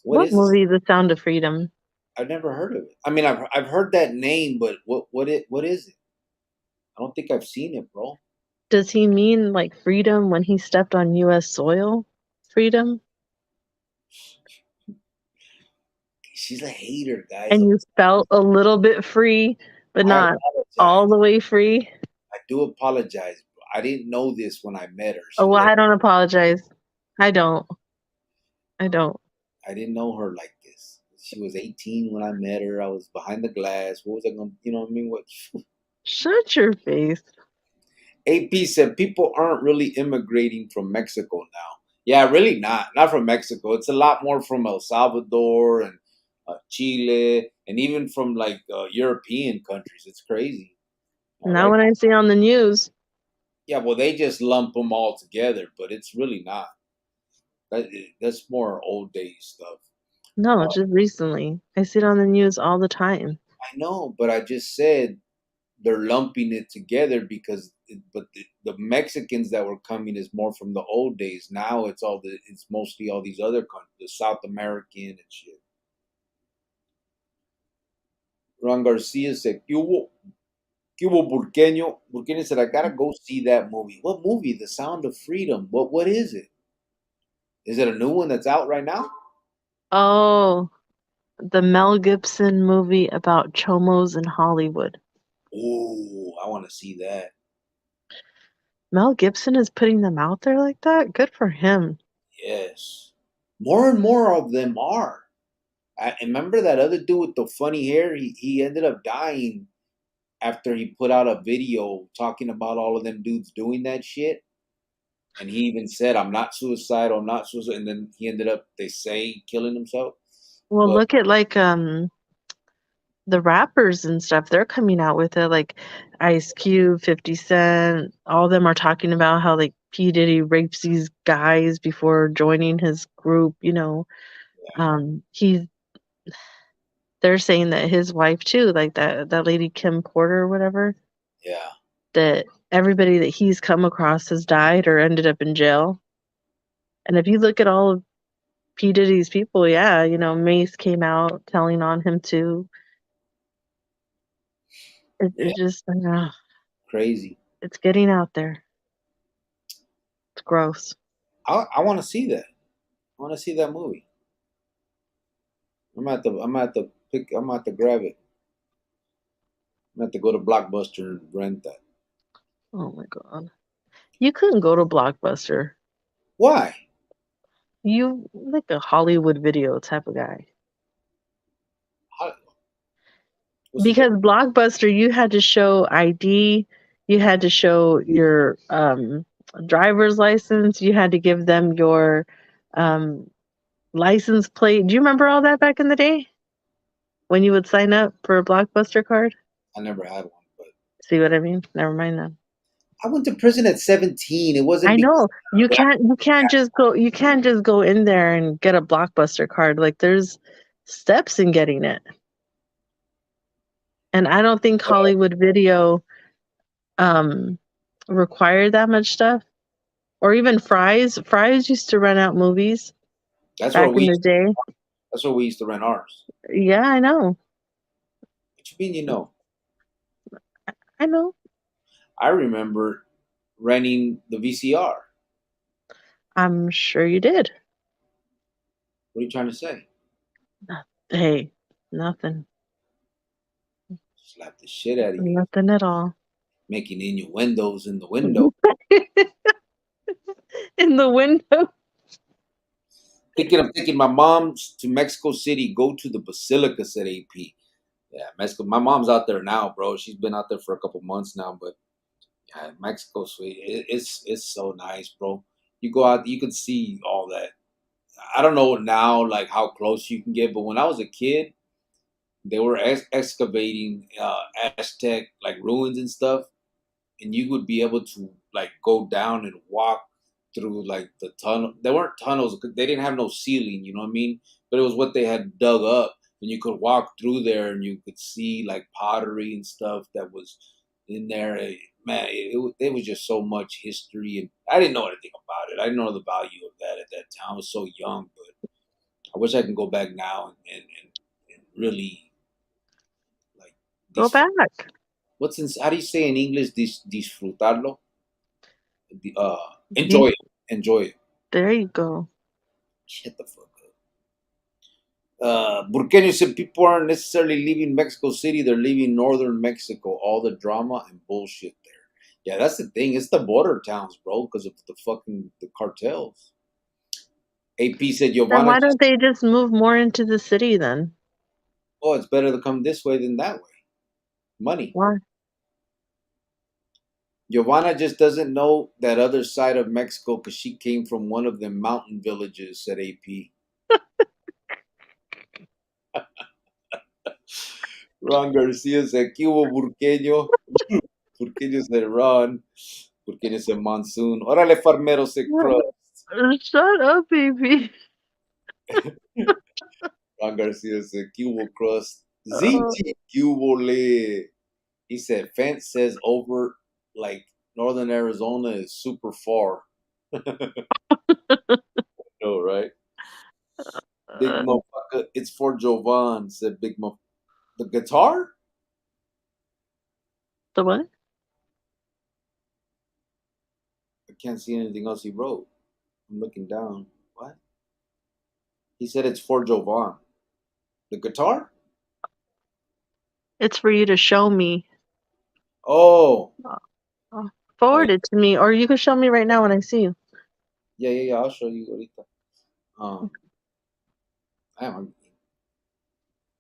What What is this? movie? The Sound of Freedom. I've never heard of it. I mean, I've heard that name, but what is it? I don't think I've seen it, bro. Does he mean like freedom when he stepped on U.S. soil? Freedom? She's a hater, guys. And you felt a little bit free, but I not all apologize. the way free? I do apologize. Bro. I didn't know this when I met her. Oh, well, I don't apologize. I don't. I didn't know her like this. She was 18 when I met her. I was behind the glass. What was I going to, you know what I mean? What? Shut your face. AP said people aren't really immigrating from Mexico now. Yeah, really not. Not from Mexico. It's a lot more from El Salvador and Chile and even from like European countries. It's crazy. All Not right. when I see on the news. Yeah, well, they just lump them all together, but it's really not. That's more old days stuff. No, just recently. I see it on the news all the time. I know, but I just said they're lumping it together because, but the Mexicans that were coming is more from the old days. Now it's mostly all these other countries, the South American and shit. Ron Garcia said, ¿Qué hubo, Burqueño? Burqueño said, I gotta go see that movie. What movie? The Sound of Freedom. What is it? Is it a new one that's out right now? Oh, the Mel Gibson movie about chomos in Hollywood. Oh, I want to see that. Mel Gibson is putting them out there like that? Good for him. Yes. More and more of them are. I remember that other dude with the funny hair. He ended up dying after he put out a video talking about all of them dudes doing that shit. And he even said, I'm not suicidal, I'm not suicidal. And then he ended up, they say, killing himself. Well, But look at like the rappers and stuff. They're coming out with it, like Ice Cube, 50 Cent. All of them are talking about how like P. Diddy rapes these guys before joining his group, you know. He's they're saying that his wife too, like that lady Kim Porter or whatever, yeah, that everybody that he's come across has died or ended up in jail. And if you look at all of P. Diddy's people, yeah, you know, Mace came out telling on him too. yeah, It's just, crazy. it's getting out there. It's gross. I want to see that. I want to see that movie. I'm at the pick. I'm at the grab it. I'm at to go to Blockbuster and rent that. Oh my God. You couldn't go to Blockbuster. Why? You like a Hollywood video type of guy. How, what's the Because difference? Blockbuster, you had to show ID, you had to show your driver's license, you had to give them your um, license plate. Do you remember all that back in the day when you would sign up for a Blockbuster card? I never had one, but See what I mean? Never mind then. I went to prison at 17. It wasn't I because know you can't just go in there and get a Blockbuster card. Like there's steps in getting it. And I don't think Hollywood Video required that much stuff. Or even Fry's. Fry's used to rent out movies That's where back in the day. That's where we used to rent ours. Yeah, I know. What you mean, you know? I know. I remember renting the VCR. I'm sure you did. What are you trying to say? Hey, nothing. Slap the shit out of you. Nothing at all. Making innuendos in the window. In the window. Taking my mom to Mexico City, go to the Basilica, said AP. Yeah, Mexico. My mom's out there now, bro. She's been out there for a couple months now, but yeah, Mexico, sweet. It's so nice, bro. You go out, you can see all that. I don't know now, like how close you can get, but when I was a kid, they were excavating Aztec like ruins and stuff, and you would be able to like go down and walk through like the tunnel. There weren't tunnels; they didn't have no ceiling. You know what I mean? But it was what they had dug up, and you could walk through there, and you could see like pottery and stuff that was in there. Man, it was just so much history, and I didn't know anything about it. I didn't know the value of that at that time. I was so young, but I wish I can go back now and really like Go back. what's in, how do you say in English disfrutarlo? Enjoy it. Enjoy it. There you go. Shut the fuck up. Burqueños said people aren't necessarily leaving Mexico City, they're leaving northern Mexico. All the drama and bullshit there. Yeah, that's the thing. It's the border towns, bro, because of the cartels. AP said Then Giovanna. why don't they just move more into the city then? Oh, it's better to come this way than that way. Money. Why? Giovanna just doesn't know that other side of Mexico because she came from one of them mountain villages, said AP. Ron Garcia said, ¿Qué hubo, Burqueño? Burqueño said, Ron. Burqueño said, Monsoon. Órale, farmero, said Crust. Shut up, baby. Ron Garcia said, ¿Qué hubo, Crust? Zinchi, ¿Qué hubo, le? He said, Fence says over, like, northern Arizona is super far. No, right? Big motherfucker, it's for Jovan, said Big Motherfucker. The guitar? The what? I can't see anything else he wrote. I'm looking down. What? He said it's for Jovan. The guitar? It's for you to show me. Oh. Forward it to me, or you can show me right now when I see you. Yeah. I'll show you ahorita. Damn,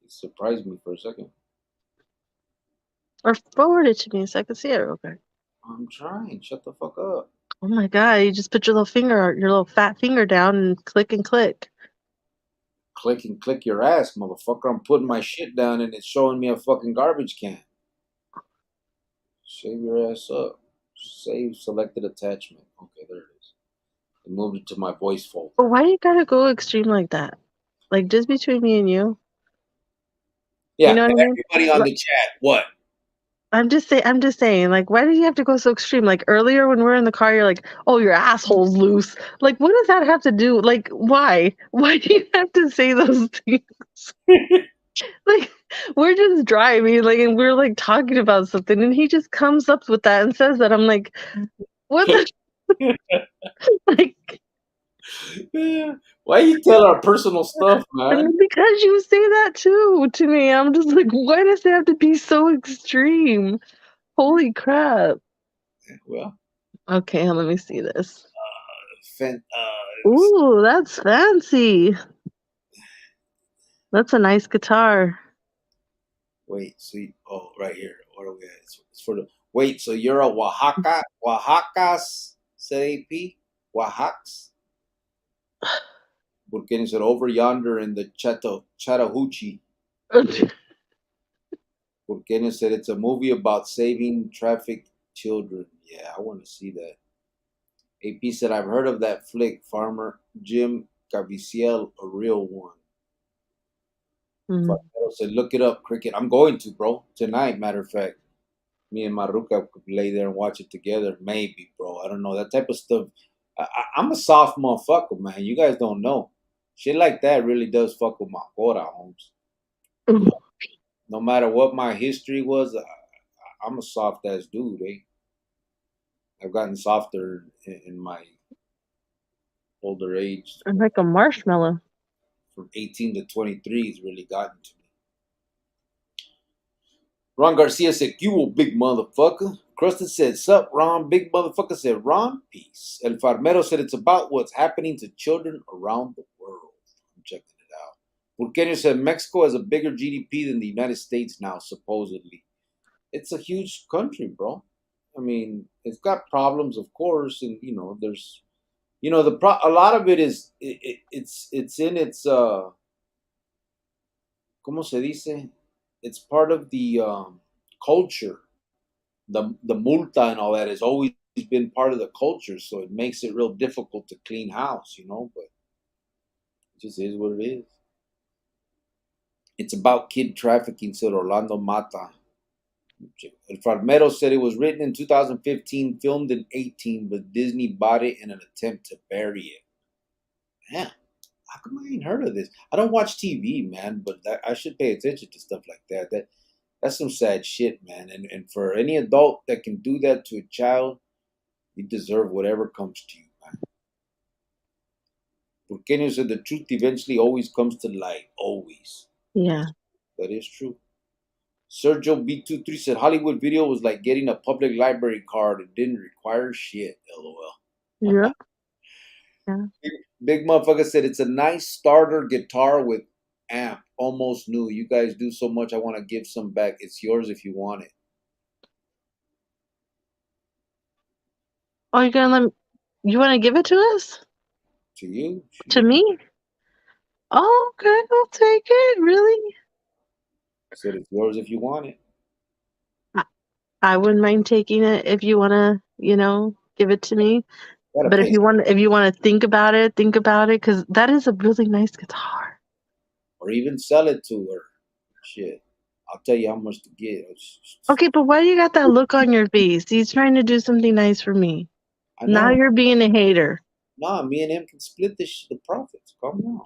it surprised me for a second. Or forward it to me so I can see it real quick. I'm trying. Shut the fuck up. Oh my god, you just put your little fat finger down and click and click. Click and click your ass, motherfucker. I'm putting my shit down and it's showing me a fucking garbage can. Shave your ass up. Save selected attachment. Okay, there it is. I moved it to my voice folder. But why you gotta go extreme like that? Like, just between me and you? Yeah, you know what I mean? Everybody on the chat, what? I'm just saying, like, why do you have to go so extreme? Like, earlier when we were in the car, you're like, oh, your asshole's loose. Like, what does that have to do? Like, why? Why do you have to say those things? Like, we're just driving, like, and we're, like, talking about something, and he just comes up with that and says that. I'm like, what the? Like, why you tell our personal stuff, man? Because you say that, too, to me. I'm just like, why does it have to be so extreme? Holy crap. Well. Okay, let me see this. Ooh, that's fancy. That's a nice guitar. Wait, see, oh, right here. What are we at? It's for the. Wait, so you're a Oaxacas, said AP? Oaxacs? Burkini said over yonder in the Chattahoochee. Burkini said it's a movie about saving trafficked children. Yeah, I want to see that. AP said, I've heard of that flick, Farmer Jim Caviezel, a real one. Said, look it up, Cricket. I'm going to, bro. Tonight, matter of fact. Me and Maruka could lay there and watch it together. Maybe, bro. I don't know. That type of stuff. I'm a soft motherfucker, man. You guys don't know. Shit like that really does fuck with my quota, Holmes. No matter what my history was, I'm a soft ass dude, eh? I've gotten softer in my older age. I'm like a marshmallow. From 18 to 23 has really gotten to me. Ron Garcia said, "You big motherfucker." Krustin said, "Sup, Ron?" Big motherfucker said, "Ron, peace." El Farmero said, "It's about what's happening to children around the world." I'm checking it out. Burqueño said, "Mexico has a bigger GDP than the United States now, supposedly." It's a huge country, bro. I mean, it's got problems, of course, and there's, a lot of it is it's in its ¿cómo se dice? It's part of the culture. The multa and all that has always been part of the culture, so it makes it real difficult to clean house, but it just is what it is. It's about kid trafficking, said Orlando Mata. El Farmero said it was written in 2015, filmed in 18, but Disney bought it in an attempt to bury it. Man, how come I ain't heard of this? I don't watch TV, man, but I should pay attention to stuff like that. That's some sad shit, man. And for any adult that can do that to a child, you deserve whatever comes to you, man. Burqueño said the truth eventually always comes to light. Always. Yeah. That is true. Sergio B23 said Hollywood Video was like getting a public library card. It didn't require shit. LOL. Yeah. Yeah. Big motherfucker said it's a nice starter guitar with amp. Almost new. You guys do so much. I want to give some back. It's yours if you want it. Oh, you want to give it to us? To you? To me? Oh, okay. I'll take it. Really? I said it's yours if you want it. I wouldn't mind taking it if you want to, give it to me. But if you want to think about it, because that is a really nice guitar. Or even sell it to her. Shit. I'll tell you how much to get. Okay, but why do you got that look on your face? He's trying to do something nice for me. I know. Now you're being a hater. Nah, me and him can split the profits. Calm down.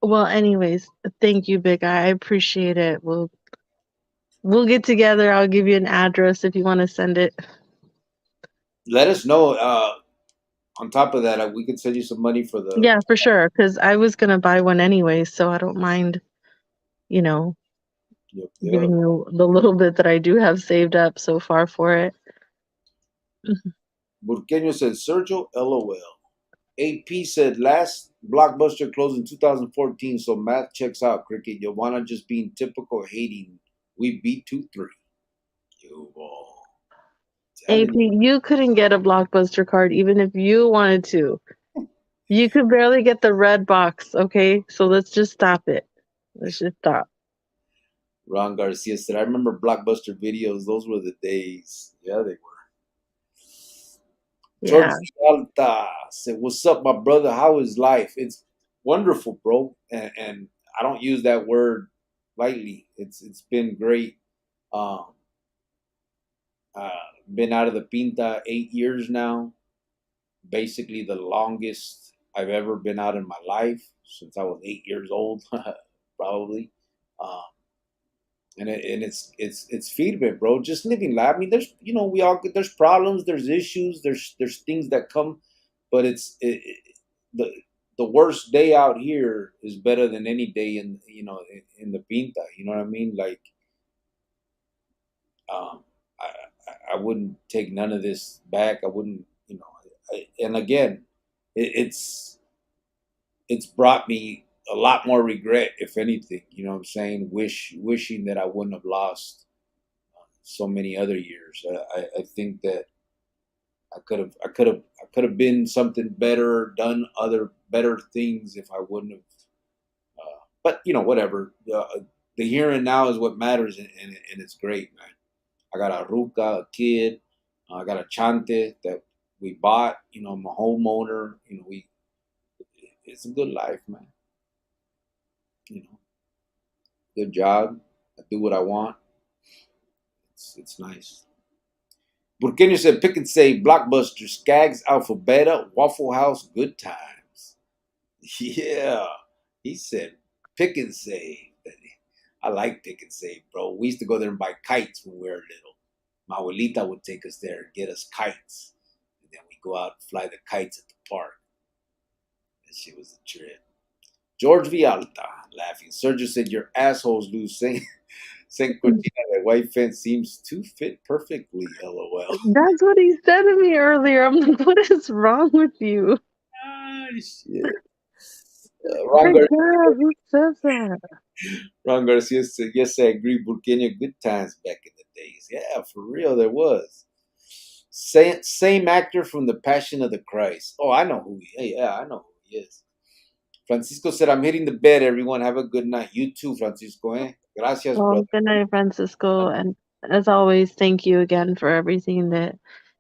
Well, anyways, thank you, Big Eye. I appreciate it. We'll get together. I'll give you an address if you want to send it. Let us know. On top of that, we can send you some money for the. Yeah, for sure. Because I was gonna buy one anyway, so I don't mind, giving you the little bit that I do have saved up so far for it. Burqueño said Sergio, LOL. AP said last Blockbuster closed in 2014, so math checks out, Cricket. Giovanna just being typical hating. We beat 2-3. AP, you couldn't get a Blockbuster card even if you wanted to. You could barely get the red box, okay? So let's just stop it. Let's just stop. Ron Garcia said, I remember Blockbuster videos. Those were the days. Yeah, they were. Yeah. George Alta said, "What's up, my brother? How is life?" It's wonderful, bro. And I don't use that word lightly. It's been great. Um, been out of the Pinta 8 years now. Basically, the longest I've ever been out in my life since I was 8 years old, probably. And it's feedback, bro. Just living life. I mean, there's problems, there's issues, there's things that come, but the worst day out here is better than any day in the Pinta. You know what I mean? Like, um, I wouldn't take none of this back. I wouldn't, and again, it's brought me a lot more regret, if anything. You know what I'm saying? Wishing that I wouldn't have lost so many other years. I think that I could have been something better, done other better things if I wouldn't have. But whatever. The here and now is what matters, and it's great, man. I got a ruca, a kid. I got a chante that we bought. I'm a homeowner. It's a good life, man. Good job. I do what I want. It's nice. Burkini said, pick and say, Blockbuster, Skaggs, Alphabeta, Waffle House, Good Times. Yeah. He said, pick and save. I like pick and save, bro. We used to go there and buy kites when we were little. My abuelita would take us there and get us kites. And then we go out and fly the kites at the park. That shit was a trip. George Vialta laughing. Sergio said, your assholes lose. Saint Cortina, the white fence seems to fit perfectly. LOL. That's what he said to me earlier. I'm like, what is wrong with you? Ah, shit. Ron, Who says that? Ron Garcia said, yes, I agree. Burkina, good times back in the days. Yeah, for real, there was. Same actor from The Passion of the Christ. Oh, I know who he is. Yeah, I know who he is. Francisco said, I'm hitting the bed, everyone. Have a good night. You too, Francisco. Gracias, Well, brother. good night, Francisco. And as always, thank you again for everything that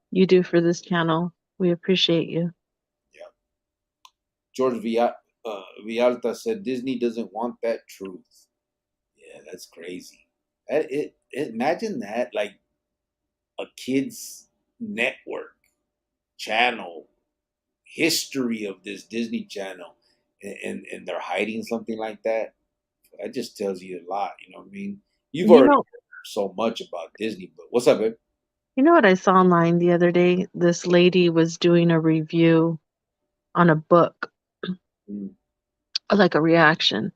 you do for this channel. We appreciate you. Yeah. George Vialta said, Disney doesn't want that truth. Yeah, that's crazy. Imagine that, like a kid's network channel history of this Disney Channel, and they're hiding something like that. That just tells you a lot. You know what I mean? You've already heard so much about Disney, but what's up, babe? You know what I saw online the other day? This lady was doing a review on a book, like a reaction.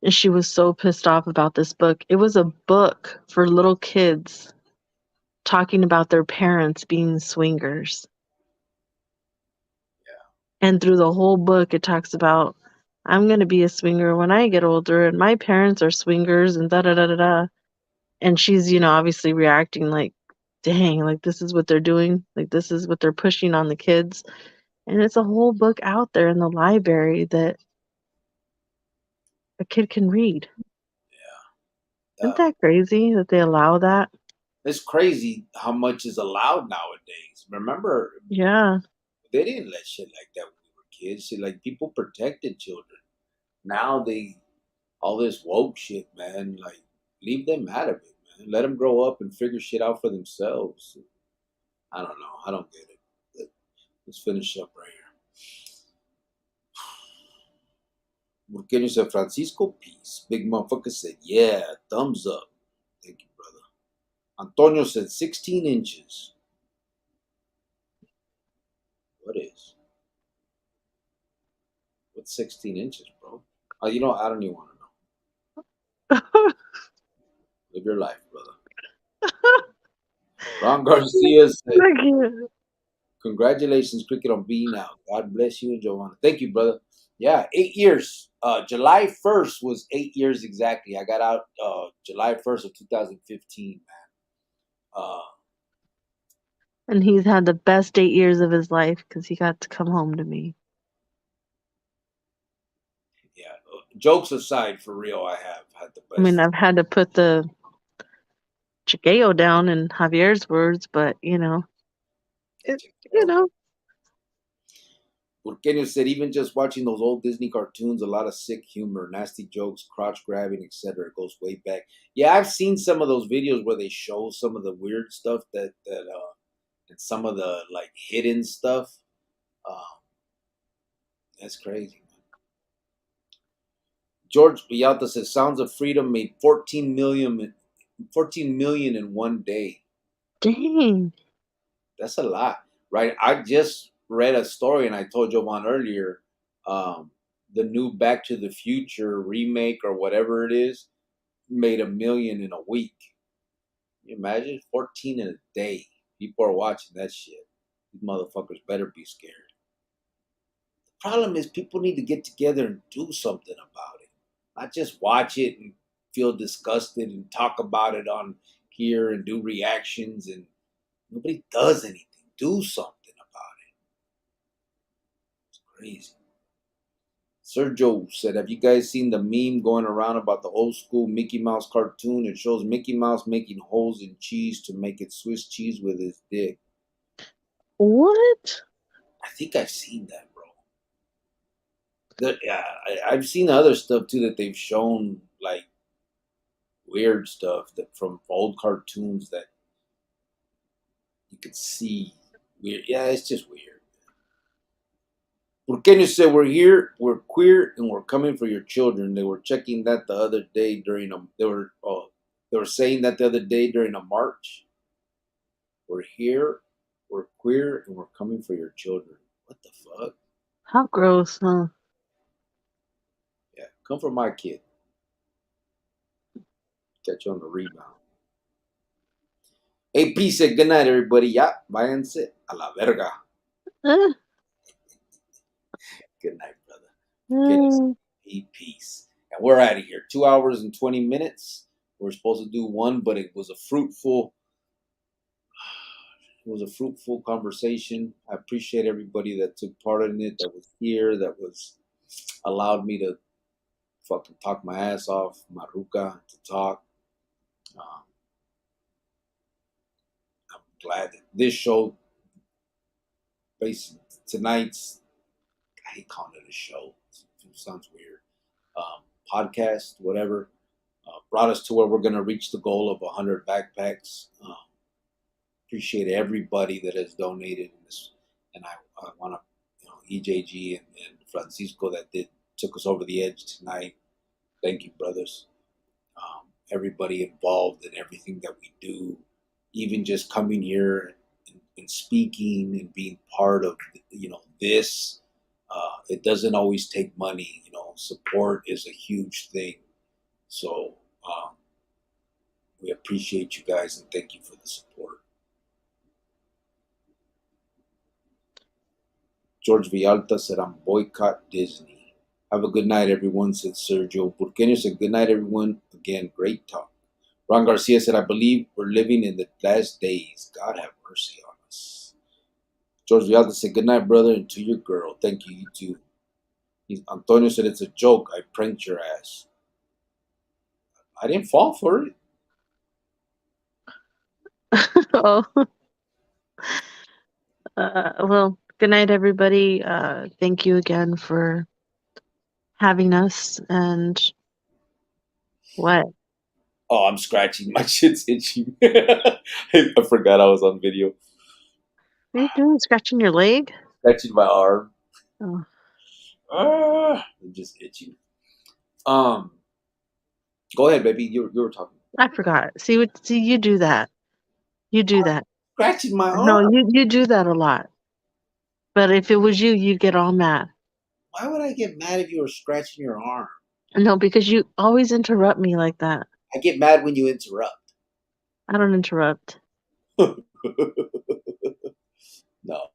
And she was so pissed off about this book. It was a book for little kids talking about their parents being swingers. Yeah. And through the whole book, it talks about, I'm going to be a swinger when I get older, and my parents are swingers, and da da da da da. And she's, obviously reacting like, dang, like this is what they're doing. Like this is what they're pushing on the kids. And it's a whole book out there in the library that a kid can read. Yeah. Isn't that crazy that they allow that? It's crazy how much is allowed nowadays. Remember? Yeah. They didn't let shit like that when we were kids. Shit, like people protected children. Now all this woke shit, man. Like, leave them out of it, man. Let them grow up and figure shit out for themselves. I don't know. I don't get it. But let's finish up right here. Burkini said, Francisco, peace. Big motherfucker said, yeah, thumbs up. Thank you, brother. Antonio said 16 inches. What's 16 inches, bro? I don't even want to know. Live your life, brother. Ron Garcia said, congratulations, Cricket, on being out. God bless you and Joanna. Thank you, brother. Yeah, 8 years. July 1st was 8 years exactly. I got out July 1st of 2015, man. And he's had the best 8 years of his life because he got to come home to me. Yeah, jokes aside, for real, I have had the best. I mean, I've had to put the chiqueo down in Javier's words, but Burkini said, even just watching those old Disney cartoons, a lot of sick humor, nasty jokes, crotch grabbing, etc. It goes way back. Yeah, I've seen some of those videos where they show some of the weird stuff and some of the like hidden stuff. That's crazy, man. George Villalta says, Sounds of Freedom made 14 million in one day. Dang. That's a lot, right? I just read a story, and I told you one earlier, the new Back to the Future remake or whatever it is made $1 million in a week. Can you imagine? 14 in a day. People are watching that shit. These motherfuckers better be scared. The problem is people need to get together and do something about it. Not just watch it and feel disgusted and talk about it on here and do reactions, and nobody does anything. Do something about it. It's crazy. Sergio said, have you guys seen the meme going around about the old school Mickey Mouse cartoon? It shows Mickey Mouse making holes in cheese to make it Swiss cheese with his dick. What? I think I've seen that, bro. Yeah, I've seen other stuff too that they've shown, like weird stuff that from old cartoons that You could see weird. Yeah, it's just weird. Burqueño said, "We're here, we're queer, and we're coming for your children." They were checking that the other day during a. They were saying that the other day during a march. We're here, we're queer, and we're coming for your children. What the fuck? How gross, huh? Yeah, come for my kid. Catch you on the rebound. AP said, "Good night, everybody. Ya, váyanse a la verga." Eh, Good night, brother. Get us peace. And we're out of here. 2 hours and 20 minutes. We're supposed to do one, but it was a fruitful conversation. I appreciate everybody that took part in it, that was here, that was allowed me to fucking talk my ass off, Maruka, to talk. I'm glad that this show, basically tonight's, I hate calling it a show. It sounds weird. Podcast, whatever, brought us to where we're going to reach the goal of 100 backpacks. Appreciate everybody that has donated in this, and I want to, EJG and Francisco that took us over the edge tonight. Thank you, brothers. Everybody involved in everything that we do, even just coming here and speaking and being part of, this. It doesn't always take money. Support is a huge thing. So we appreciate you guys and thank you for the support. George Villalta said, "I'm boycott Disney." Have a good night, everyone, said Sergio. Burqueño said, "Good night, everyone." Again, great talk. Ron Garcia said, "I believe we're living in the last days. God have mercy on us." George Villalta said, "Good night, brother, and to your girl." Thank you, you too. Antonio said, "It's a joke. I pranked your ass." I didn't fall for it. Oh. Well, good night, everybody. Thank you again for having us. And what? Oh, I'm scratching. My shit's itching. I forgot I was on video. What are you doing? Scratching your leg? Scratching my arm. Oh. I'm just itching. Go ahead, baby. You were talking. I forgot. See, you do that. You do that. Scratching my arm. No, you do that a lot. But if it was you, you'd get all mad. Why would I get mad if you were scratching your arm? No, because you always interrupt me like that. I get mad when you interrupt. I don't interrupt. No.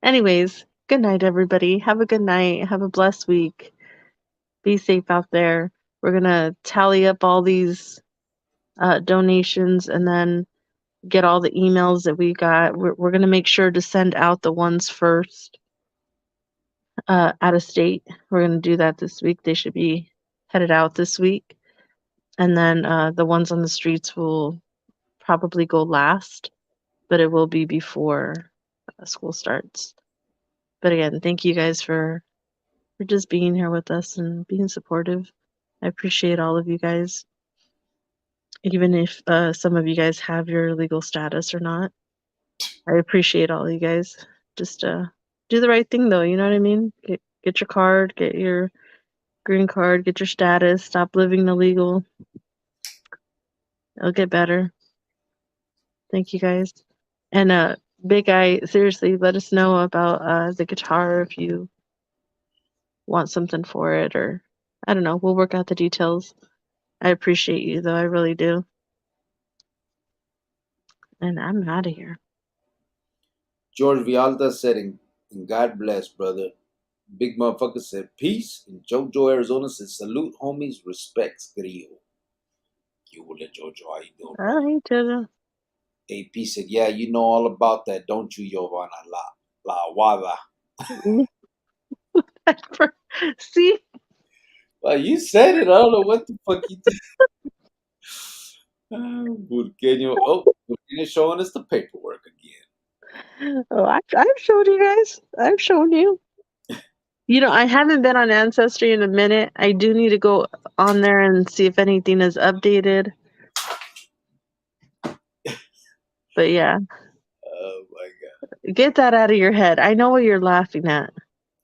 Anyways, good night, everybody. Have a good night. Have a blessed week. Be safe out there. We're going to tally up all these donations and then get all the emails that we got. We're going to make sure to send out the ones first out of state. We're going to do that this week. They should be headed out this week. And then the ones on the streets will probably go last, but it will be before school starts. But again, thank you guys for just being here with us and being supportive. I appreciate all of you guys. Even if some of you guys have your legal status or not, I appreciate all of you guys. Just do the right thing, though. You know what I mean? Get your card, get your green card, get your status. Stop living illegal. It'll get better. Thank you guys. And Big Eye, seriously, let us know about the guitar if you want something for it, or I don't know. We'll work out the details. I appreciate you, though. I really do. And I'm out of here. George Villalta said, and God bless, brother. Big motherfucker said, peace. And Jojo Arizona said, salute, homies, respects, Grillo. You will let Jojo, how you doing, brother? Hey, Jojo. AP said, yeah, you know all about that, don't you, Giovanna? La Aguada. See? Well, you said it. I don't know what the fuck you did. Burqueño. Oh, Burqueño showing us the paperwork again. Oh, I've showed you guys. I've shown you. I haven't been on Ancestry in a minute. I do need to go on there and see if anything is updated. But yeah, Oh my God. get that out of your head. I know what you're laughing at.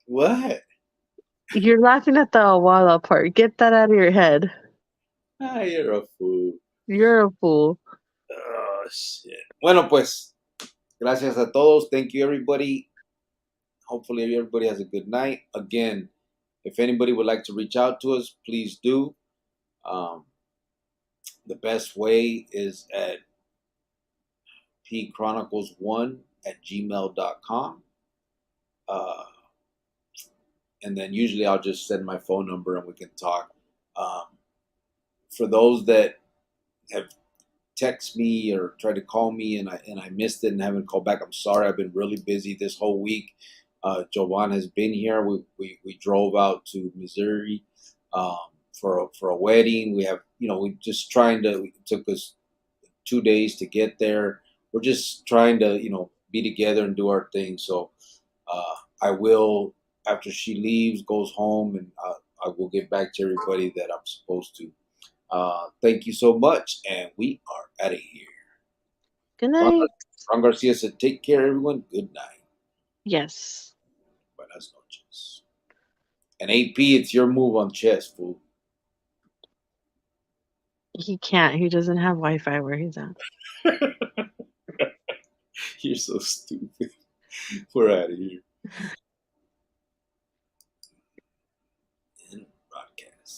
What? You're laughing at the Awala part. Get that out of your head. Ah, you're a fool. You're a fool. Oh, shit. Bueno, pues, gracias a todos. Thank you, everybody. Hopefully, everybody has a good night. Again, if anybody would like to reach out to us, please do. The best way is at pchronicles1@gmail.com. And then usually I'll just send my phone number and we can talk. For those that have text me or tried to call me and I missed it and haven't called back, I'm sorry. I've been really busy this whole week. Jovan has been here. We drove out to Missouri for a wedding. We have, we just trying to. It took us 2 days to get there. We're just trying to, be together and do our thing. So I will, after she leaves, goes home, and I will get back to everybody that I'm supposed to. Thank you so much, and we are out of here. Good night. Ron Garcia said, take care, everyone. Good night. Yes. Buenas noches. And AP, it's your move on chess, fool. He can't. He doesn't have Wi-Fi where he's at. You're so stupid. We're out of here.